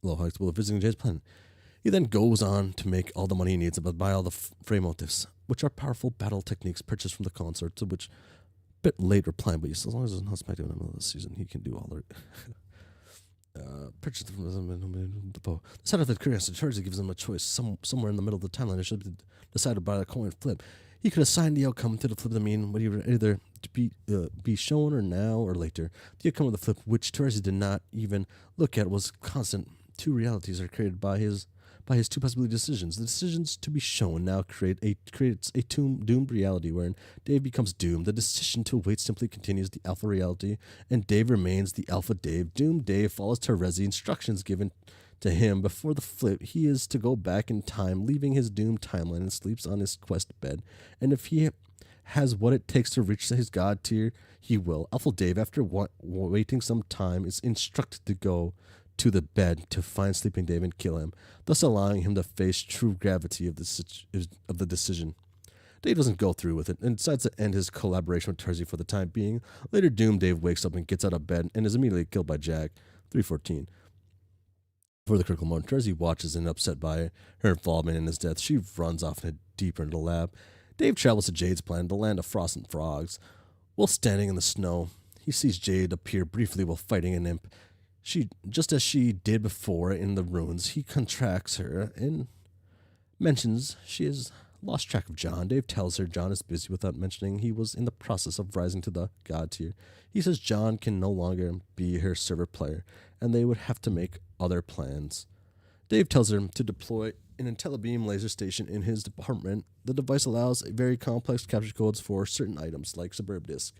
Lohak's will of visiting Jade's planet. He then goes on to make all the money he needs, but buy all the frame motifs, which are powerful battle techniques purchased from the consort, to which a bit late replying, but as long as it's not spectacular in the middle of the season, he can do all the Purchase from the side of the curiosity Thursday gives him a choice. Somewhere in the middle of the timeline, it should be decided by a coin flip. He could assign the outcome to the flip of the mean, but he would either to be shown or now or later. The outcome of the flip, which Thursday did not even look at, was constant. Two realities are created by his two possibility decisions. The decisions to be shown now creates a doomed reality wherein Dave becomes doomed. The decision to wait simply continues the alpha reality, and Dave remains the alpha Dave. Doomed Dave follows Terezi instructions given to him before the flip. He is to go back in time, leaving his doomed timeline, and sleeps on his quest bed. And if he has what it takes to reach his god tier, he will. Alpha Dave, after waiting some time, is instructed to go to the bed to find sleeping Dave and kill him, thus allowing him to face true gravity of the decision. Dave doesn't go through with it and decides to end his collaboration with Terezi for the time being. Later, doomed Dave wakes up and gets out of bed and is immediately killed by Jack. 3:14. For the critical moment, Terezi watches and upset by her involvement in his death. She runs off deeper into the lab. Dave travels to Jade's planet, the land of frost and frogs. While standing in the snow, he sees Jade appear briefly while fighting an imp. Just as she did before in the ruins, he contracts her and mentions she has lost track of John. Dave tells her John is busy without mentioning he was in the process of rising to the god tier. He says John can no longer be her server player, and they would have to make other plans. Dave tells her to deploy an IntelliBeam laser station in his department. The device allows very complex capture codes for certain items, like Suburb Disk,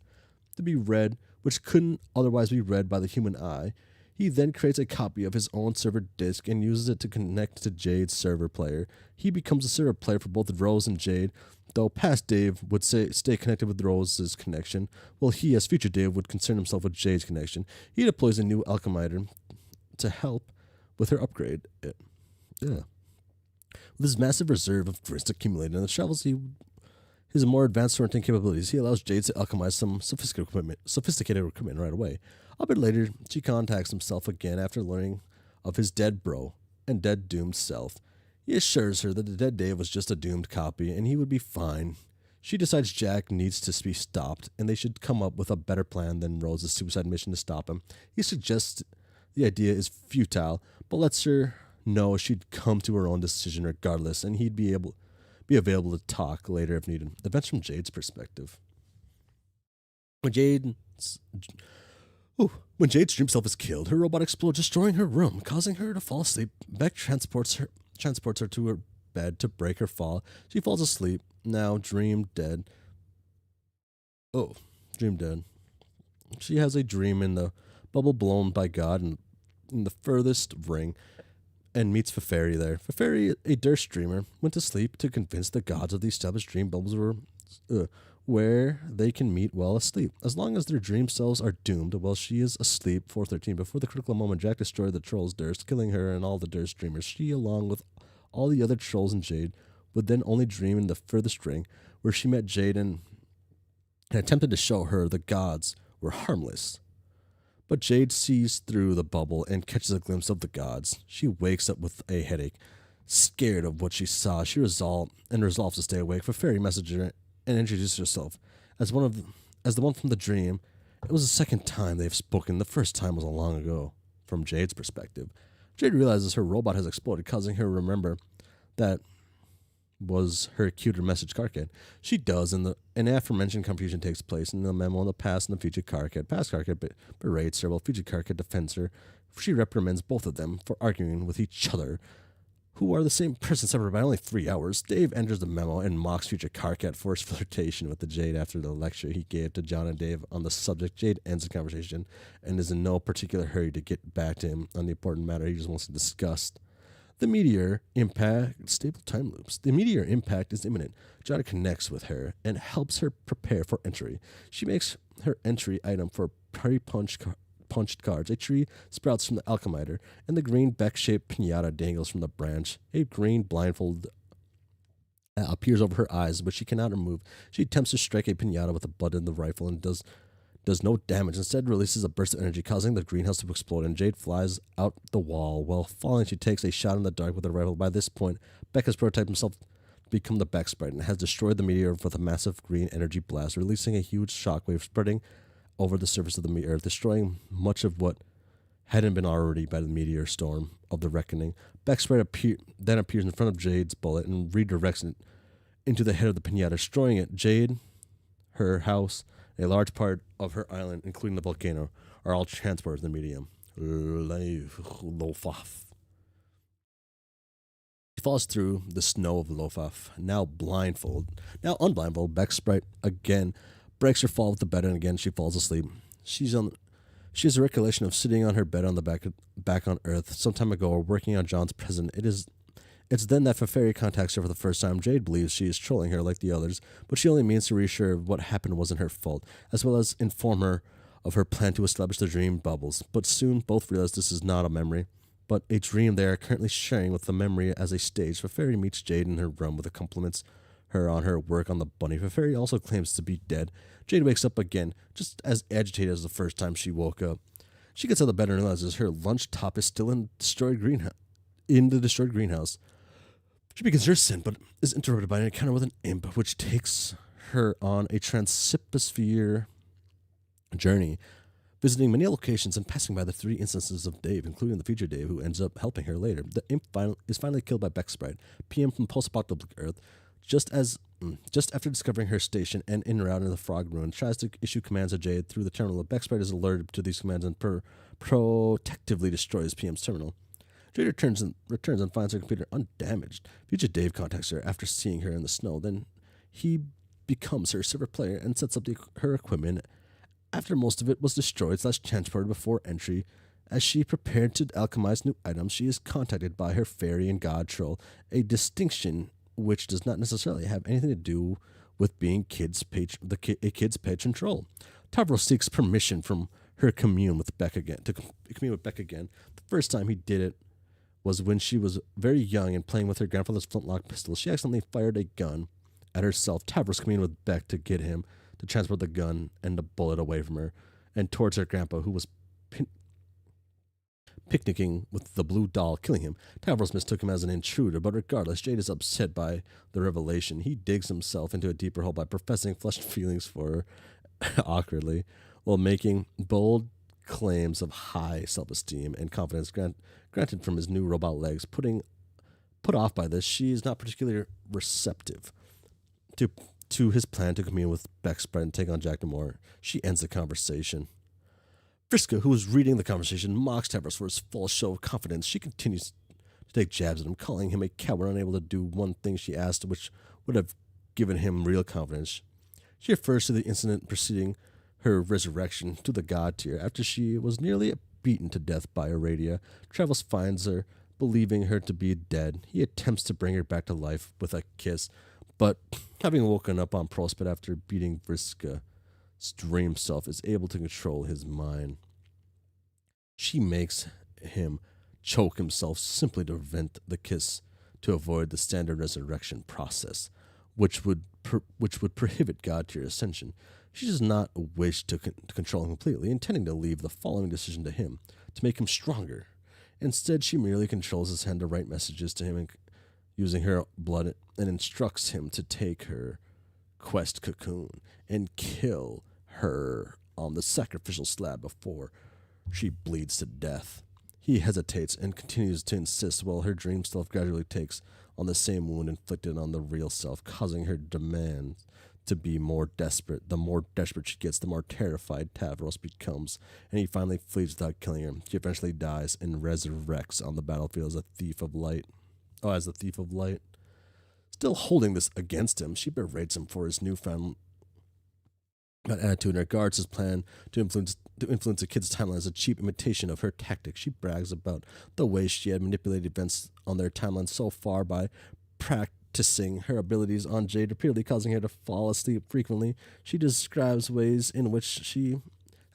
to be read, which couldn't otherwise be read by the human eye. He then creates a copy of his own server disk and uses it to connect to Jade's server player. He becomes a server player for both Rose and Jade, though past Dave would stay connected with Rose's connection, while he, as future Dave, would concern himself with Jade's connection. He deploys a new alchemiter to help with her upgrade. With his massive reserve of grist accumulated in the travels, his more advanced sorting capabilities, he allows Jade to alchemize some sophisticated equipment right away. A bit later, she contacts himself again after learning of his dead bro and dead doomed self. He assures her that the dead Dave was just a doomed copy and he would be fine. She decides Jack needs to be stopped and they should come up with a better plan than Rose's suicide mission to stop him. He suggests the idea is futile, but lets her know she'd come to her own decision regardless, and he'd be available to talk later if needed. Events from Jade's perspective. When Jade's dream self is killed, her robot explodes, destroying her room, causing her to fall asleep. Beck transports her to her bed to break her fall. She falls asleep, now dream dead. Dream dead. She has a dream in the bubble blown by God in the furthest ring and meets Feferi there. Feferi, a Durst dreamer, went to sleep to convince the gods of the established dream bubbles where they can meet while asleep. As long as their dream selves are doomed while she is asleep. 4:13. Before the critical moment, Jack destroyed the troll's Durst, killing her and all the Durst dreamers. She, along with all the other trolls and Jade, would then only dream in the furthest ring, where she met Jade and attempted to show her the gods were harmless. But Jade sees through the bubble and catches a glimpse of the gods. She wakes up with a headache. Scared of what she saw, she resolves to stay awake. Feferi messaged her and introduced herself as the one from the dream. It was the second time they've spoken. The first time was a long ago. From Jade's perspective, Jade realizes her robot has exploded, causing her to remember that was her cuter message Karkat. She does, and an aforementioned confusion takes place in the memo in the past and the future Karkat. Past Karkat berates her, while future Karkat defends her. She reprimands both of them for arguing with each other, who are the same person separated by only 3 hours. Dave enters the memo and mocks future Karkat for his flirtation with the Jade after the lecture he gave to John and Dave on the subject. Jade ends the conversation and is in no particular hurry to get back to him on the important matter he just wants to discuss. The meteor impact, stable time loops. The meteor impact is imminent. John connects with her and helps her prepare for entry. She makes her entry item for punched cards. A tree sprouts from the alchemiter, and the green Beck-shaped pinata dangles from the branch. A green blindfold appears over her eyes, but she cannot remove. She attempts to strike a pinata with the butt in the rifle and does no damage. Instead, releases a burst of energy, causing the greenhouse to explode, and Jade flies out the wall. While falling, she takes a shot in the dark with a rifle. By this point, Beck has prototyped himself to become the Beck Sprite and has destroyed the meteor with a massive green energy blast, releasing a huge shockwave spreading over the surface of the Earth, destroying much of what hadn't been already by the meteor storm of the reckoning. Becksprite then appears in front of Jade's bullet and redirects it into the head of the pinata, destroying it. Jade, her house, and a large part of her island, including the volcano, are all transported to the medium. Lofaf. He falls through the snow of Lofaf, now unblindfolded. Becksprite again breaks her fall with the bed, and again she falls asleep. She has a recollection of sitting on her bed on the back on Earth some time ago, or working on John's present. It's then that Feferi contacts her for the first time. Jade believes she is trolling her like the others, but she only means to reassure her what happened wasn't her fault, as well as inform her of her plan to establish the dream bubbles. But soon both realize this is not a memory, but a dream they are currently sharing with the memory as a stage. Feferi meets Jade in her room with compliments her on her work on the bunny. Feferi also claims to be dead. Jade wakes up again, just as agitated as the first time she woke up. She gets out of the bed and realizes her lunch top is still in the destroyed greenhouse. She begins her sin, but is interrupted by an encounter with an imp, which takes her on a transhypsphere journey, visiting many locations and passing by the 3 instances of Dave, including the future Dave, who ends up helping her later. The imp is finally killed by Becksprite, PM from post-apocalyptic Earth, just after discovering her station and en route into the Frog Ruin, tries to issue commands to Jade through the terminal. Becksprite is alerted to these commands and protectively destroys PM's terminal. Jade returns and finds her computer undamaged. Future Dave contacts her after seeing her in the snow. Then he becomes her server player and sets up her equipment. After most of it was destroyed / transported before entry, as she prepared to alchemize new items, she is contacted by her fairy and god troll, a distinction which does not necessarily have anything to do with being a kid's patron troll. Tavros seeks permission from her to commune with Beck again. The first time he did it was when she was very young and playing with her grandfather's flintlock pistol. She accidentally fired a gun at herself. Tavros communed with Beck to get him to transport the gun and the bullet away from her and towards her grandpa, who was picnicking with the blue doll, killing him. Tavros mistook him as an intruder, but regardless, Jade is upset by the revelation. He digs himself into a deeper hole by professing flushed feelings for her awkwardly, while making bold claims of high self-esteem and confidence granted from his new robot legs. Put off by this, she is not particularly receptive to his plan to commune with Becksprite and take on Jack Namor. She ends the conversation. Friska, who was reading the conversation, mocks Tavros for his false show of confidence. She continues to take jabs at him, calling him a coward unable to do one thing she asked, which would have given him real confidence. She refers to the incident preceding her resurrection to the god tier. After she was nearly beaten to death by Aradia, Travels finds her, believing her to be dead. He attempts to bring her back to life with a kiss, but having woken up on Prospect after beating Vriska's dream self, is able to control his mind. She makes him choke himself simply to prevent the kiss, to avoid the standard resurrection process, which would prohibit God tier ascension. She does not wish to control him completely, intending to leave the following decision to him, to make him stronger. Instead, she merely controls his hand to write messages to him using her blood, and instructs him to take her quest cocoon and kill her on the sacrificial slab before she bleeds to death. He hesitates and continues to insist while her dream self gradually takes on the same wound inflicted on the real self, causing her demands to be more desperate. The more desperate she gets, the more terrified Tavros becomes, and he finally flees without killing her. She eventually dies and resurrects on the battlefield as a thief of light. Still holding this against him, she berates him for his newfound attitude and regards his plan to influence a kid's timeline as a cheap imitation of her tactics. She brags about the way she had manipulated events on their timeline so far by practicing her abilities on Jade, repeatedly causing her to fall asleep frequently. She describes ways in which she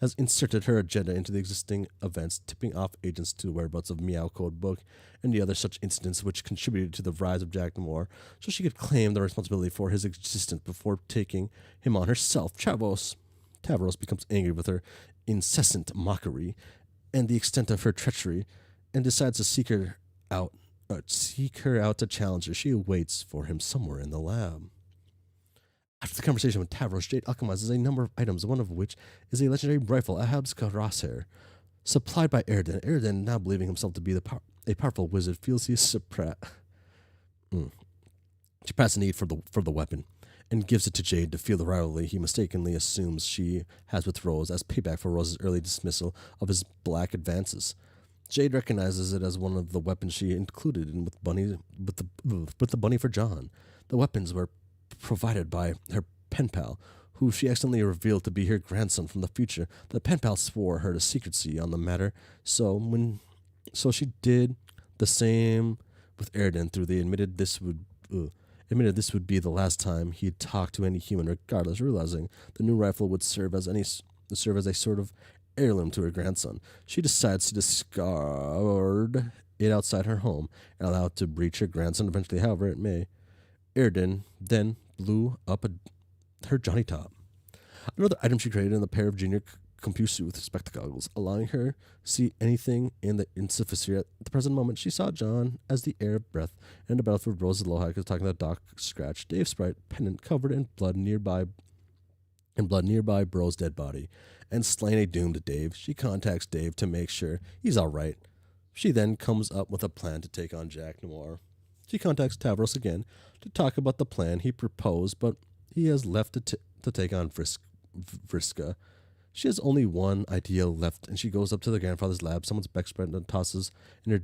has inserted her agenda into the existing events, tipping off agents to the whereabouts of Meow Code Book and the other such incidents which contributed to the rise of Jack Namor, so she could claim the responsibility for his existence before taking him on herself. Tavros becomes angry with her incessant mockery and the extent of her treachery, and decides to seek her out to challenge her. She waits for him somewhere in the lab. After the conversation with Tavros, Jade alchemizes a number of items, one of which is a legendary rifle, Ahab's Crosshair. supplied by Erden. Erden, now believing himself to be a powerful wizard, feels he is suppressed. She passes the need for the weapon and gives it to Jade to feel the rivalry he mistakenly assumes she has with Rose as payback for Rose's early dismissal of his black advances. Jade recognizes it as one of the weapons she included in with the bunny for John. The weapons were provided by her pen pal, who she accidentally revealed to be her grandson from the future. The pen pal swore her to secrecy on the matter, so she did the same with Erden through the admitted this would be the last time he'd talk to any human, regardless, realizing the new rifle would serve as a sort of heirloom to her grandson. She decides to discard it outside her home and allow it to breach her grandson eventually, however it may. Erden then blew up her Johnny Top. Another item she created in the pair of junior computer with spectacles, allowing her to see anything in the sphere. At the present moment, she saw John as the air of breath, and the battlefield Rose's Lohak is talking to Doc Scratch, Dave Sprite, pendant covered in blood nearby Bro's dead body, and slain a doomed Dave. She contacts Dave to make sure he's alright. She then comes up with a plan to take on Jack Noir. She contacts Tavros again to talk about the plan he proposed, but he has left to take on Vriska. She has only one idea left, and she goes up to the grandfather's lab, someone's back spread, and tosses in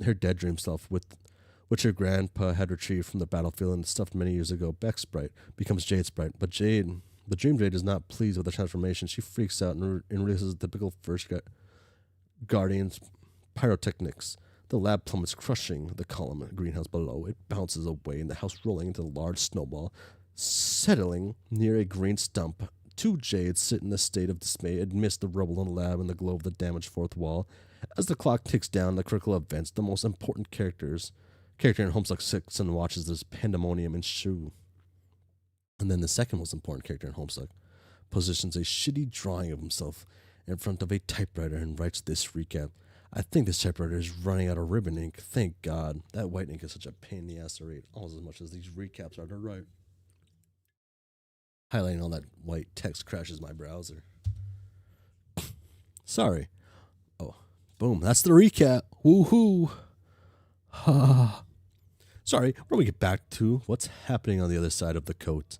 her dead dream self, which her grandpa had retrieved from the battlefield and stuffed many years ago. Beck Sprite becomes Jade Sprite, but Dream Jade is not pleased with the transformation. She freaks out and releases the typical first Guardian's pyrotechnics. The lab plummets, crushing the column in the greenhouse below. It bounces away, and the house rolling into a large snowball, settling near a green stump. Two Jades sit in a state of dismay amidst the rubble in the lab and the glow of the damaged fourth wall. As the clock ticks down the critical events, the most important character in Homestuck 6 and watches this pandemonium ensue. And then the second most important character in Homestuck positions a shitty drawing of himself in front of a typewriter and writes this recap. I think this typewriter is running out of ribbon ink. Thank God. That white ink is such a pain in the ass to read, almost as much as these recaps are to write. Highlighting all that white text crashes my browser. Sorry. Oh, boom. That's the recap. Woohoo. Sorry. When we get back to what's happening on the other side of the coat.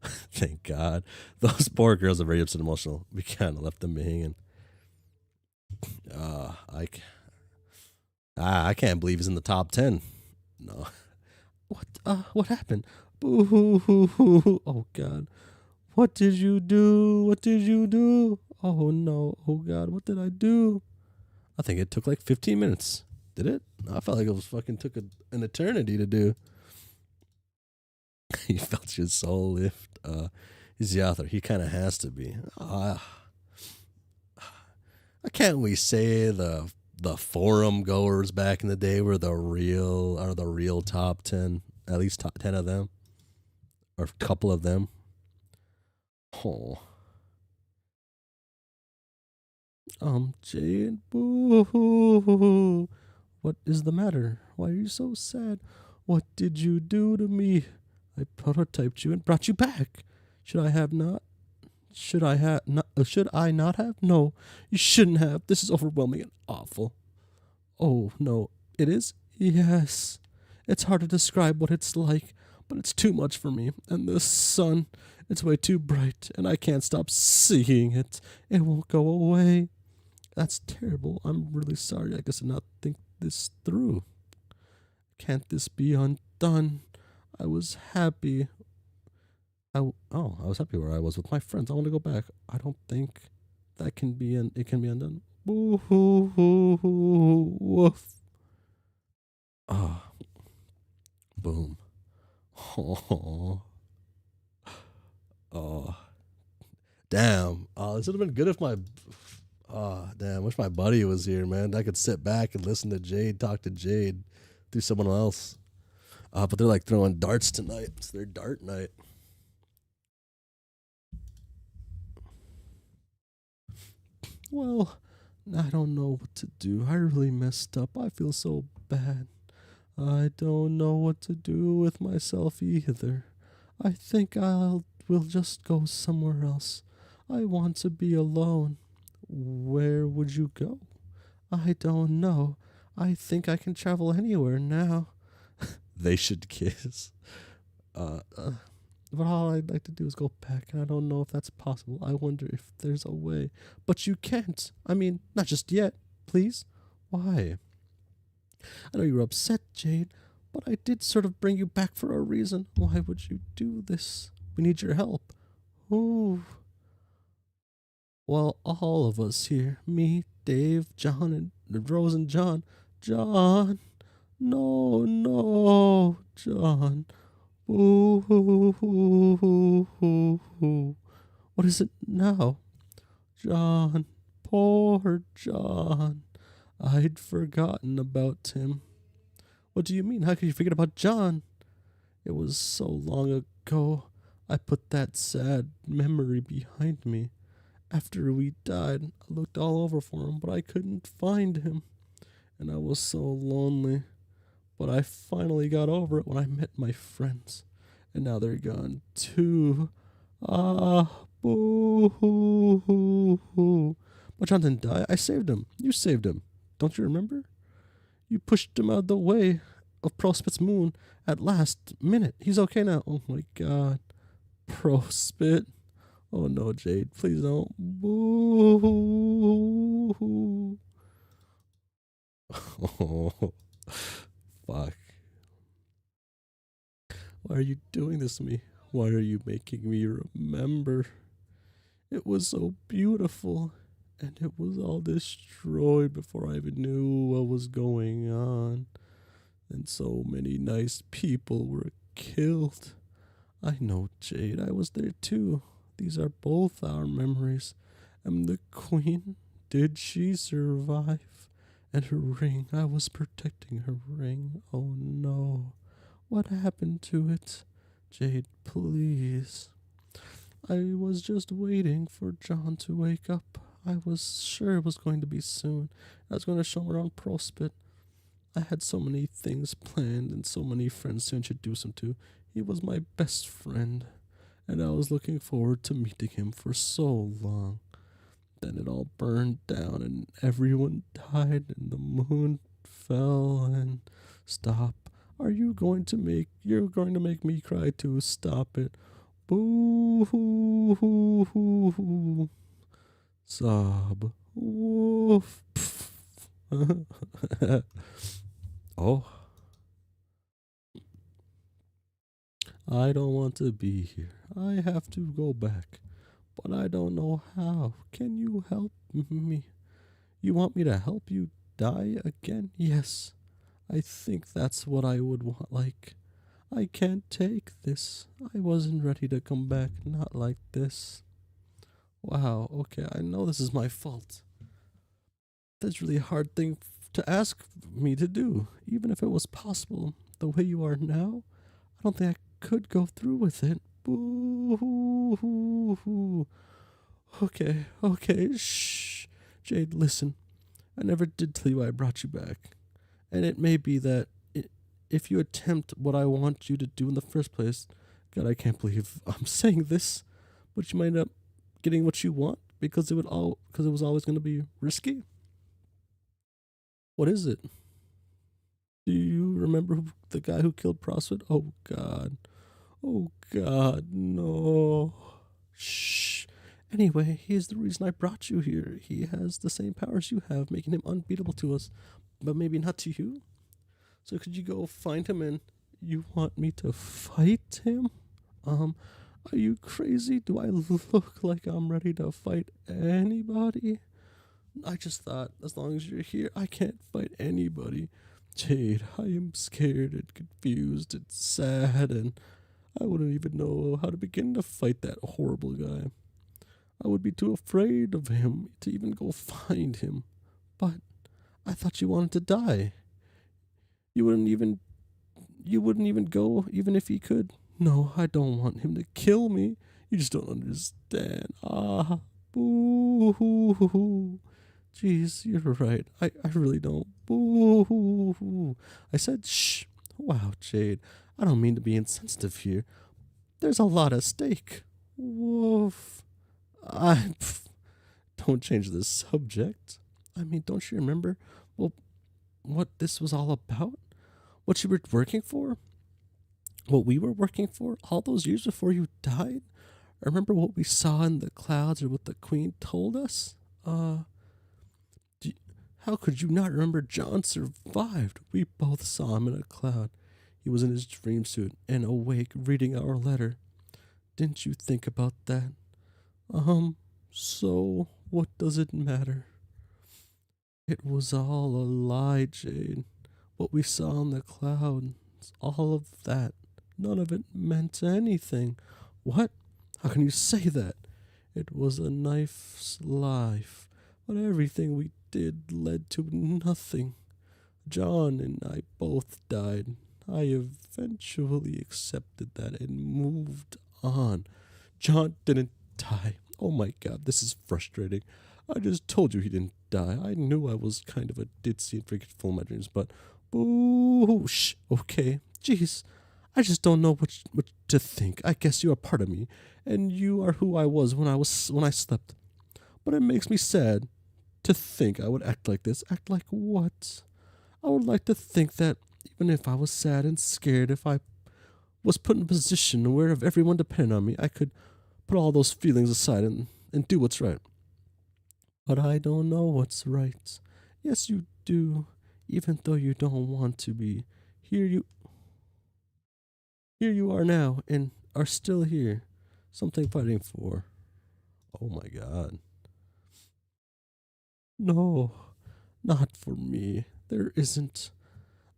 Thank God. Those poor girls are very upset and emotional. We kind of left them hanging. I can't believe he's in the top 10. No. What happened? Boo-hoo-hoo-hoo. Oh, God. What did you do? What did you do? Oh, no. Oh, God. What did I do? I think it took like 15 minutes. Did it? I felt like it was took an eternity to do. He felt your soul lift. He's the author. He kind of has to be. Can't we say the forum goers back in the day were the real top 10, at least top 10 of them, or a couple of them? Oh. Jade, boo. What is the matter? Why are you so sad? What did you do to me? I prototyped you and brought you back. Should I not have? No, you shouldn't have. This is overwhelming and awful. Oh, no, it is? Yes. It's hard to describe what it's like, but it's too much for me. And the sun, it's way too bright, and I can't stop seeing it. It won't go away. That's terrible. I'm really sorry. I guess I did not think this through. Can't this be undone? I was happy. I was happy where I was with my friends. I want to go back. I don't think that can be it can be undone. Woof. Ah. Boom. Oh. Damn. This would have been good if wish my buddy was here, man. I could sit back and listen to Jade talk to Jade through someone else. But they're like throwing darts tonight. It's their dart night. Well, I don't know what to do. I really messed up. I feel so bad. I don't know what to do with myself either. I think will just go somewhere else. I want to be alone. Where would you go? I don't know. I think I can travel anywhere now. They should kiss. But all I'd like to do is go back, and I don't know if that's possible. I wonder if there's a way. But you can't. I mean, not just yet. Please? Why? I know you were upset, Jade, but I did sort of bring you back for a reason. Why would you do this? We need your help. Ooh. Well, all of us here, me, Dave, John, and Rose and John. John. No, no, John. Ooh, ooh, ooh, ooh, ooh, ooh. What is it now? John. Poor John. I'd forgotten about him. What do you mean? How could you forget about John? It was so long ago. I put that sad memory behind me. After we died, I looked all over for him, but I couldn't find him. And I was so lonely. But I finally got over it when I met my friends. And now they're gone too. Ah, boo hoo hoo hoo. But John didn't die. I saved him. You saved him. Don't you remember? You pushed him out of the way of Prospit's moon at last minute. He's okay now. Oh my god. Prospit. Oh no, Jade. Please don't. Boo. Oh, fuck. Why are you doing this to me? Why are you making me remember? It was so beautiful, and it was all destroyed before I even knew what was going on. And so many nice people were killed. I know, Jade, I was there too. These are both our memories. And the queen, did she survive? And her ring, I was protecting her ring. Oh no. What happened to it? Jade, please. I was just waiting for John to wake up. I was sure it was going to be soon. I was going to show him around Prospit. I had so many things planned and so many friends to introduce him to. He was my best friend, and I was looking forward to meeting him for so long. Then it all burned down and everyone died and the moon fell and stop. You're going to make me cry too. Stop it. Boo hoo hoo hoo hoo. Sob. Woof. Oh. I don't want to be here. I have to go back. But I don't know how. Can you help me? You want me to help you die again? Yes. I think that's what I would want. Like, I can't take this. I wasn't ready to come back. Not like this. Wow, okay, I know this is my fault. That's really a hard thing to ask me to do. Even if it was possible, the way you are now, I don't think I could go through with it. Boo. Okay, shh. Jade, listen. I never did tell you I brought you back. And it may be that if you attempt what I want you to do in the first place, God, I can't believe I'm saying this, but you might end up getting what you want because it was always going to be risky. What is it? Do you remember the guy who killed Prospit? Oh God, no. Shh. Anyway, he is the reason I brought you here. He has the same powers you have, making him unbeatable to us, but maybe not to you. So could you go find him and you want me to fight him? Are you crazy? Do I look like I'm ready to fight anybody? I just thought, as long as you're here, I can't fight anybody. Jade, I am scared and confused and sad, and I wouldn't even know how to begin to fight that horrible guy. I would be too afraid of him to even go find him. But I thought you wanted to die. You wouldn't even go even if he could. No, I don't want him to kill me. You just don't understand. Ah, boo hoo hoo. Jeez, you're right. I really don't. Boo hoo hoo. I said shh. Wow, Jade. I don't mean to be insensitive here. There's a lot at stake. Woof. don't change the subject. I mean, don't you remember, well, what this was all about? What you were working for? What we were working for all those years before you died? Remember what we saw in the clouds or what the queen told us? How could you not remember John survived? We both saw him in a cloud. He was in his dream suit and awake reading our letter. Didn't you think about that? So what does it matter? It was all a lie, Jade. What we saw in the clouds, all of that, none of it meant anything. What? How can you say that? It was a knife's life, but everything we did led to nothing. John and I both died. I eventually accepted that and moved on. John didn't die. Oh my God, this is frustrating. I just told you he didn't die. I knew I was kind of a ditzy and forgetful in my dreams, but boo, shh, okay. Jeez, I just don't know what to think. I guess you are part of me, and you are who I was when I slept. But it makes me sad to think I would act like this. Act like what? I would like to think that even if I was sad and scared, if I was put in a position where if everyone depended on me, I could put all those feelings aside and do what's right. But I don't know what's right. Yes, you do, even though you don't want to be. Here you are now, and are still here. Something fighting for. Oh my God. No, not for me. There isn't.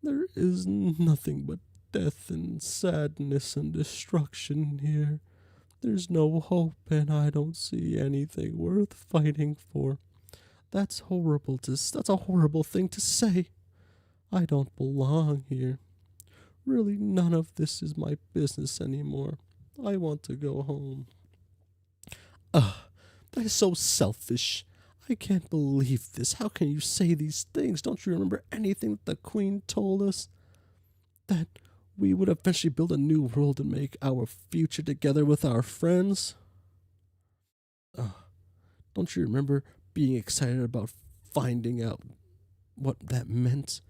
There is nothing but death and sadness and destruction here. There's no hope, and I don't see anything worth fighting for. That's a horrible thing to say. I don't belong here. Really, none of this is my business anymore. I want to go home. Ugh, that is so selfish. I can't believe this. How can you say these things? Don't you remember anything that the Queen told us? That we would eventually build a new world and make our future together with our friends? Don't you remember being excited about finding out what that meant?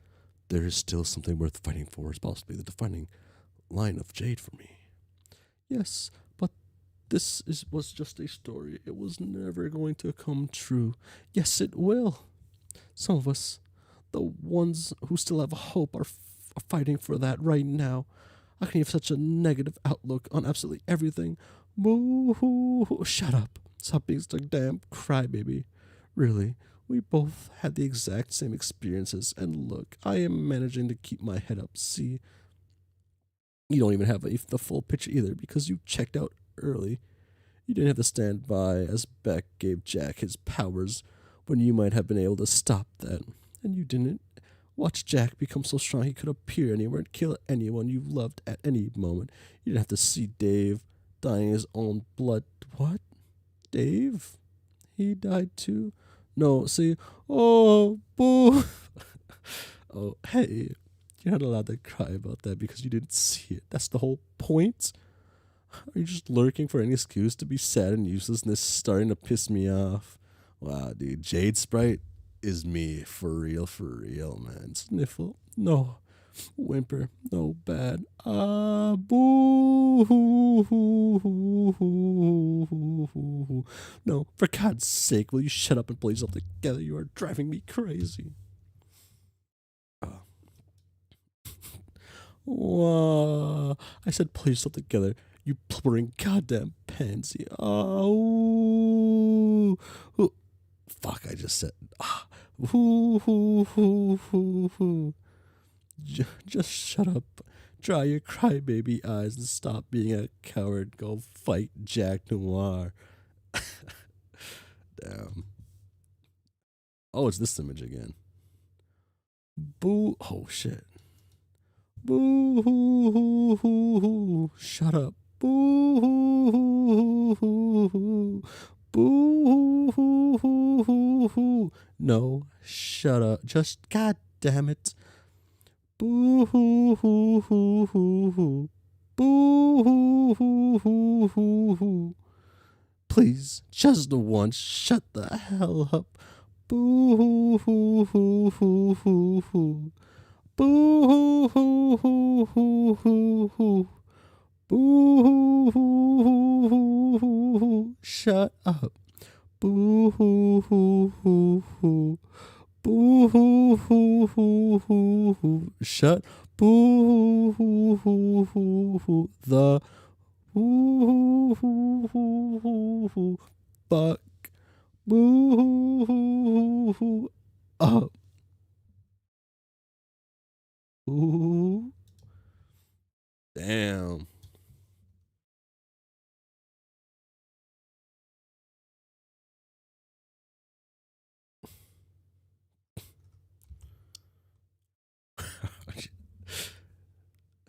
There is still something worth fighting for, is possibly the defining line of Jade for me. Yes, but was just a story. It was never going to come true. Yes, it will. Some of us, the ones who still have hope, are fighting for that right now. How can you have such a negative outlook on absolutely everything? Boo-hoo. Shut up. Stop being such a damn crybaby. Really, we both had the exact same experiences, and look, I am managing to keep my head up. See, you don't even have the full picture either, because you checked out early. You didn't have to stand by as Beck gave Jack his powers when you might have been able to stop that. And you didn't. Watch Jack become so strong he could appear anywhere and kill anyone you loved at any moment. You didn't have to see Dave dying in his own blood. What? Dave? He died too? No, see, oh, boo. Oh, hey, you're not allowed to cry about that because you didn't see it. That's the whole point. Are you just lurking for any excuse to be sad and useless, and this is starting to piss me off? Wow, dude, Jade Sprite is me, for real, man. Sniffle, no. Whimper, no bad. Boo. No, for God's sake, will you shut up and pull yourself together? You are driving me crazy. I said pull yourself together, you blubbering goddamn pansy. Oh, fuck, I just said. Just shut up. Dry your crybaby eyes and stop being a coward. Go fight Jack Noir. Damn. Oh, it's this image again. Boo. Oh, shit. Boo hoo hoo hoo hoo. Shut up. Boo hoo hoo hoo. Boo hoo hoo hoo hoo. No, shut up. Just god damn it. Boo hoo hoo hoo hoo hoo. Boo hoo hoo hoo hoo. Please, just once, shut the hell up. Boo hoo hoo hoo hoo hoo. Boo hoo hoo hoo hoo hoo hoo. Boo hoo hoo hoo hoo hoo hoo. Shut up. Boo hoo hoo hoo hoo. Boo hoo hoo hoo hoo hoo. Shut. Boo hoo hoo hoo hoo. The boo hoo hoo hoo hoo. Fuck. Boo hoo hoo hoo. Up. Ooh. Damn.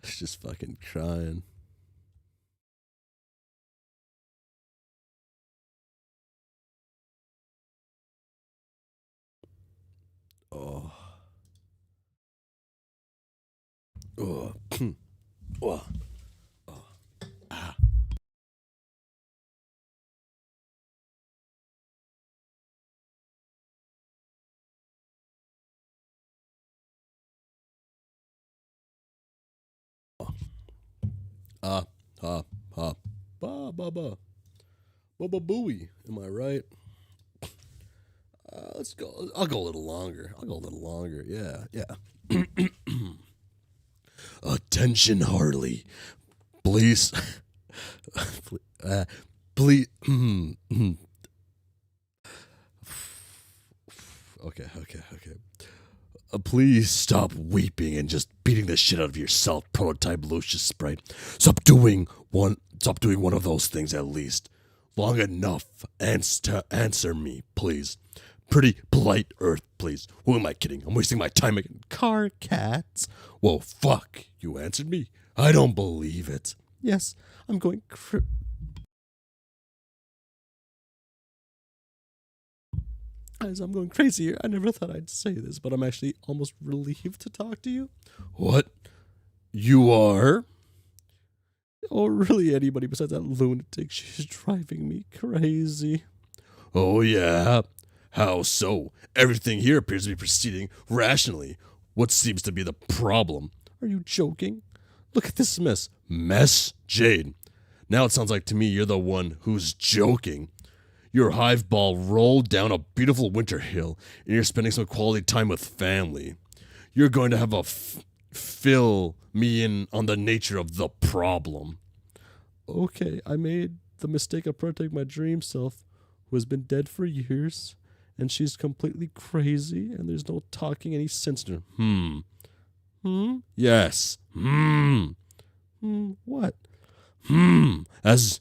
It's just fucking crying. Oh. Oh. Oh. Oh. Ah. Ah. Ah. Ah. Ba ba ba. Baba booey. Am I right? Let's go. I'll go a little longer. Yeah. Yeah. Attention, Harley. Please. Please. Okay. Please stop weeping and just beating the shit out of yourself, prototype Lucius Sprite. Stop doing one of those things at least. Long enough. Answer me, please. Pretty polite Earth, please. Who am I kidding? I'm wasting my time again. Car cats. Whoa, fuck. You answered me? I don't believe it. Yes, I'm going As I'm going crazy here. I never thought I'd say this, but I'm actually almost relieved to talk to you. What? You are? Or really anybody besides that lunatic. She's driving me crazy. Oh, yeah? How so? Everything here appears to be proceeding rationally. What seems to be the problem? Are you joking? Look at this mess. Mess? Jade. Now it sounds like to me you're the one who's joking. Your hive ball rolled down a beautiful winter hill, and you're spending some quality time with family. You're going to have fill me in on the nature of the problem. Okay, I made the mistake of protecting my dream self, who has been dead for years, and she's completely crazy, and there's no talking any sense to her. Yes. What? As,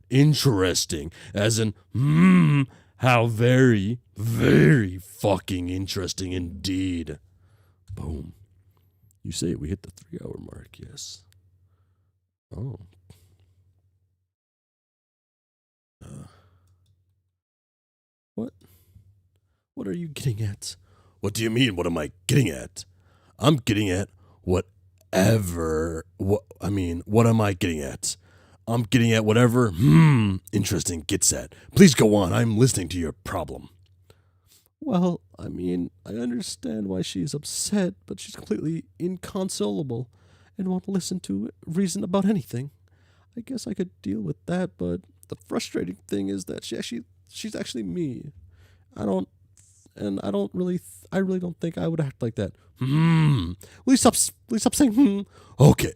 interesting. As in, how very, very fucking interesting indeed. Boom. You say we hit the 3-hour mark, yes. Oh. What? What are you getting at? What do you mean, what am I getting at? I'm getting at what am I getting at? I'm getting at whatever, interesting gets at. Please go on, I'm listening to your problem. Well, I understand why she's upset, but she's completely inconsolable and won't listen to reason about anything. I guess I could deal with that, but the frustrating thing is that she's actually me. I really don't think I would act like that. Please stop saying Okay,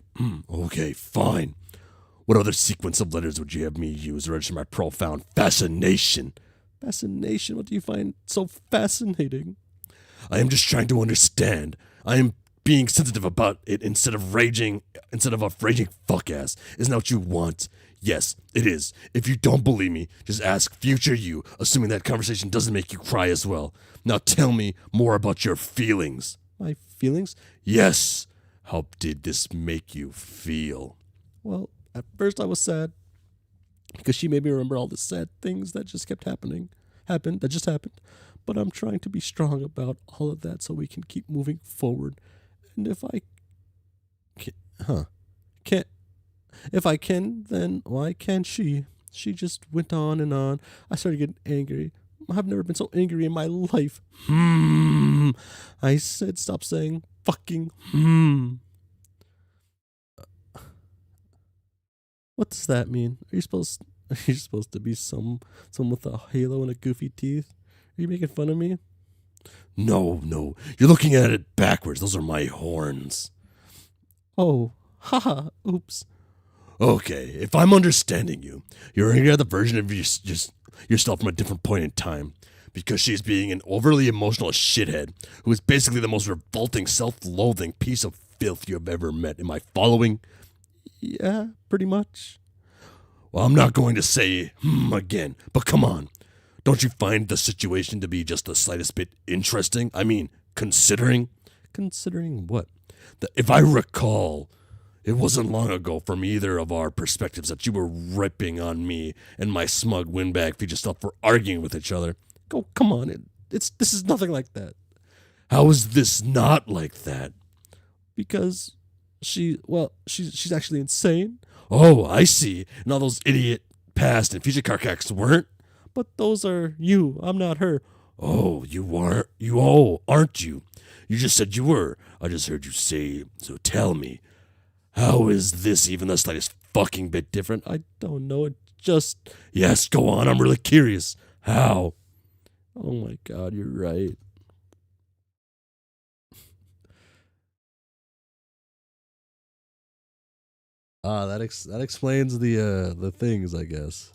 okay, fine. What other sequence of letters would you have me use to register my profound fascination? Fascination? What do you find so fascinating? I am just trying to understand. I am being sensitive about it instead of a raging fuck ass. Isn't that what you want? Yes, it is. If you don't believe me, just ask future you, assuming that conversation doesn't make you cry as well. Now tell me more about your feelings. My feelings? Yes. How did this make you feel? Well, at first I was sad because she made me remember all the sad things that just happened. But I'm trying to be strong about all of that so we can keep moving forward. And if I can, then why can't she? She just went on and on. I started getting angry. I've never been so angry in my life. I said, stop saying fucking What does that mean? Are you supposed to be someone with a halo and a goofy teeth? Are you making fun of me? No, you're looking at it backwards. Those are my horns. Oh, haha, oops. Okay, if I'm understanding you, you're looking at the version of yourself from a different point in time, because she's being an overly emotional shithead who is basically the most revolting, self-loathing piece of filth you have ever met. Am I following? Yeah, pretty much. Well, I'm not going to say again, but come on. Don't you find the situation to be just the slightest bit interesting? I mean, considering? Considering what? That if I recall, it wasn't long ago from either of our perspectives that you were ripping on me and my smug windbag future self for arguing with each other. Oh, come on. This is nothing like that. How is this not like that? Because she's actually insane. Oh, I see. And all those idiot past and future carcacks weren't. But those are you. I'm not her. Oh, aren't you? You just said you were. I just heard you say, so tell me. How is this even the slightest fucking bit different? I don't know. It just... Yes, go on. I'm really curious. How? Oh my God, you're right. That explains the things, I guess.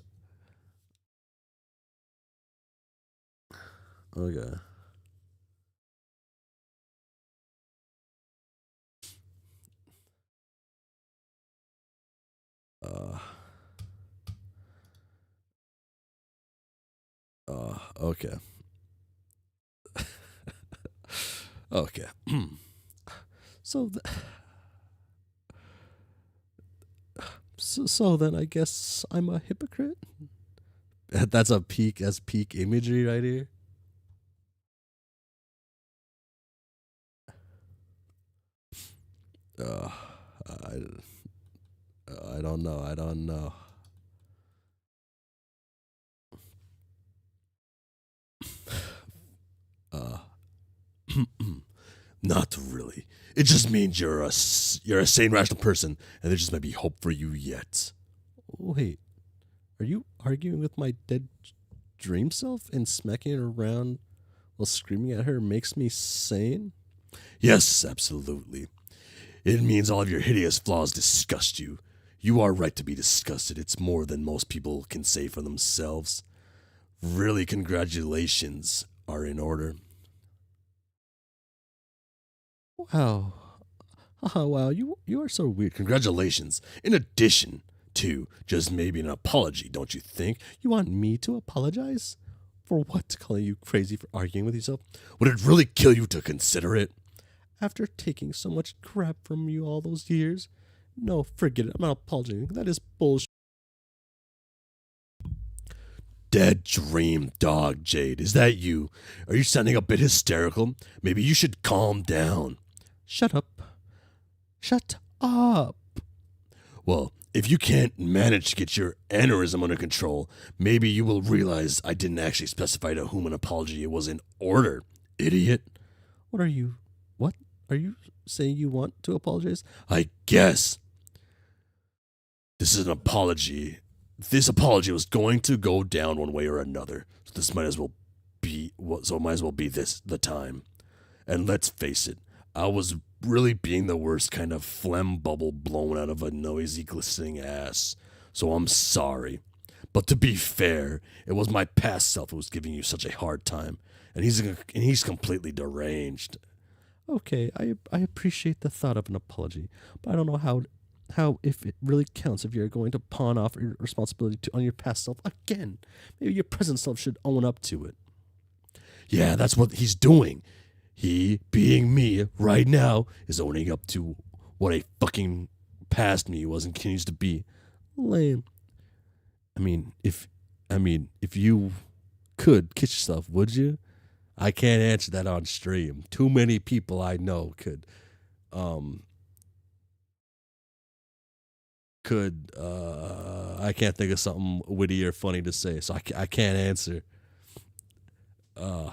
Okay. Okay. Okay. So, so then I guess I'm a hypocrite? That's peak imagery right here. I don't know. I don't know. Not really. It just means you're a sane, rational person, and there just might be hope for you yet. Wait, are you arguing with my dead dream self and smacking it around while screaming at her makes me sane? Yes, absolutely. It means all of your hideous flaws disgust you. You are right to be disgusted. It's more than most people can say for themselves. Really, congratulations are in order. Wow. Wow, you are so weird. Congratulations. In addition to just maybe an apology, don't you think? You want me to apologize? For what? Calling you crazy for arguing with yourself? Would it really kill you to consider it? After taking so much crap from you all those years? No, forget it. I'm not apologizing. That is bullshit. Dead dream dog, Jade. Is that you? Are you sounding a bit hysterical? Maybe you should calm down. Shut up. Shut up. Well, if you can't manage to get your aneurysm under control, maybe you will realize I didn't actually specify to whom an apology was in order, idiot. What are you saying you want to apologize? I guess. This is an apology. This apology was going to go down one way or another. So this might as well be the time. And let's face it, I was really being the worst kind of phlegm bubble blown out of a noisy, glistening ass. So I'm sorry. But to be fair, it was my past self who was giving you such a hard time. And he's completely deranged. Okay, I appreciate the thought of an apology, but I don't know how if it really counts if you're going to pawn off your responsibility on your past self again. Maybe your present self should own up to it. Yeah, that's what he's doing. He, being me right now, is owning up to what a fucking past me was and continues to be. Lame. I mean, if you could kiss yourself, would you? I can't answer that on stream. Too many people I know could I I can't think of something witty or funny to say, so I can't answer. I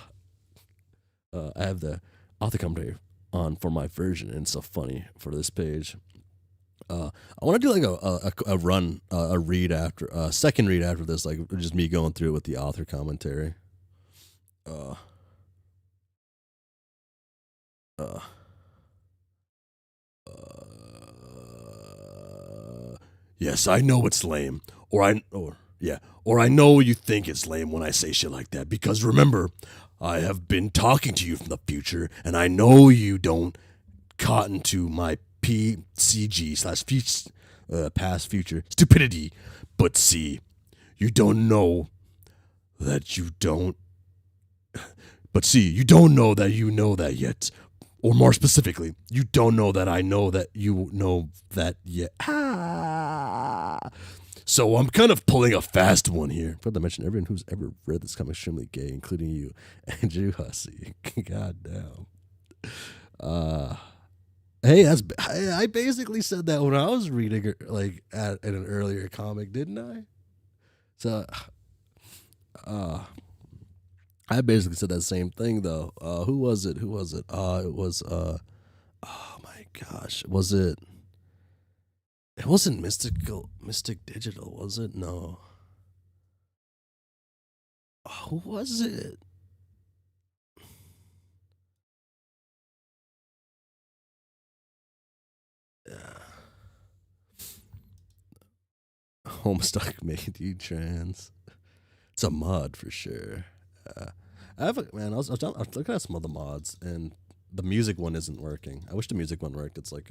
have the author commentary on for my version, and it's so funny for this page. I want to do like a run, a read after, a second read after this, like just me going through it with the author commentary. Yes, I know it's lame, or I know you think it's lame when I say shit like that, because remember, I have been talking to you from the future, and I know you don't cotton to my PCG / past future stupidity, but see, you don't know that you don't. But see, you don't know that you know that yet. Or more specifically, you don't know that I know that you know that yet. So I'm kind of pulling a fast one here. Forgot to mention everyone who's ever read this comic extremely gay, including you, Andrew Hussie. God damn. Hey, I basically said that when I was reading like in an earlier comic, didn't I? So, I basically said that same thing though. Who was it? It was oh my gosh, was it? It wasn't Mystic Digital, was it? No. Who was it? Homestuck made you trans. It's a mod for sure. I was looking at some other mods, and the music one isn't working. I wish the music one worked. It's like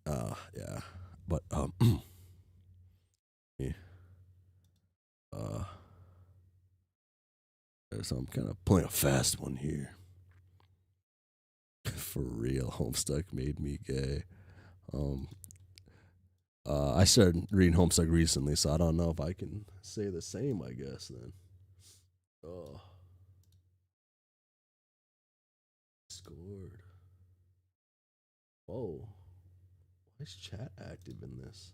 yeah, but yeah. So I'm kind of pulling a fast one here. For real, Homestuck made me gay. I started reading Homestuck recently, so I don't know if I can say the same. I guess then. Oh. Discord. Whoa. Why is chat active in this?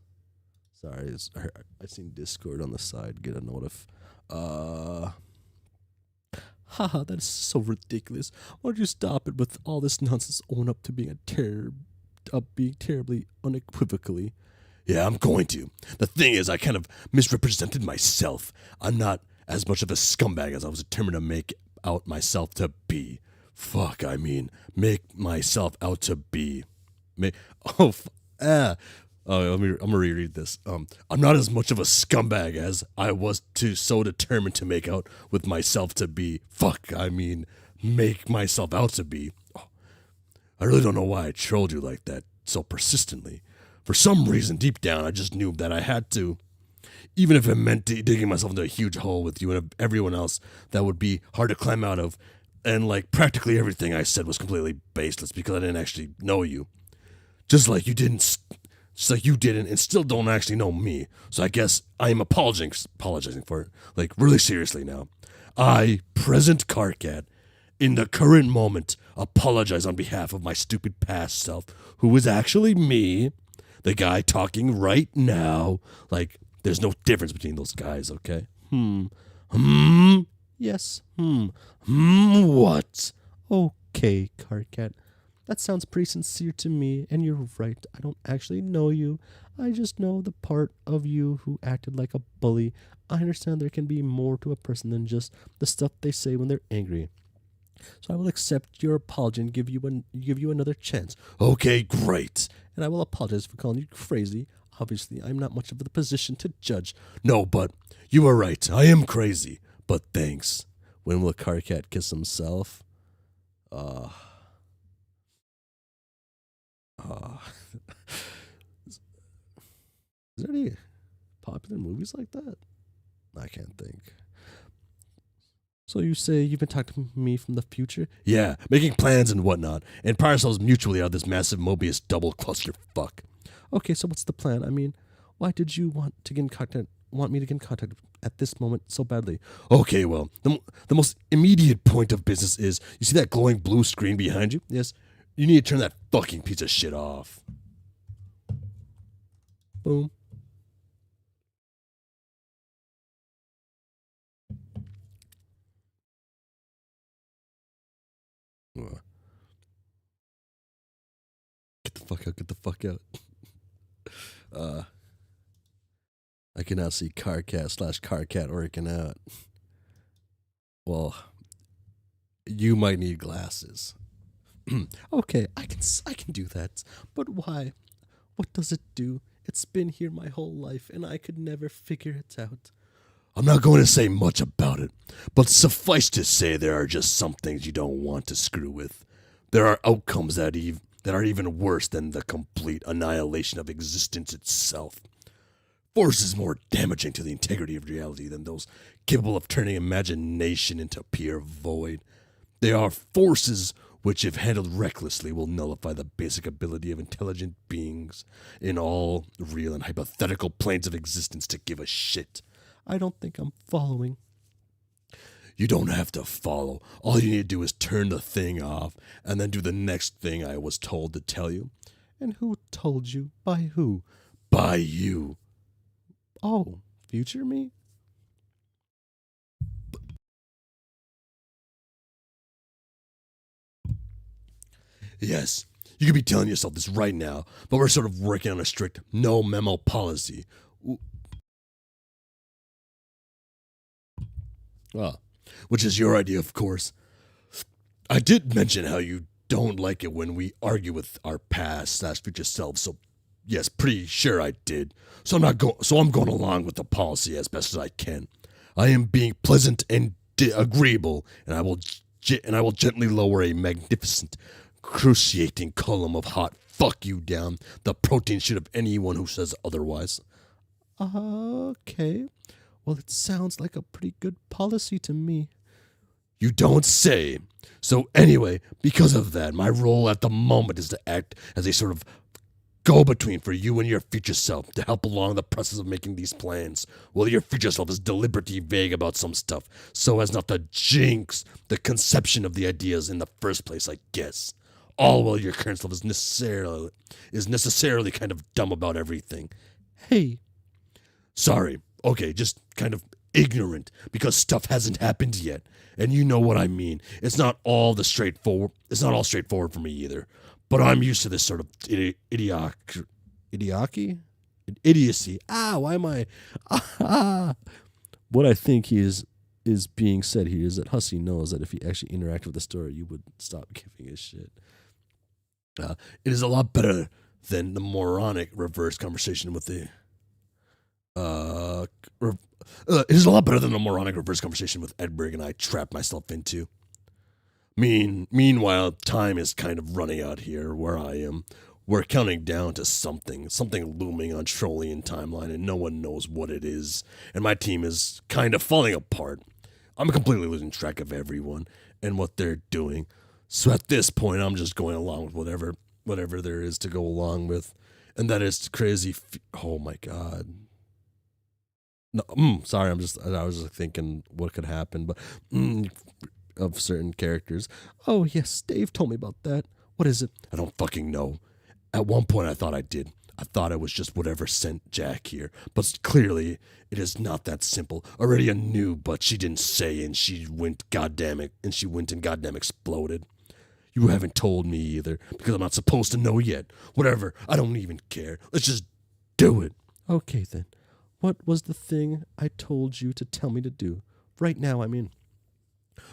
Sorry, I seen Discord on the side get a notif. Haha, that is so ridiculous. Why don't you stop it with all this nonsense? Own up to being being terribly unequivocally. Yeah, I'm going to. The thing is, I kind of misrepresented myself. I'm not as much of a scumbag as I was determined to make out myself to be. Fuck, I mean, make myself out to be. I'm gonna reread this. I'm not as much of a scumbag as I was so determined to make out with myself to be. Fuck, I mean, make myself out to be. Oh, I really don't know why I trolled you like that so persistently. For some reason, deep down, I just knew that I had to. Even if it meant digging myself into a huge hole with you and everyone else that would be hard to climb out of. And like practically everything I said was completely baseless because I didn't actually know you. Just like you didn't and still don't actually know me. So I guess I am apologizing for it. Like really seriously now. I, present Carcat, in the current moment, apologize on behalf of my stupid past self, who is actually me, the guy talking right now. Like, there's no difference between those guys, okay? Yes. What? Okay, Carcat. That sounds pretty sincere to me, and you're right. I don't actually know you. I just know the part of you who acted like a bully. I understand there can be more to a person than just the stuff they say when they're angry. So I will accept your apology and give you another chance. Okay, great. And I will apologize for calling you crazy. Obviously, I'm not much of the position to judge. No, but you are right. I am crazy. But thanks. When will Carcat kiss himself? Is there any popular movies like that? I can't think. So you say you've been talking to me from the future? Yeah, making plans and whatnot, and prior ourselves mutually out of this massive Mobius double clusterfuck. Okay, so what's the plan? I mean, why did you want me to get in contact at this moment so badly? Okay, well, the most immediate point of business is, you see that glowing blue screen behind you? Yes, you need to turn that fucking piece of shit off. Boom. fuck out, get the fuck out. I can now see Carcat/Carcat working out. Well, you might need glasses. Okay, I can do that. But why? What does it do? It's been here my whole life, and I could never figure it out. I'm not going to say much about it, but suffice to say there are just some things you don't want to screw with. There are outcomes that are even worse than the complete annihilation of existence itself. Force is more damaging to the integrity of reality than those capable of turning imagination into pure void. They are forces which, if handled recklessly, will nullify the basic ability of intelligent beings in all real and hypothetical planes of existence to give a shit. I don't think I'm following. You don't have to follow. All you need to do is turn the thing off and then do the next thing I was told to tell you. And who told you? By who? By you. Oh, future me? Yes, you could be telling yourself this right now, but we're sort of working on a strict no memo policy. Which is your idea, of course. I did mention how you don't like it when we argue with our past/future selves, so yes, pretty sure I did. So I'm going along with the policy as best as I can. I am being pleasant and agreeable, and I will gently lower a magnificent, cruciating column of hot fuck you down the protein shit of anyone who says otherwise. Okay. Well, it sounds like a pretty good policy to me. You don't say. So anyway, because of that, my role at the moment is to act as a sort of go-between for you and your future self to help along the process of making these plans. Well, your future self is deliberately vague about some stuff so as not to jinx the conception of the ideas in the first place, I guess. All while your current self is necessarily kind of dumb about everything. Hey. Sorry. Okay, just kind of ignorant because stuff hasn't happened yet. And you know what I mean. It's not all straightforward for me either. But I'm used to this sort of idiocy. Why am I? What I think is being said here is that Hussie knows that if he actually interacted with the story, you would stop giving a shit. It is a lot better than the moronic reverse conversation with the. It is a lot better than the moronic reverse conversation with Edberg and I trapped myself into. Meanwhile, time is kind of running out here where I am. We're counting down to something looming on Trollian timeline, and no one knows what it is. And my team is kind of falling apart. I'm completely losing track of everyone and what they're doing. So at this point, I'm just going along with whatever there is to go along with, and that is crazy. Oh my god. No, sorry. I was just thinking what could happen, but of certain characters. Oh yes, Dave told me about that. What is it? I don't fucking know. At one point, I thought I did. I thought it was just whatever sent Jack here, but clearly it is not that simple. Aurelia knew, but she didn't say, and she went and goddamn exploded. You haven't told me either, because I'm not supposed to know yet. Whatever, I don't even care. Let's just do it. Okay then. What was the thing I told you to tell me to do? Right now, I mean.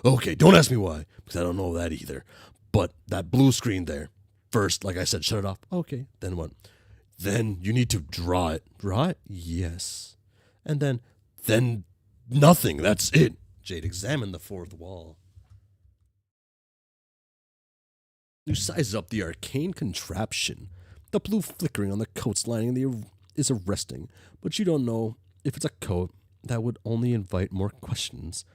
Okay, don't ask me why, because I don't know that either. But that blue screen there. First, like I said, shut it off. Okay, then what? Then you need to draw it. Draw it? Yes. And then nothing. That's it. Jade, examine the fourth wall. You size up the arcane contraption. The blue flickering on the coat's lining is arresting, but you don't know if it's a coat that would only invite more questions.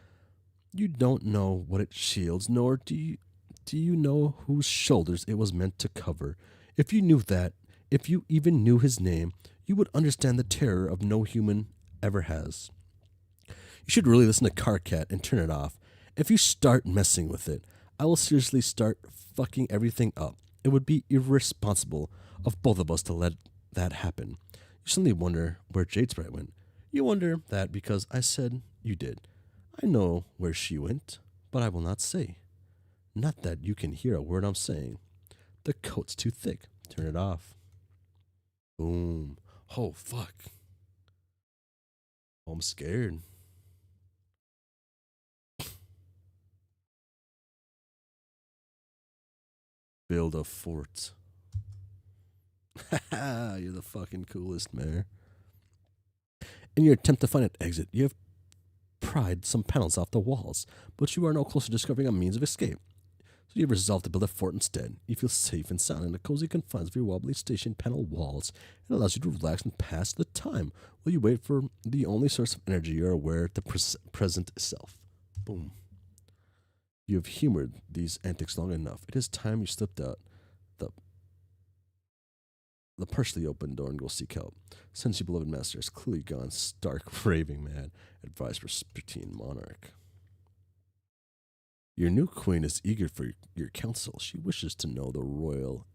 You don't know what it shields, nor do you know whose shoulders it was meant to cover. If you knew that, if you even knew his name, you would understand the terror of no human ever has. You should really listen to Carcat and turn it off. If you start messing with it, I will seriously start fucking everything up. It would be irresponsible of both of us to let that happen. You suddenly wonder where Jade Sprite went. You wonder that because I said you did. I know where she went, but I will not say. Not that you can hear a word I'm saying. The coat's too thick. Turn it off. Boom. Oh, fuck. Oh, I'm scared. Build a fort. Haha, you're the fucking coolest, Mayor. In your attempt to find an exit, you have pried some panels off the walls, but you are no closer to discovering a means of escape. So you have resolved to build a fort instead. You feel safe and sound in the cozy confines of your wobbly station panel walls. It allows you to relax and pass the time while you wait for the only source of energy you are aware to present self. Boom. You have humored these antics long enough. It is time you slipped out the partially open door and go seek help. Since your beloved master has clearly gone stark raving mad, advised Vespertine monarch. Your new queen is eager for your counsel. She wishes to know the royal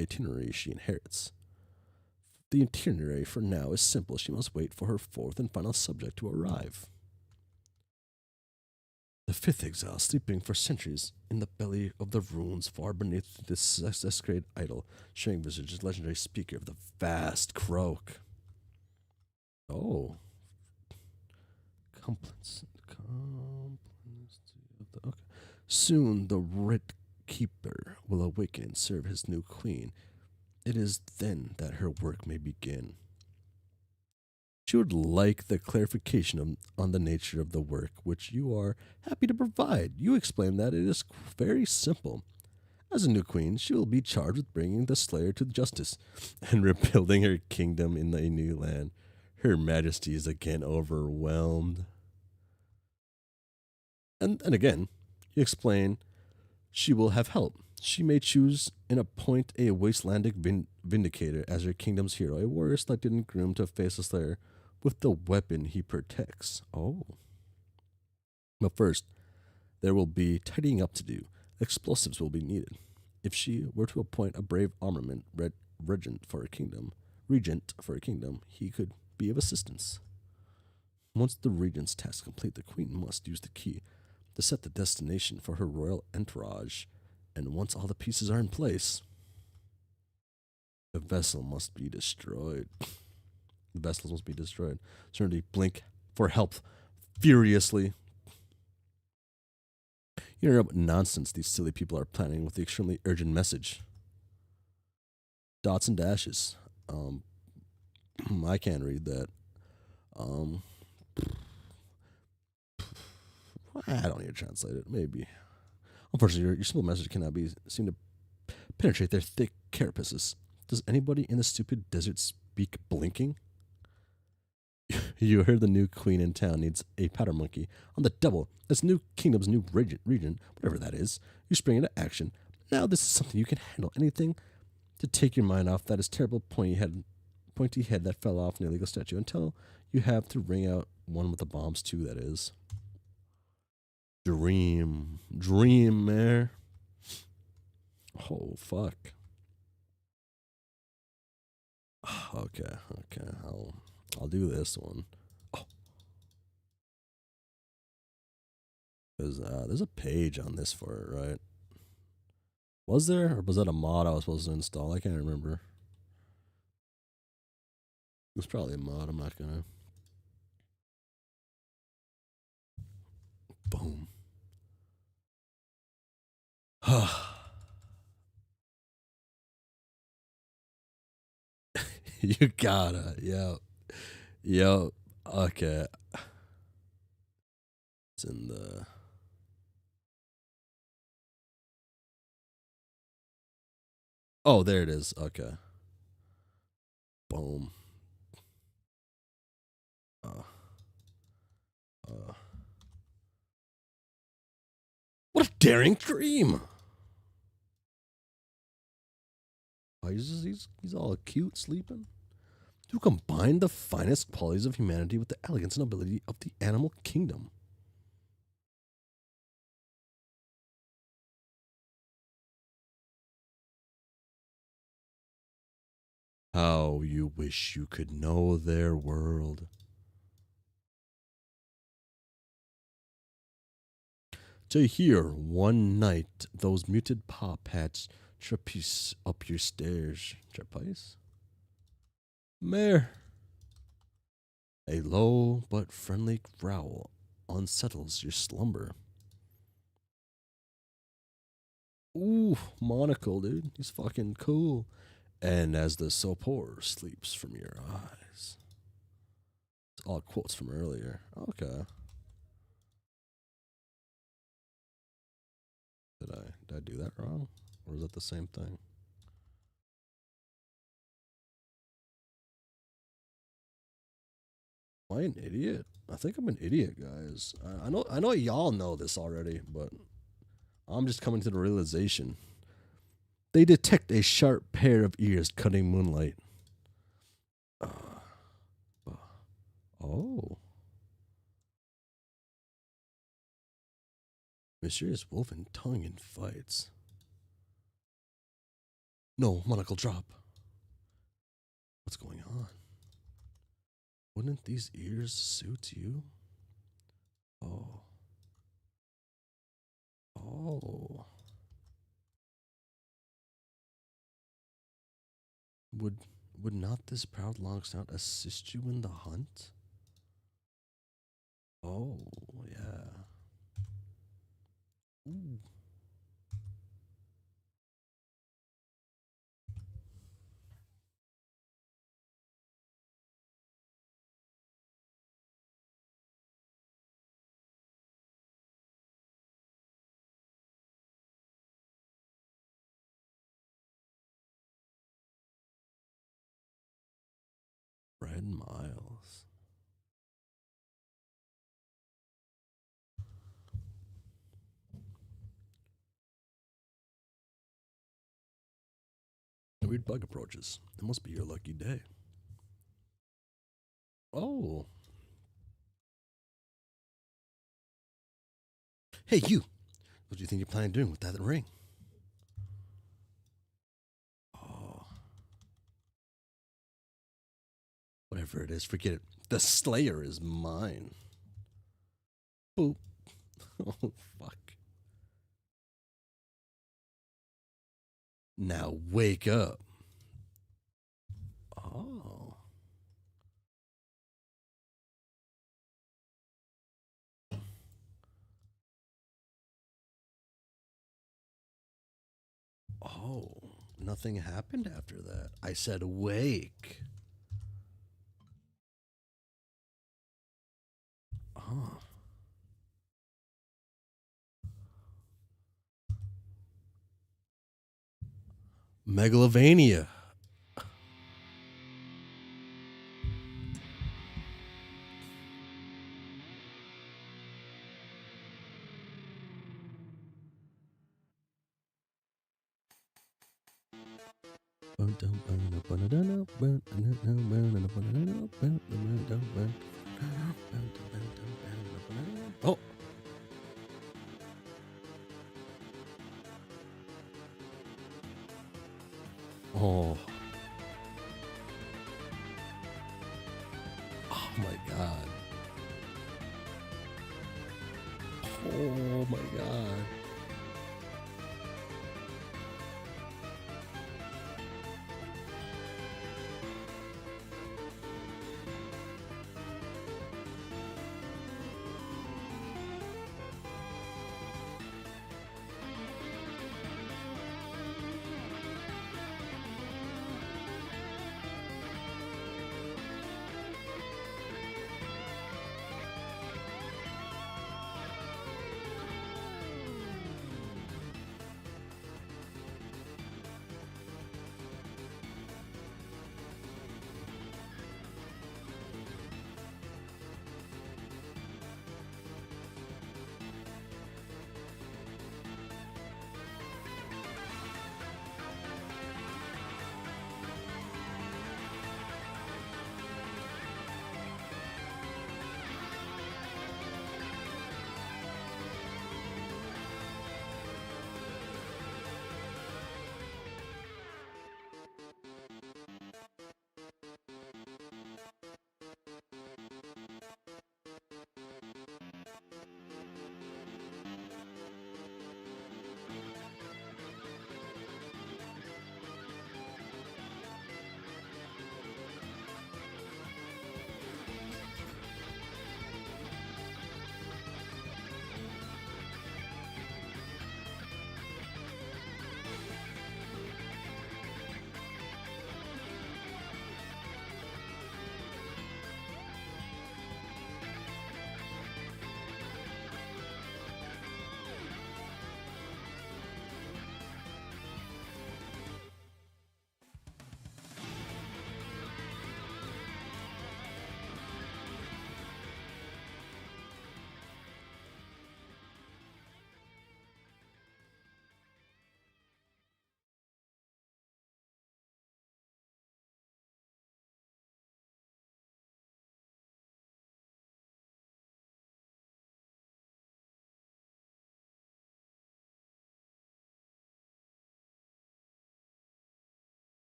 itinerary she inherits. The itinerary for now is simple. She must wait for her fourth and final subject to arrive. The fifth exile, sleeping for centuries in the belly of the ruins far beneath this desecrated idol, sharing visage as legendary speaker of the vast croak. Oh. Okay. Soon the Red Keeper will awaken and serve his new queen. It is then that her work may begin. She would like the clarification on the nature of the work, which you are happy to provide. You explain that it is very simple. As a new queen, she will be charged with bringing the slayer to justice and rebuilding her kingdom in a new land. Her Majesty is again overwhelmed. And again, you explain she will have help. She may choose and appoint a wastelandic vindicator as her kingdom's hero, a warrior selected and groomed to face the slayer with the weapon he protects. Oh. But first, there will be tidying up to do. Explosives will be needed. If she were to appoint a brave armament regent for a kingdom, he could be of assistance. Once the regent's task complete, the queen must use the key to set the destination for her royal entourage. And once all the pieces are in place, the vessel must be destroyed. The vessels must be destroyed. Certainly blink for help furiously. You don't know what nonsense these silly people are planning with the extremely urgent message. Dots and dashes. I can't read that. I don't need to translate it. Maybe. Unfortunately, your simple message cannot seem to penetrate their thick carapaces. Does anybody in the stupid desert speak blinking? You heard the new queen in town needs a powder monkey on the double. As new kingdom's new regent, whatever that is, you spring into action. Now this is something you can handle. Anything to take your mind off that is terrible pointy head that fell off an illegal statue until you have to ring out one with the bombs too, that is. Dream, Mare. Oh, fuck. Okay, I'll do this one. Oh. There's a page on this for it, right? Was there? Or was that a mod I was supposed to install? I can't remember. It was probably a mod, I'm not gonna. Boom. You gotta, yo, okay. It's in the. Oh, there it is. Okay. Boom. What a daring dream! Oh, he's all cute sleeping. To combine the finest qualities of humanity with the elegance and ability of the animal kingdom. How you wish you could know their world. To hear one night those muted paw pats Trapeze up your stairs. Trapeze? Mare. A low but friendly growl unsettles your slumber. Ooh, monocle, dude. He's fucking cool. And as the sopor sleeps from your eyes. It's all quotes from earlier. Okay. Did I do that wrong? Or is that the same thing? Am I an idiot? I think I'm an idiot, guys. I know y'all know this already, but I'm just coming to the realization. They detect a sharp pair of ears cutting moonlight. Oh. Mysterious woven tongue in fights. No, monocle drop. What's going on? Wouldn't these ears suit you? Oh. Oh. Would not this proud long snout assist you in the hunt? Oh, yeah. Ooh. Red Miles. A weird bug approaches. It must be your lucky day. Oh. Hey, you. What do you think you're planning on doing with that ring? Oh. Whatever it is, forget it. The Slayer is mine. Boop. Oh, fuck. Now wake up. Oh. Oh. Nothing happened after that. I said wake. Oh. Megalovania. Oh. Oh. Oh my god. Oh my god.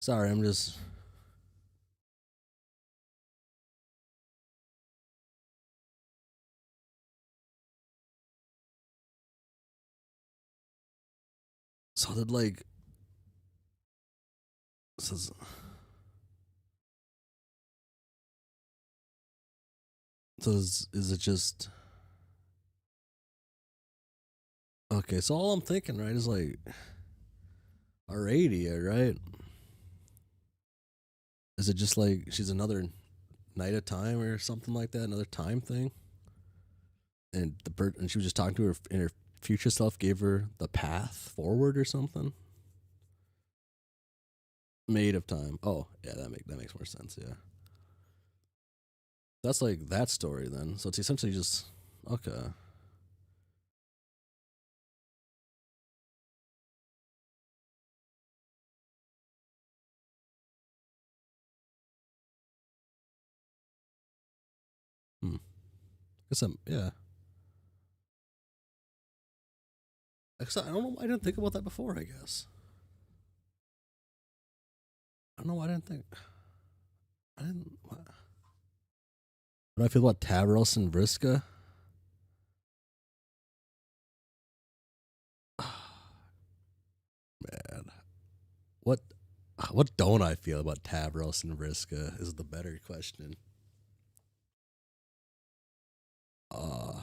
Sorry, I'm just. So did like. Says. So is it just. Okay, so all I'm thinking, right, is like. Aradia, right? Is it just like she's another night of time or something like that, another time thing? And and she was just talking to her, and her future self gave her the path forward or something. Made of time. Oh, yeah, that makes more sense. Yeah, that's like that story then. So it's essentially just okay. Hmm. Guess I'm yeah. I don't know why I didn't think about that before. I guess I don't know why I didn't think. I didn't. What do I feel about Tavros and Vriska? Man, what what don't I feel about Tavros and Vriska is the better question. Uh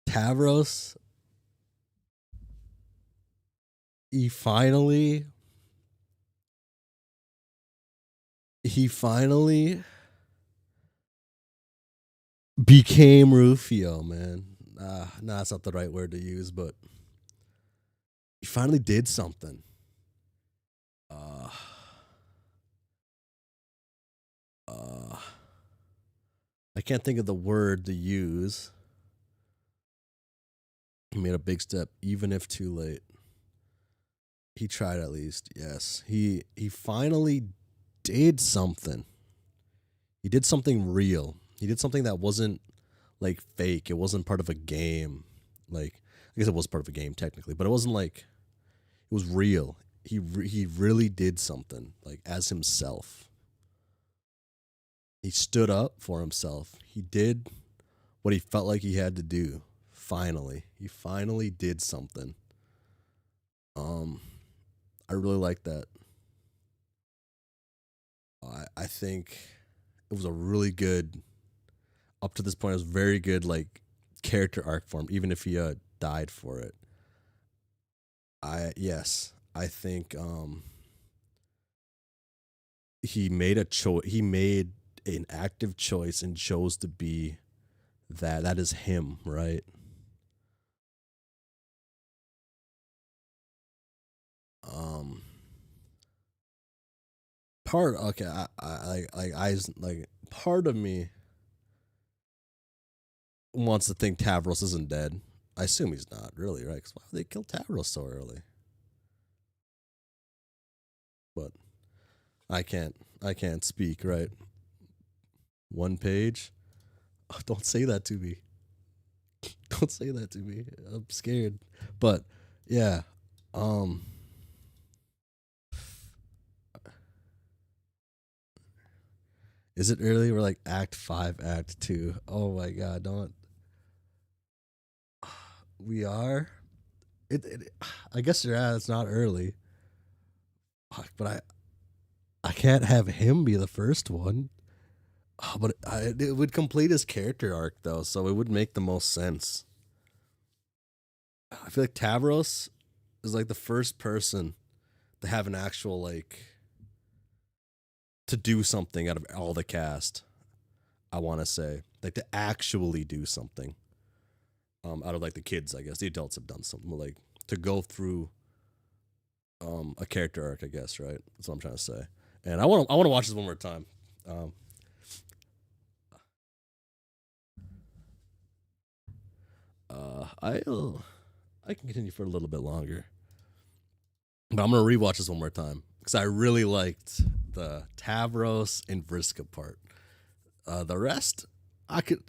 Tavros, he finally he finally became Rufio, man. Nah, that's not the right word to use, but he finally did something. Uh, uh, I can't think of the word to use. He made a big step, even if too late. He tried at least. Yes, he finally did something. He did something real. He did something that wasn't like fake. It wasn't part of a game. Like I guess it was part of a game technically, but it wasn't like it was real. He really did something like as himself. He stood up for himself. He did what he felt like he had to do. Finally, he finally did something. Um, I really like that. I think it was a really good up to this point. It was very good like character arc for him, even if he died for it. I think he made a choice. He made an active choice and chose to be that. That is him, right? Um, part okay. Like part of me wants to think Tavros isn't dead. I assume he's not really, right? Because why would they kill Tavros so early? But I can't speak, right? One page. Oh, don't say that to me. Don't say that to me. I'm scared. But yeah, um, is it early? We're like Act 5, Act 2. Oh my God, don't. We are. It I guess yeah, it's not early. Fuck, but I can't have him be the first one. But it would complete his character arc though, so it would make the most sense. I feel like Tavros is like the first person to have an actual like to do something out of all the cast. I want to say like to actually do something. Out of like the kids, I guess the adults have done something like to go through a character arc, I guess, right? That's what I'm trying to say. And I want to watch this one more time. Um, I can continue for a little bit longer, but I'm gonna rewatch this one more time because I really liked the Tavros and Vriska part. The rest, I could,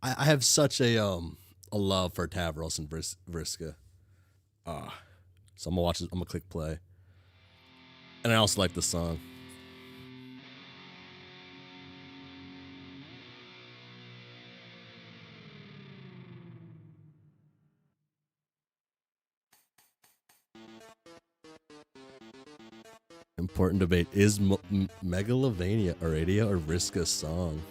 I have such a love for Tavros and Vriska. So I'm gonna watch this. I'm gonna click play. And I also like the song. Important debate. Is Megalovania a radio or Vriska song?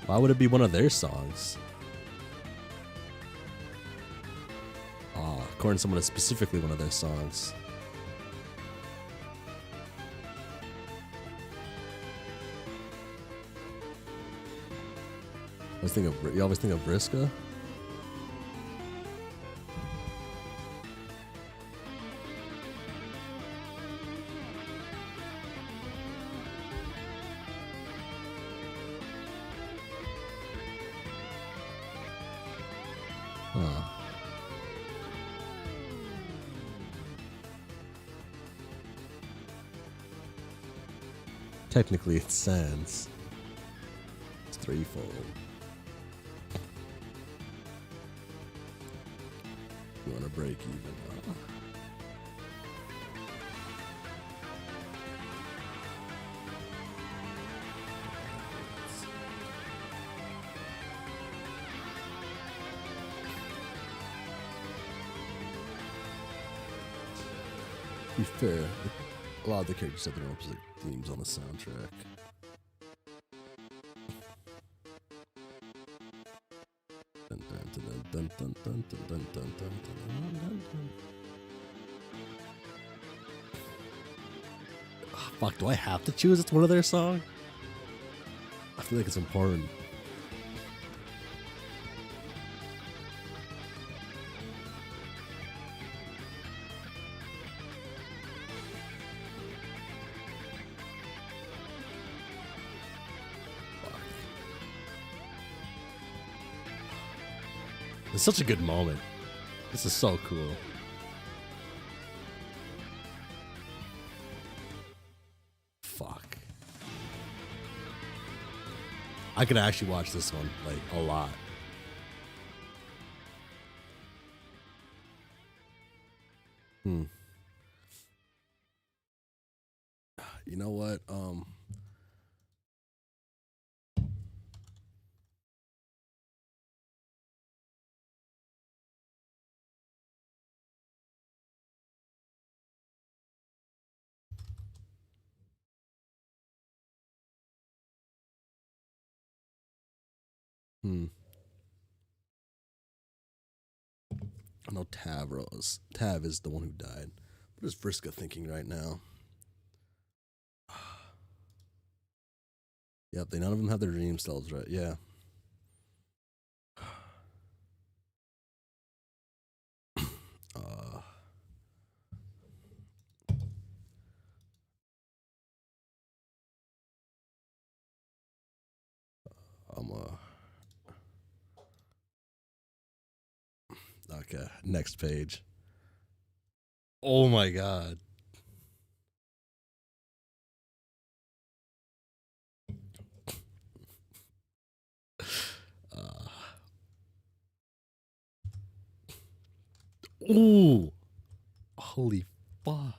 Why would it be one of their songs? According to someone, it's specifically one of their songs. You always think of Vriska? Huh. Technically, it's Sans. It's threefold. You want to break even? To be fair, a lot of the characters have their own themes on the soundtrack. Oh, fuck, do I have to choose? It's one of their songs? I feel like it's important. It's such a good moment. This is so cool. Fuck. I could actually watch this one, like, a lot. You know what? I know Tav is the one who died. What is Vriska thinking right now? Yep, none of them have their dream selves, right? Yeah. Okay, next page. Oh my god. Ooh. Holy fuck.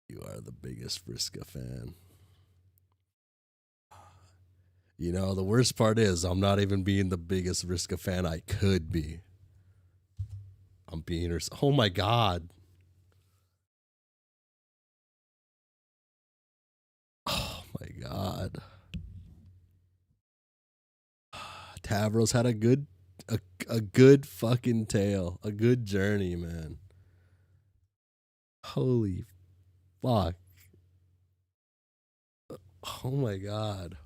You are the biggest Vriska fan. You know, the worst part is I'm not even being the biggest Vriska fan I could be. I'm being her. Oh my god. Oh my god. Tavros had a good fucking tale, a good journey, man. Holy fuck. Oh my god.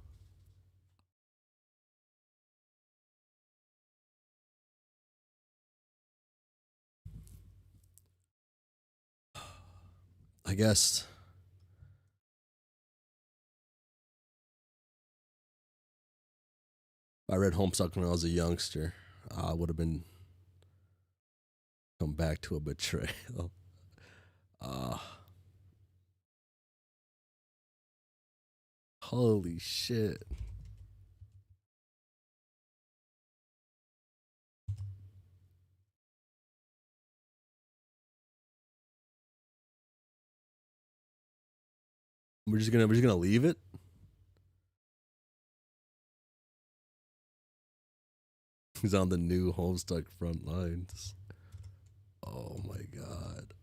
I guess if I read Homestuck when I was a youngster, I would have been come back to a betrayal. Holy shit. We're just gonna leave it. He's on the new Homestuck front lines. Oh my god.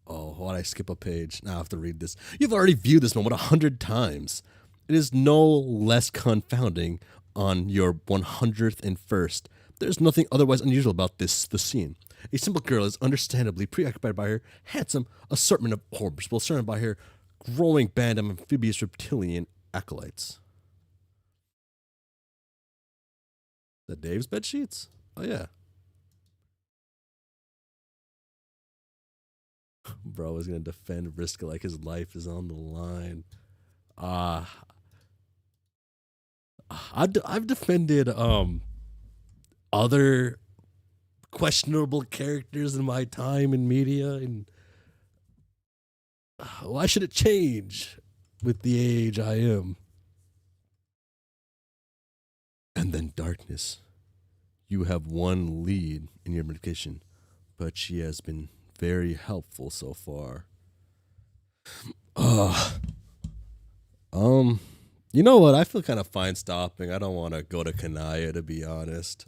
Oh, why'd I skip a page? Now I have to read this. You've already viewed this moment 100 times. It is no less confounding on your 101st. There's nothing otherwise unusual about the scene. A simple girl is understandably preoccupied by her handsome assortment of orbs, while surrounded by her growing band of amphibious reptilian acolytes. The Dave's bed sheets? Oh yeah. Bro is gonna defend Vriska like his life is on the line. I've defended other questionable characters in my time in media, and why should it change with the age I am? And then darkness. You have one lead in your medication, but she has been very helpful so far. You know what? I feel kind of fine stopping. I don't want to go to Kanaya, to be honest.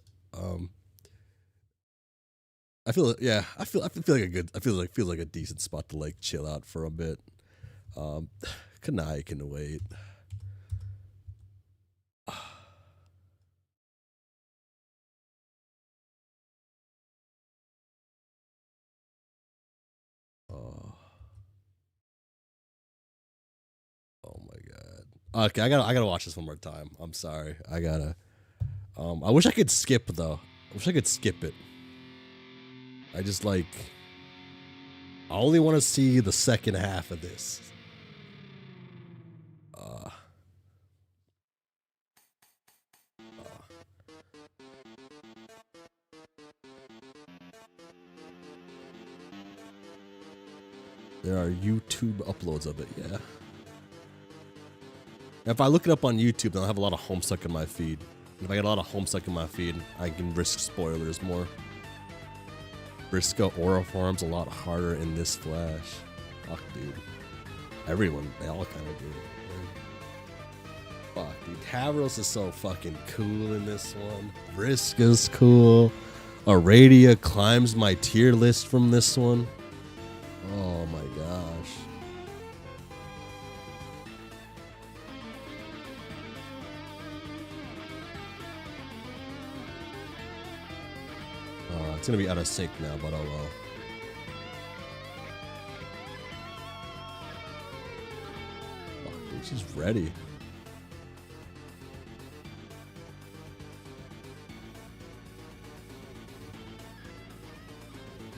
I feel like feels like a decent spot to like chill out for a bit. Kanaya can wait. Oh my god. Okay, I gotta watch this one more time. I'm sorry. I gotta. I wish I could skip though. I wish I could skip it. I just like. I only want to see the second half of this. There are YouTube uploads of it, yeah. If I look it up on YouTube, then I'll have a lot of Homestuck in my feed. And if I get a lot of Homestuck in my feed, I can risk spoilers more. Vriska Aura Farm's a lot harder in this Flash. Fuck, dude. Everyone, they all kind of do. Fuck, dude. Tavros is so fucking cool in this one. Vriska's cool. Aradia climbs my tier list from this one. Oh my gosh. It's gonna be out of sync now, but oh well. Oh, dude, she's ready.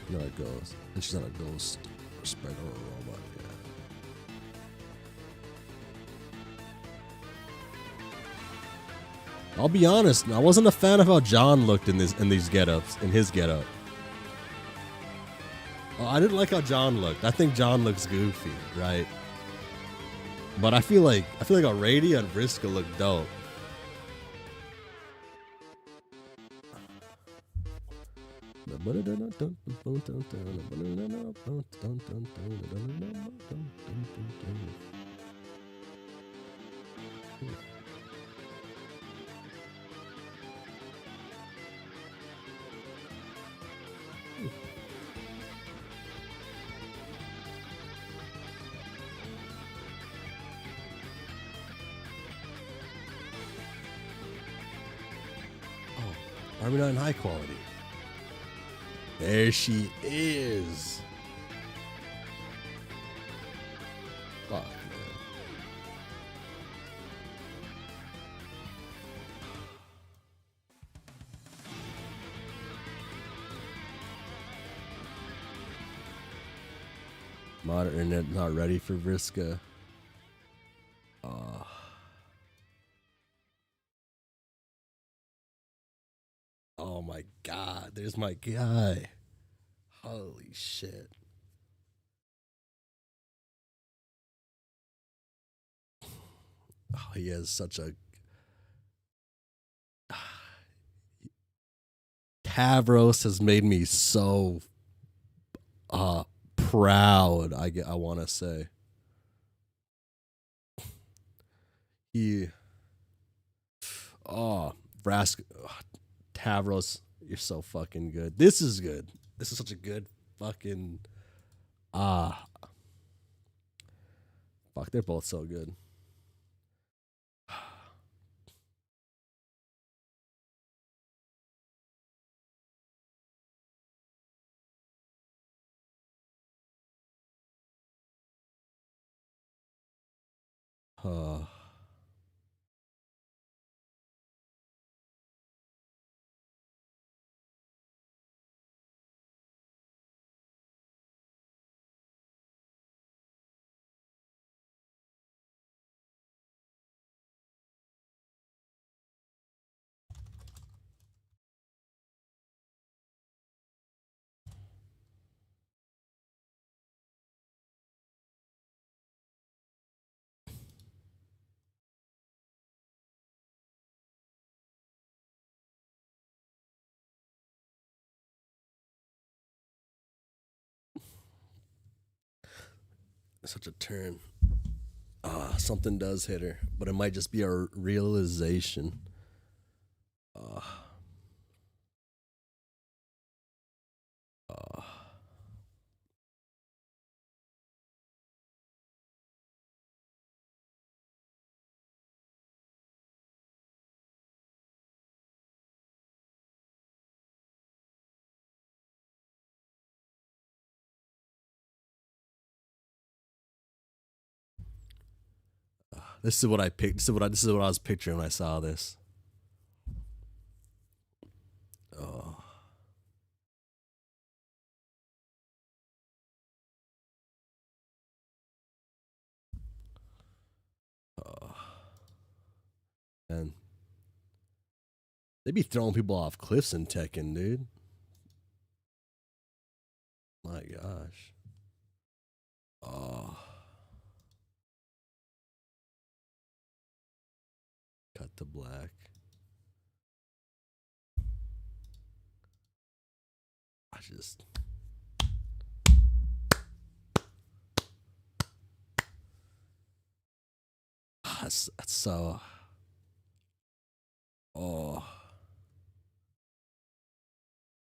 You know how it goes. And she's not a ghost or spider or a robot. Yeah. I'll be honest, I wasn't a fan of how John looked in these get-ups, in his get-up. Oh, I didn't like how John looked. I think John looks goofy, right? But I feel like Aradia and Vriska look dope. Are we not in high quality? There she is. Fuck, man. Modern internet not ready for Vriska. Oh my god, there's my guy. Holy shit. Oh, he has such a Tavros has made me so proud, I want to say. He oh, Vrask Tavros, you're so fucking good. This is good. This is such a good fucking ah fuck, they're both so good. Uh, such a turn. Something does hit her, but it might just be a realization. Uh, uh, this is what I picked. This is what I was picturing when I saw this. Oh, oh. And they be throwing people off cliffs in Tekken, dude. My gosh. Oh. Cut to black. I just. That's so. Oh.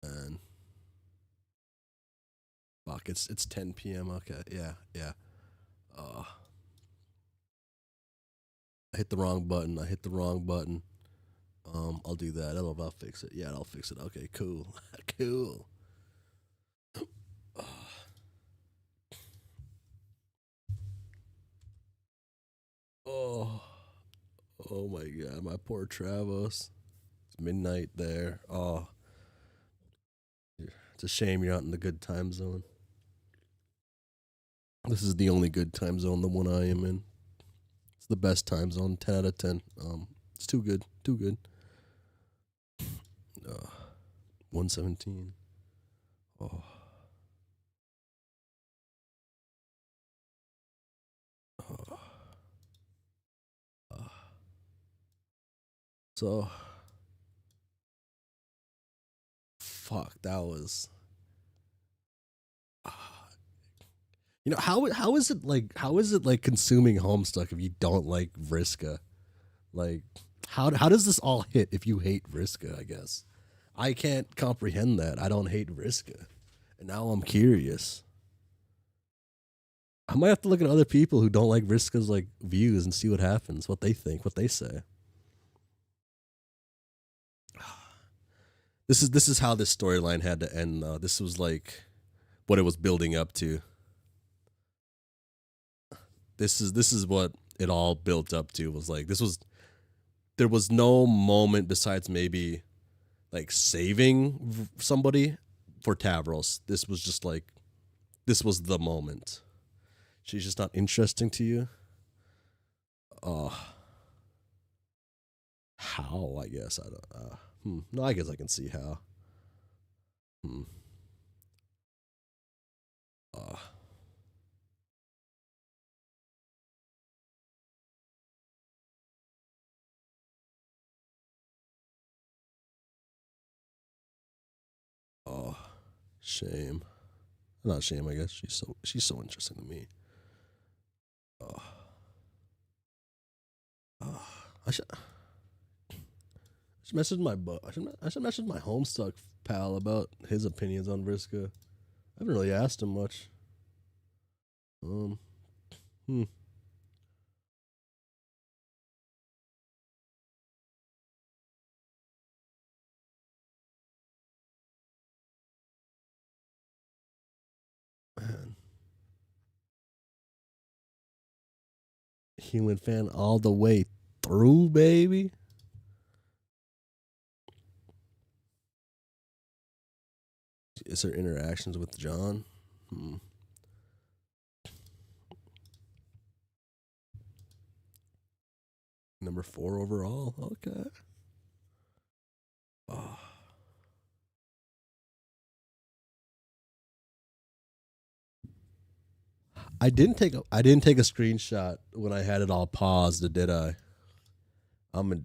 Man. Fuck, it's 10 p.m. Okay, yeah. Oh. I hit the wrong button. I'll do that. I'll fix it. Yeah, I'll fix it. Okay, cool. Cool. Oh. Oh my god, my poor Travos. It's midnight there. Oh. It's a shame you're not in the good time zone. This is the only good time zone, the one I am in. It's the best time zone, 10 out of 10. It's too good. 117. Oh. Oh. So, fuck, that was. You know how is it like consuming Homestuck if you don't like Vriska? Like how does this all hit if you hate Vriska? I guess I can't comprehend that. I don't hate Vriska, and now I'm curious. I might have to look at other people who don't like Vriska's like views and see what happens, what they think, what they say. This is how this storyline had to end though. This was like what it was building up to. This is what it all built up to. Was like there was no moment besides maybe like saving somebody for Tavros. This was just like this was the moment. She's just not interesting to you. How, I guess I don't No, I guess I can see how. Hmm. Uh, oh, shame. Not shame, I guess. She's so interesting to me. Oh, oh, I should message my I should message my Homestuck pal about his opinions on Vriska. I haven't really asked him much. Um, hmm. Man, human fan all the way through, baby. Is there interactions with John? Hmm. Number 4 overall. Okay. Oh. I didn't take a screenshot when I had it all paused, did I? I'm a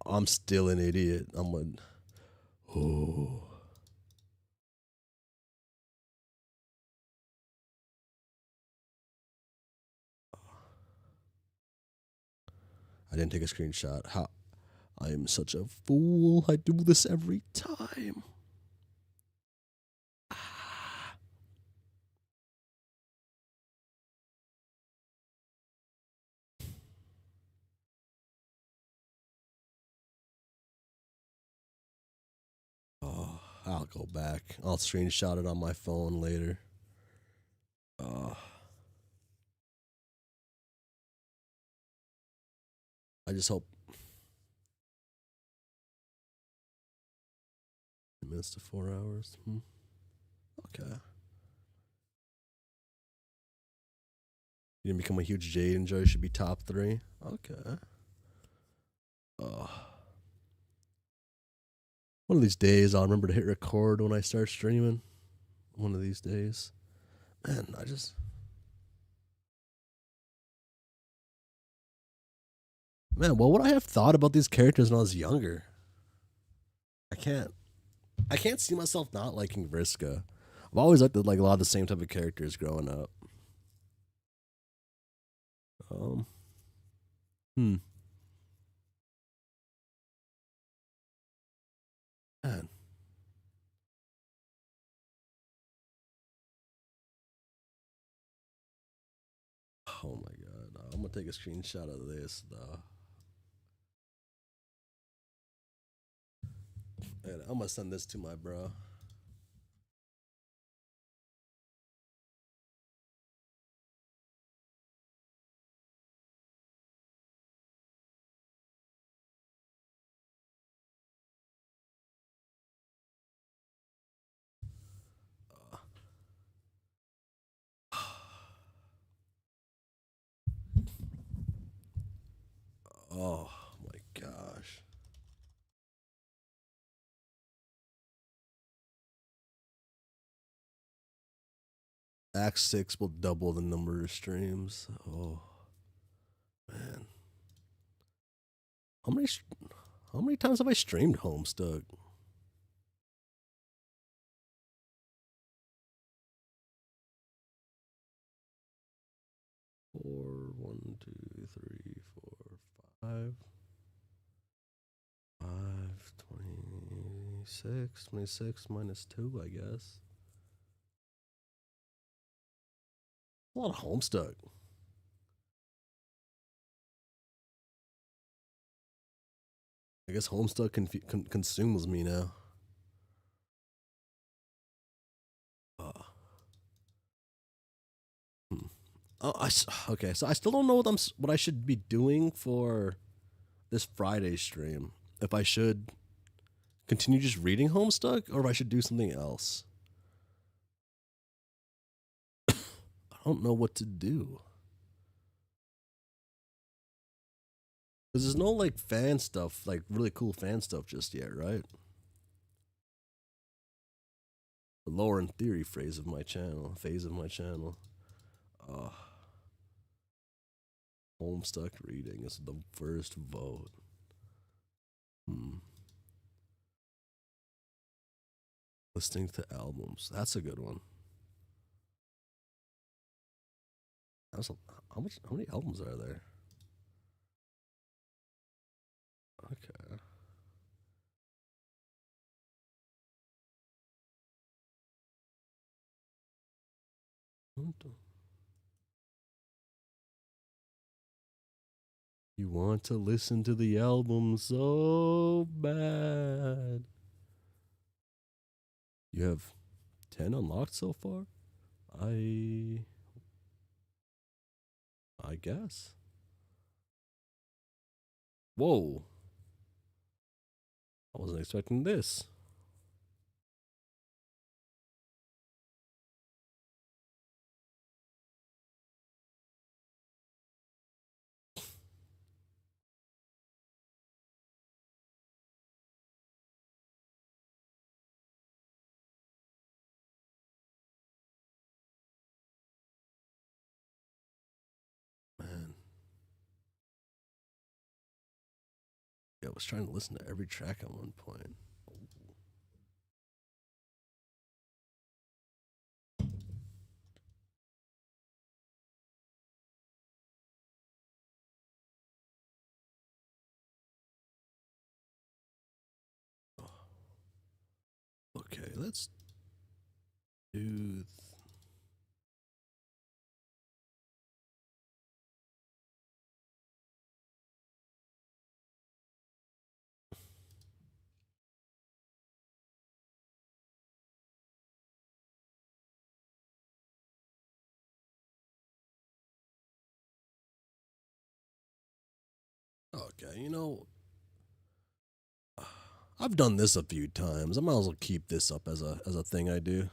I'm still an idiot. Oh. I didn't take a screenshot. How I am such a fool. I do this every time. Oh, I'll go back. I'll screenshot it on my phone later. Oh, I just hope minutes to 4 hours. Okay. You didn't become a huge Jade enjoyer. Should be top 3. Okay. Oh. One of these days, I'll remember to hit record when I start streaming. One of these days. Man, Man, what would I have thought about these characters when I was younger? I can't. I can't see myself not liking Vriska. I've always liked like a lot of the same type of characters growing up. Um. Hmm. Man. Oh my god. I'm gonna take a screenshot of this though. And I'm gonna send this to my bro. Oh my gosh. Act 6 will double the number of streams. Oh man. How many how many times have I streamed Homestuck? 4, 1, 2, 3, 4, 5. 5, 26, 26 minus 2, I guess. A lot of Homestuck. I guess Homestuck consumes me now. Uh, hmm. Okay, so I still don't know what I should be doing for this Friday stream. If I should continue just reading Homestuck or if I should do something else. I don't know what to do. Because there's no like fan stuff, like really cool fan stuff just yet, right? The lower in theory phase of my channel. Uh, Homestuck reading is the first vote. Listening to albums. That's a good one. How many albums are there? Okay. You want to listen to the album so bad. You have 10 unlocked so far? I guess. Whoa. I wasn't expecting this. Man. Yeah, I was trying to listen to every track at one point. Okay, let's do. Okay, you know, I've done this a few times. I might as well keep this up as a thing I do.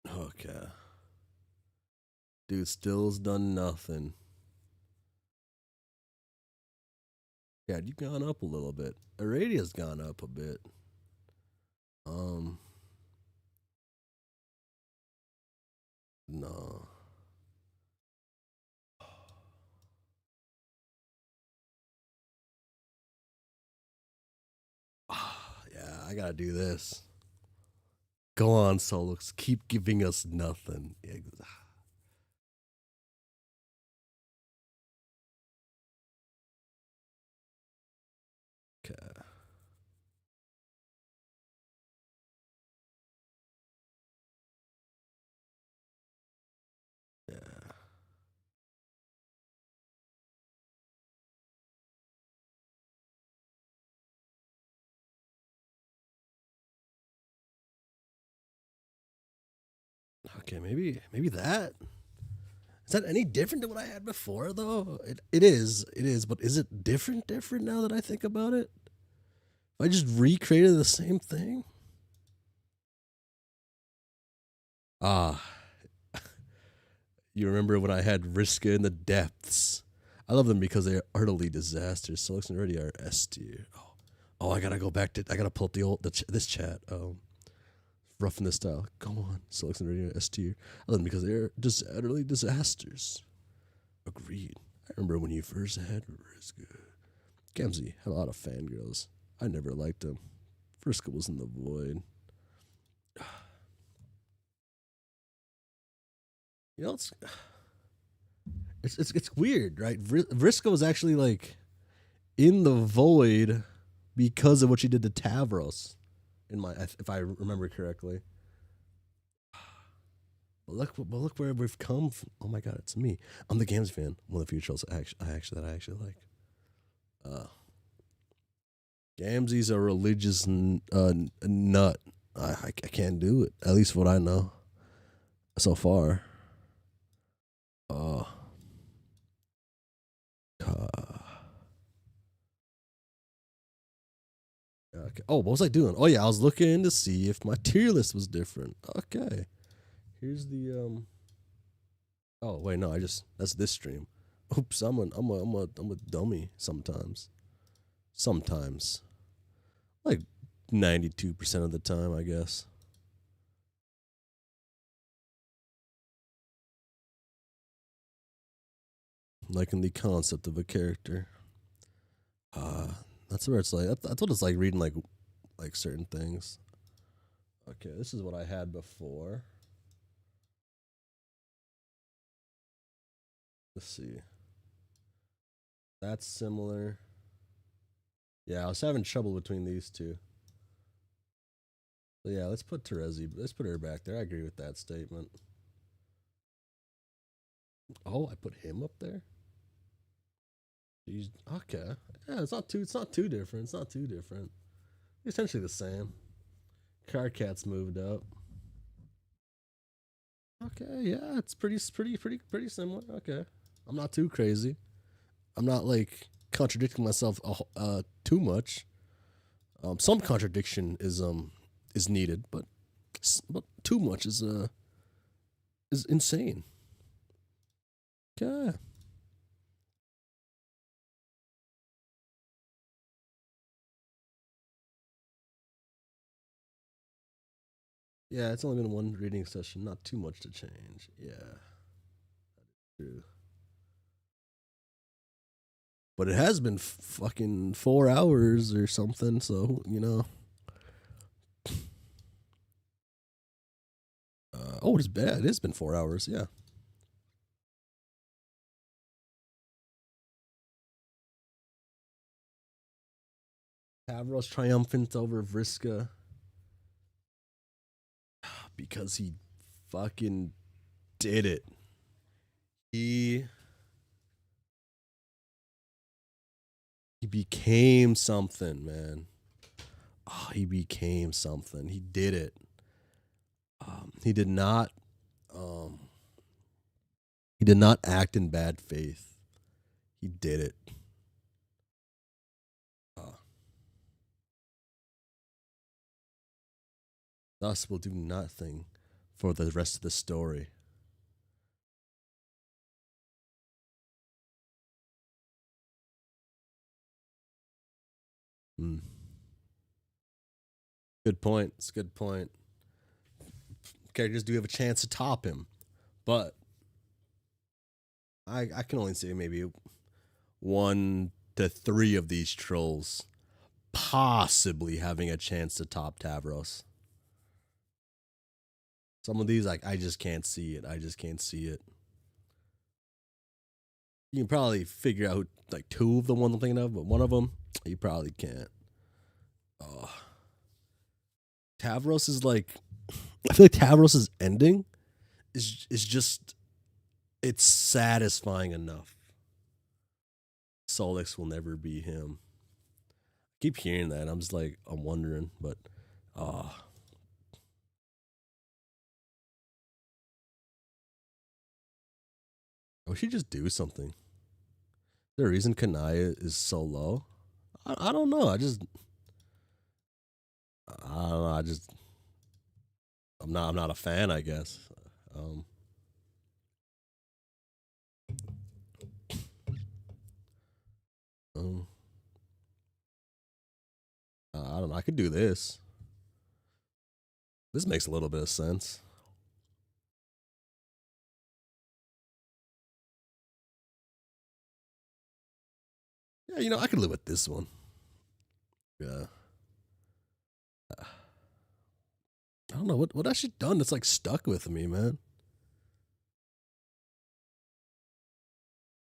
Okay. Dude still's done nothing. Yeah, you've gone up a little bit. Iradia's gone up a bit. No. Yeah, I gotta do this. Go on, Solux. Keep giving us nothing. Okay. Yeah. Okay, maybe that. Is that any different than what I had before though? It is, but is it different now that I think about it? If I just recreated the same thing? Ah. You remember when I had Riska in the depths? I love them because they are utterly disasters. Solux and Ready are S tier. Oh, I gotta go back to. I gotta pull up this chat. Rough in this style. Come on, Solux and Ready are S tier. I love them because they're utterly disasters. Agreed. I remember when you first had Riska. Gamzee had a lot of fangirls. I never liked him. Friska was in the void. You know, it's weird, right? Vriska was actually like in the void because of what she did to Tavros. If I remember correctly. But look where we've come from. Oh my god, it's me. I'm the Games fan. One of the few trolls I actually like. Gamzee's a religious nut. I can't do it. At least what I know so far. Okay. Oh, what was I doing? Oh yeah, I was looking to see if my tier list was different. Okay. Here's the. Oh wait, no, that's this stream. Oops, I'm a dummy sometimes. Sometimes, like 92% of the time, I guess. Like in the concept of a character. That's where it's like that's what it's like reading like certain things. Okay, this is what I had before. Let's see. That's similar. Yeah, I was having trouble between these two. So yeah, let's put Terezi. Let's put her back there. I agree with that statement. Oh, I put him up there. He's okay. Yeah, it's not too. It's not too different. It's not too different. Essentially the same. Carcat's moved up. Okay, yeah, it's pretty similar. Okay, I'm not too crazy. I'm not like contradicting myself too much. Some contradiction is needed, but too much is insane. Okay. Yeah, it's only been one reading session, not too much to change. Yeah, true. But it has been fucking 4 hours or something, so you know. Oh, it's bad. It has been 4 hours. Yeah. Tavros triumphant over Vriska because he fucking did it. He became something, man. Oh, he became something. He did it. He did not. Um, he did not act in bad faith. He did it. Uh, Thus, will do nothing for the rest of the story. Hmm. Good point. It's a good point. Characters do have a chance to top him, but I can only say maybe 1 to 3 of these trolls possibly having a chance to top Tavros. Some of these, like, I just can't see it. I just can't see it. You can probably figure out like 2 of the ones I'm thinking of, but one of them you probably can't. Oh, Tavros is like, I feel like Tavros's ending is just it's satisfying enough. Solix will never be him. I keep hearing that. I'm just like I'm wondering, but we should just do something. Is there a reason Kanaya is so low? I don't know. I don't know. I'm not a fan, I guess. Um, um I don't know. I could do this. This makes a little bit of sense. Yeah, you know, I could live with this one. Yeah. I don't know what has she done that's like stuck with me, man.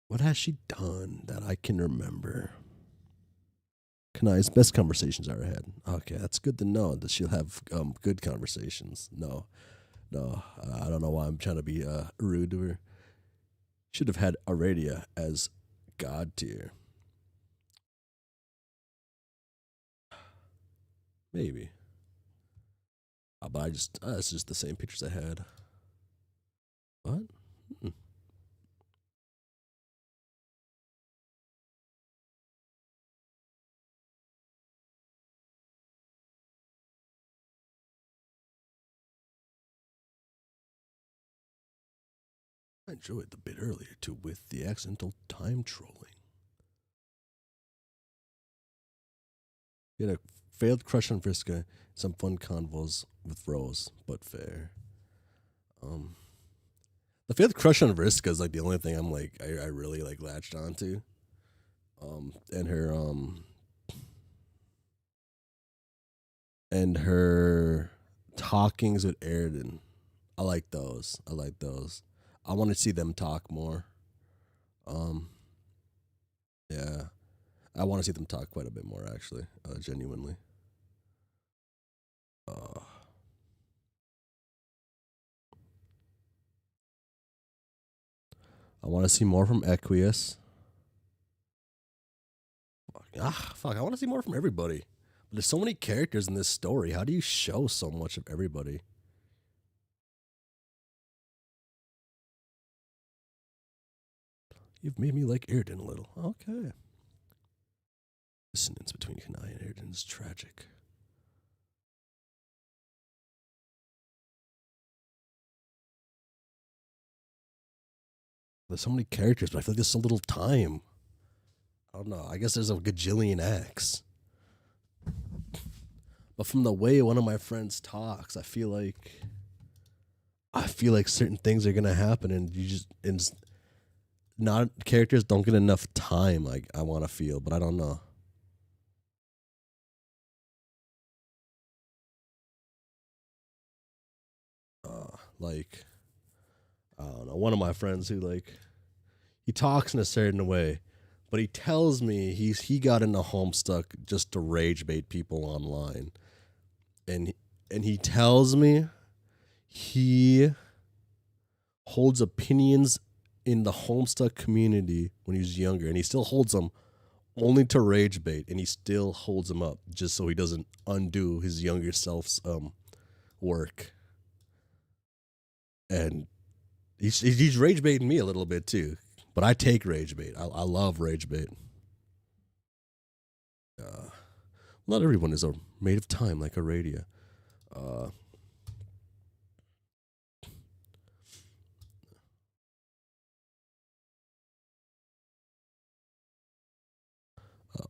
What has she done that I can remember? Kanai's best conversations I ever had. Okay, that's good to know that she'll have good conversations. No, I don't know why I'm trying to be rude to her. Should have had Aradia as God tier. Maybe. But I just, it's just the same pictures I had. What? Hmm. enjoyed the bit earlier too with the accidental time trolling. He had a failed crush on Vriska, some fun convos with Rose, but fair. The failed crush on Vriska is like the only thing I'm like I really like latched onto. And her talkings with Airden. I like those. I want to see them talk more. Yeah. I want to see them talk quite a bit more actually, genuinely. I want to see more from Equius. Fuck, I want to see more from everybody. But there's so many characters in this story. How do you show so much of everybody? You've made me like Airden a little. Okay. Dissonance between Kanai and Airden is tragic. There's so many characters, but I feel like there's so little time. I don't know. I guess there's a gajillion acts. But from the way one of my friends talks, I feel like certain things are gonna happen, and not characters don't get enough time. Like I want to feel, but I don't know. Like I don't know. One of my friends who like he talks in a certain way, but he tells me he got into Homestuck just to rage bait people online, and he tells me he holds opinions in the Homestuck community when he was younger, and he still holds them only to rage bait, and he still holds them up just so he doesn't undo his younger self's work. And he's rage baiting me a little bit too, but I take rage bait. I love rage bait. Not everyone is made of time like Aradia.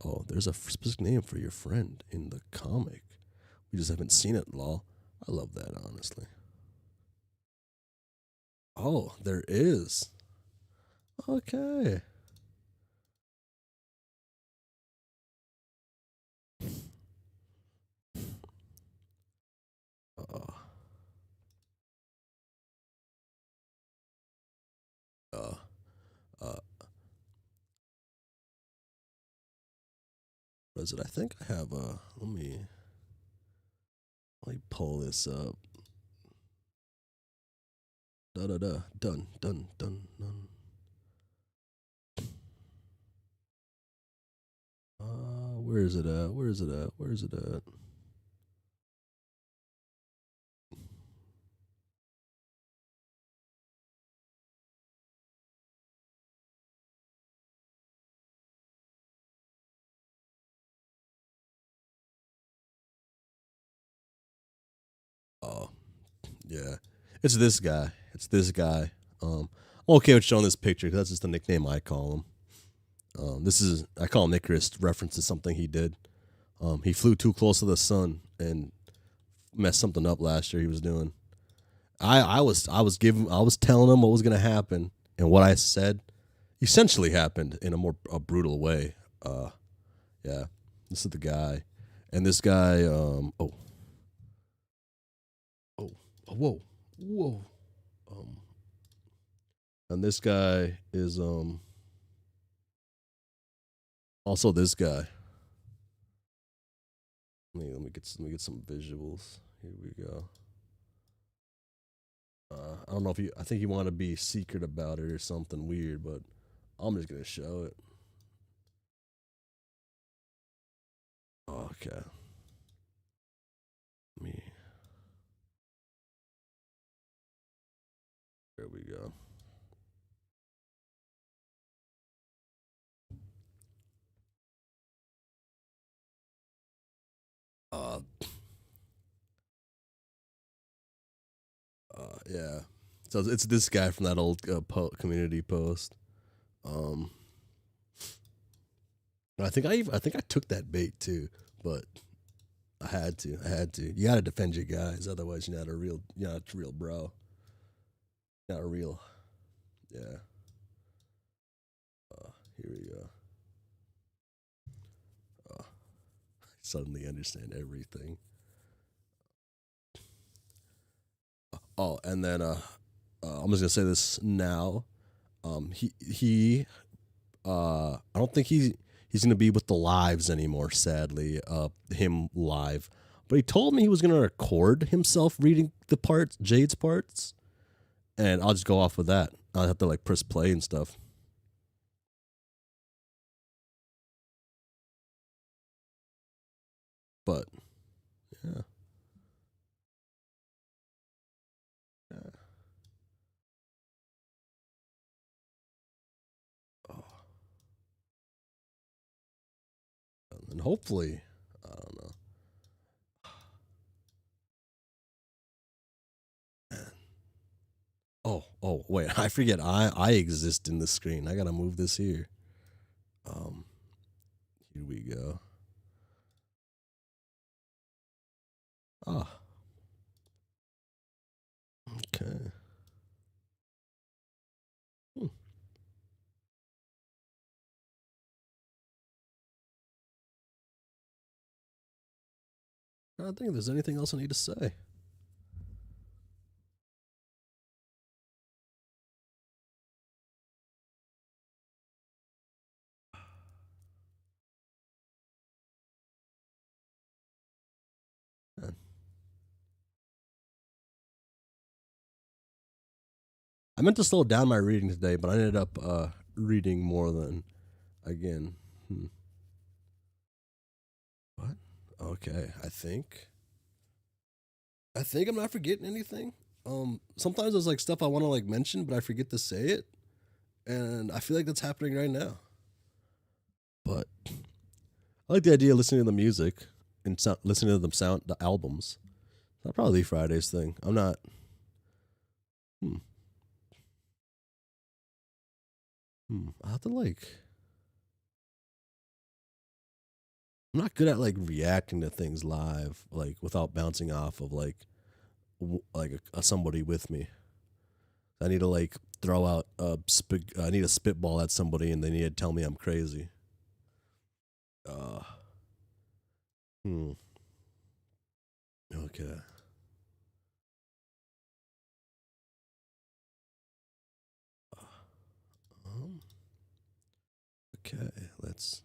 Oh, there's a specific name for your friend in the comic. We just haven't seen it, lol. I love that, honestly. Oh, there is. Okay. Uh, uh, uh, what is it? I think I have let me pull this up. Done. Where is it at? Oh, yeah. It's this guy. I'm okay with showing this picture because that's just the nickname I call him. I call him Icarus, reference to something he did. He flew too close to the sun and messed something up last year he was doing. I was telling him what was gonna happen, and what I said essentially happened in a brutal way. Yeah. This is the guy. And this guy, whoa. And this guy is also this guy. Let me get some visuals. Here we go. I don't know if I think you want to be secret about it or something weird, but I'm just gonna show it. Okay. There we go. Yeah. So it's this guy from that old community post. Um, I think I took that bait too, but I had to. You gotta defend your guys, otherwise you're not a real bro. Not a real. Yeah. Here we go. I suddenly understand everything. Oh, and then I'm just gonna say this now. I don't think he's gonna be with the lives anymore. Sadly, him live, but he told me he was gonna record himself reading the parts, Jade's parts, and I'll just go off with that. I'll have to like press play and stuff. But yeah. Yeah. Oh. And hopefully, I don't know. Man. Oh, wait, I forget. I exist in the screen. I gotta move this here. Here we go. Ah, okay. Hmm. I don't think there's anything else I need to say. Man. I meant to slow down my reading today, but I ended up reading more than again. What? Okay, I think I'm not forgetting anything. Sometimes there's like stuff I want to like mention, but I forget to say it, and I feel like that's happening right now. But I like the idea of listening to the music and listening to the albums. That'll probably be Friday's thing. I'm not. Hmm. I have to like. I'm not good at like reacting to things live, like without bouncing off of like somebody with me. I need to like throw out I need to spitball at somebody, and they need to tell me I'm crazy. Uh. Hmm. Okay. Um. Okay. Let's.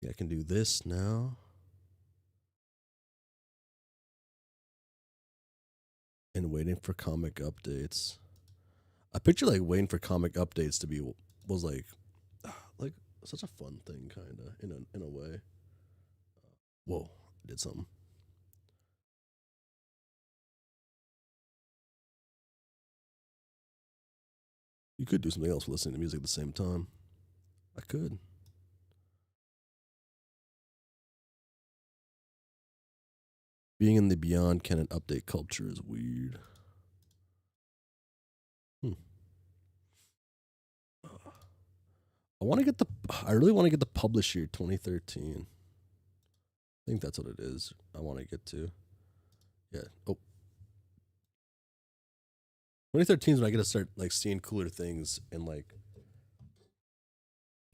Yeah, I can do this now. And waiting for comic updates. I picture like waiting for comic updates to be was like such a fun thing, kind of in a way. Whoa, I did something. You could do something else with listening to music at the same time. I could. Being in the beyond canon update culture is weird. Hmm. I want to get the. I really want to get the publish year 2013. I think that's what it is. I want to get to. Yeah. Oh. 2013 is when I get to start like seeing cooler things and like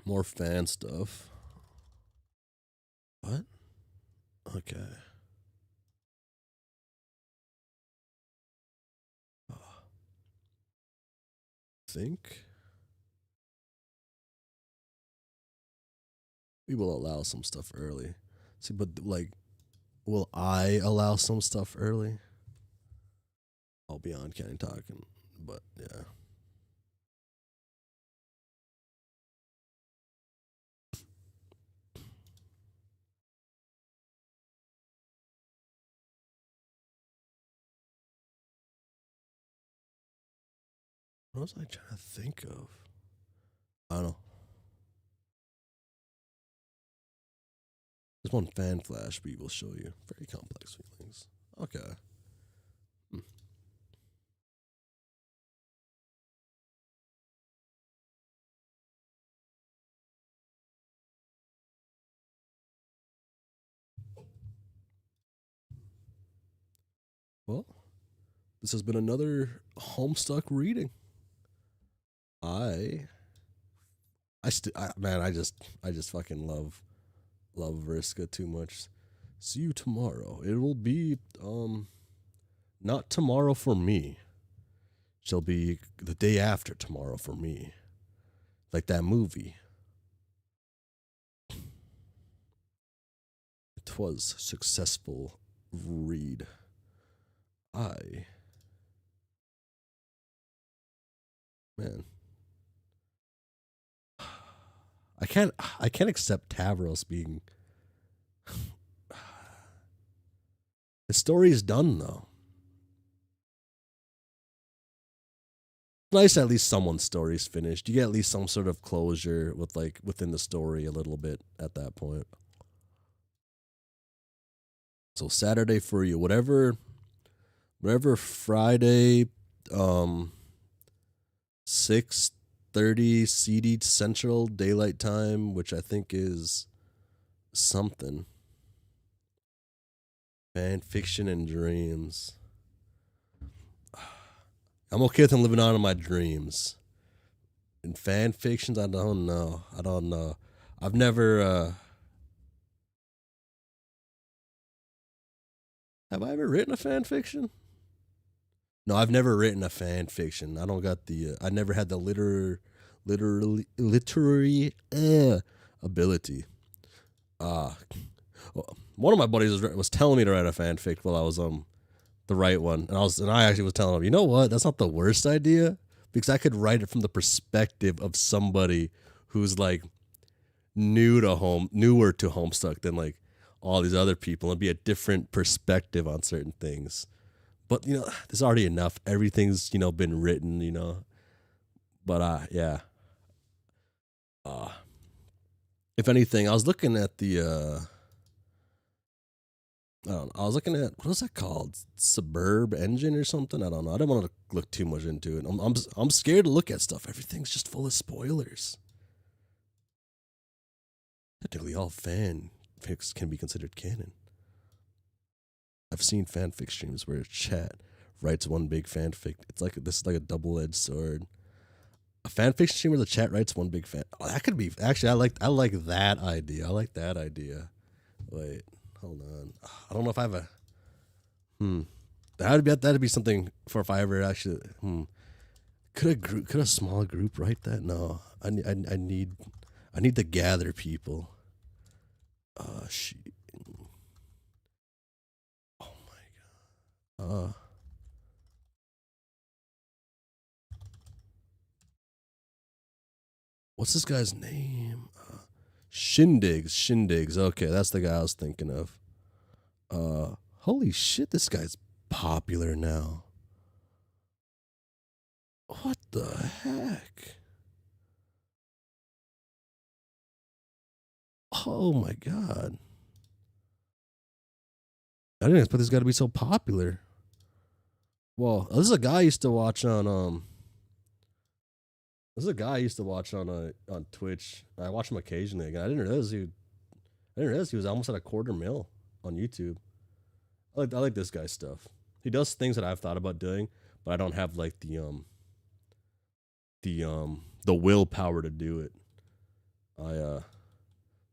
more fan stuff. What? Okay. Think we will allow some stuff early. See, but like, will I allow some stuff early? I'll be on Canning talking, but yeah. What was I trying to think of? I don't know. There's one fan flash we will show you. Very complex feelings. Okay. Well, this has been another Homestuck reading. Man, I just fucking love Vriska too much. See you tomorrow. It will be not tomorrow for me. Shall be the day after tomorrow for me. Like that movie. It was successful read. Man. I can't accept Tavros being the story is done though. Nice at least someone's story is finished. You get at least some sort of closure with like within the story a little bit at that point. So Saturday for you, whatever Friday 6:30 CD Central Daylight Time, which I think is something. Fan fiction and dreams. I'm okay with him living on in my dreams. In fan fictions, I don't know. I've never have I ever written a fan fiction? No, I've never written a fan fiction. I don't got the I never had the literary ability. One of my buddies was telling me to write a fanfic while I was the right one, and I actually was telling him, you know what? That's not the worst idea because I could write it from the perspective of somebody who's like newer to Homestuck than like all these other people, and be a different perspective on certain things. But you know, there's already enough. Everything's been written, But yeah. If anything, I was looking at the I don't know. I was looking at what was that called? Suburb Engine or something? I don't know. I didn't want to look too much into it. I'm scared to look at stuff. Everything's just full of spoilers. Technically, all fanfics can be considered canon. I've seen fanfic streams where chat writes one big fanfic. This is like a double-edged sword. A fanfic stream where the chat writes one big fan. Oh, that could be actually. I like that idea. I like that idea. Wait. Hold on. I don't know if I have a. That'd be something for if I ever actually. Could a small group write that? No. I need to gather people. Shit. Oh my god. What's this guy's name? Shindigs. Okay, that's the guy I was thinking of. Holy shit, this guy's popular now. What the heck? Oh my god. I didn't expect this guy to be so popular. Well, this is a guy I used to watch on on Twitch. I watch him occasionally again. I didn't realize he was almost at $250,000 on YouTube. I like this guy's stuff. He does things that I've thought about doing, but I don't have like the willpower to do it.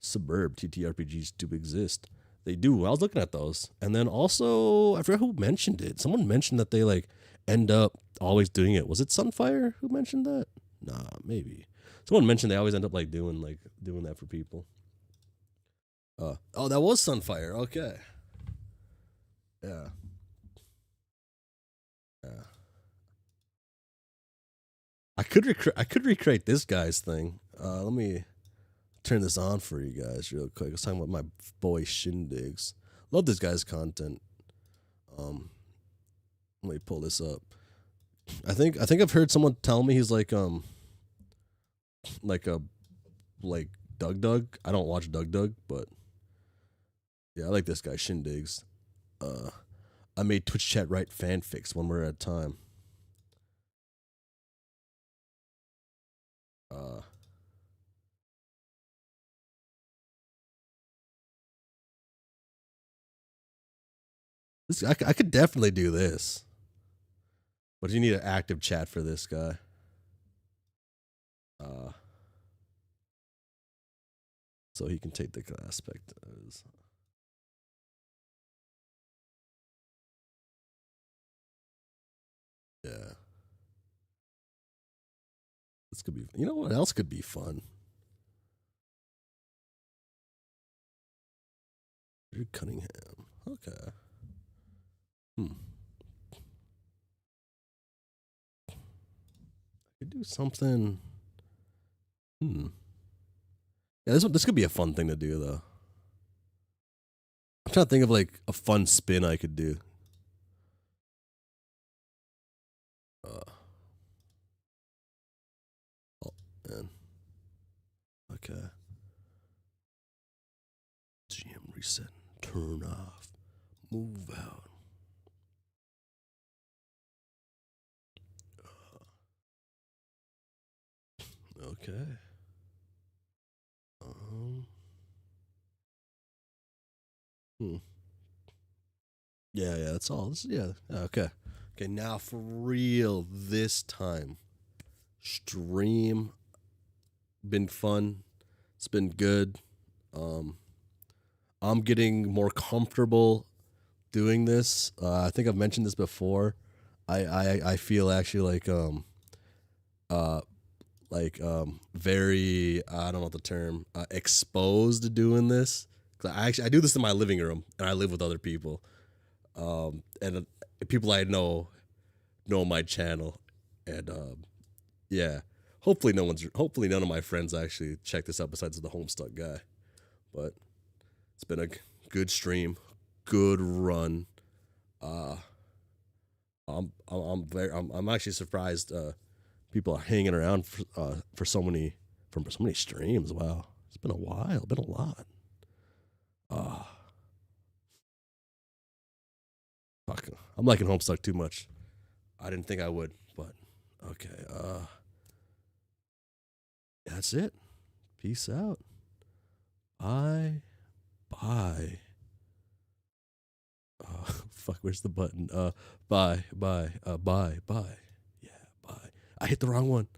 Suburb TTRPGs do exist. They do. I was looking at those. And then also, I forgot who mentioned it. Someone mentioned that they like end up always doing it. Was it Sunfire who mentioned that? Nah, maybe. Someone mentioned they always end up like doing that for people. Oh, that was Sunfire. Okay. Yeah. Yeah. I could recreate this guy's thing. Let me turn this on for you guys real quick. I was talking about my boy Shindigs. Love this guy's content. Let me pull this up. I think I've heard someone tell me he's like Doug. I don't watch Doug, but yeah, I like this guy Shindigs. I made Twitch chat write fanfics one word at a time. I could definitely do this. But you need an active chat for this guy. So he can take the aspect as. Yeah. This could be. You know what else could be fun? Drew Cunningham. Okay. I could do something. Yeah, this could be a fun thing to do though. I'm trying to think of like a fun spin I could do. Oh man. Okay. GM reset. Turn off. Move out. Okay. Yeah, that's all. Yeah. Okay. Okay, now for real this time. Stream been fun. It's been good. I'm getting more comfortable doing this. I think I've mentioned this before. I feel actually very I don't know what the term exposed to doing this. 'Cause I do this in my living room and I live with other people. And people I know my channel, and yeah. Hopefully none of my friends actually check this out besides the Homestuck guy. But it's been a good stream, good run. I'm actually surprised people are hanging around for so many streams. Wow, it's been a while, been a lot. Fuck, I'm liking Homestuck too much. I didn't think I would, but okay. That's it. Peace out. Bye. Fuck, where's the button? Bye. Yeah, bye. I hit the wrong one.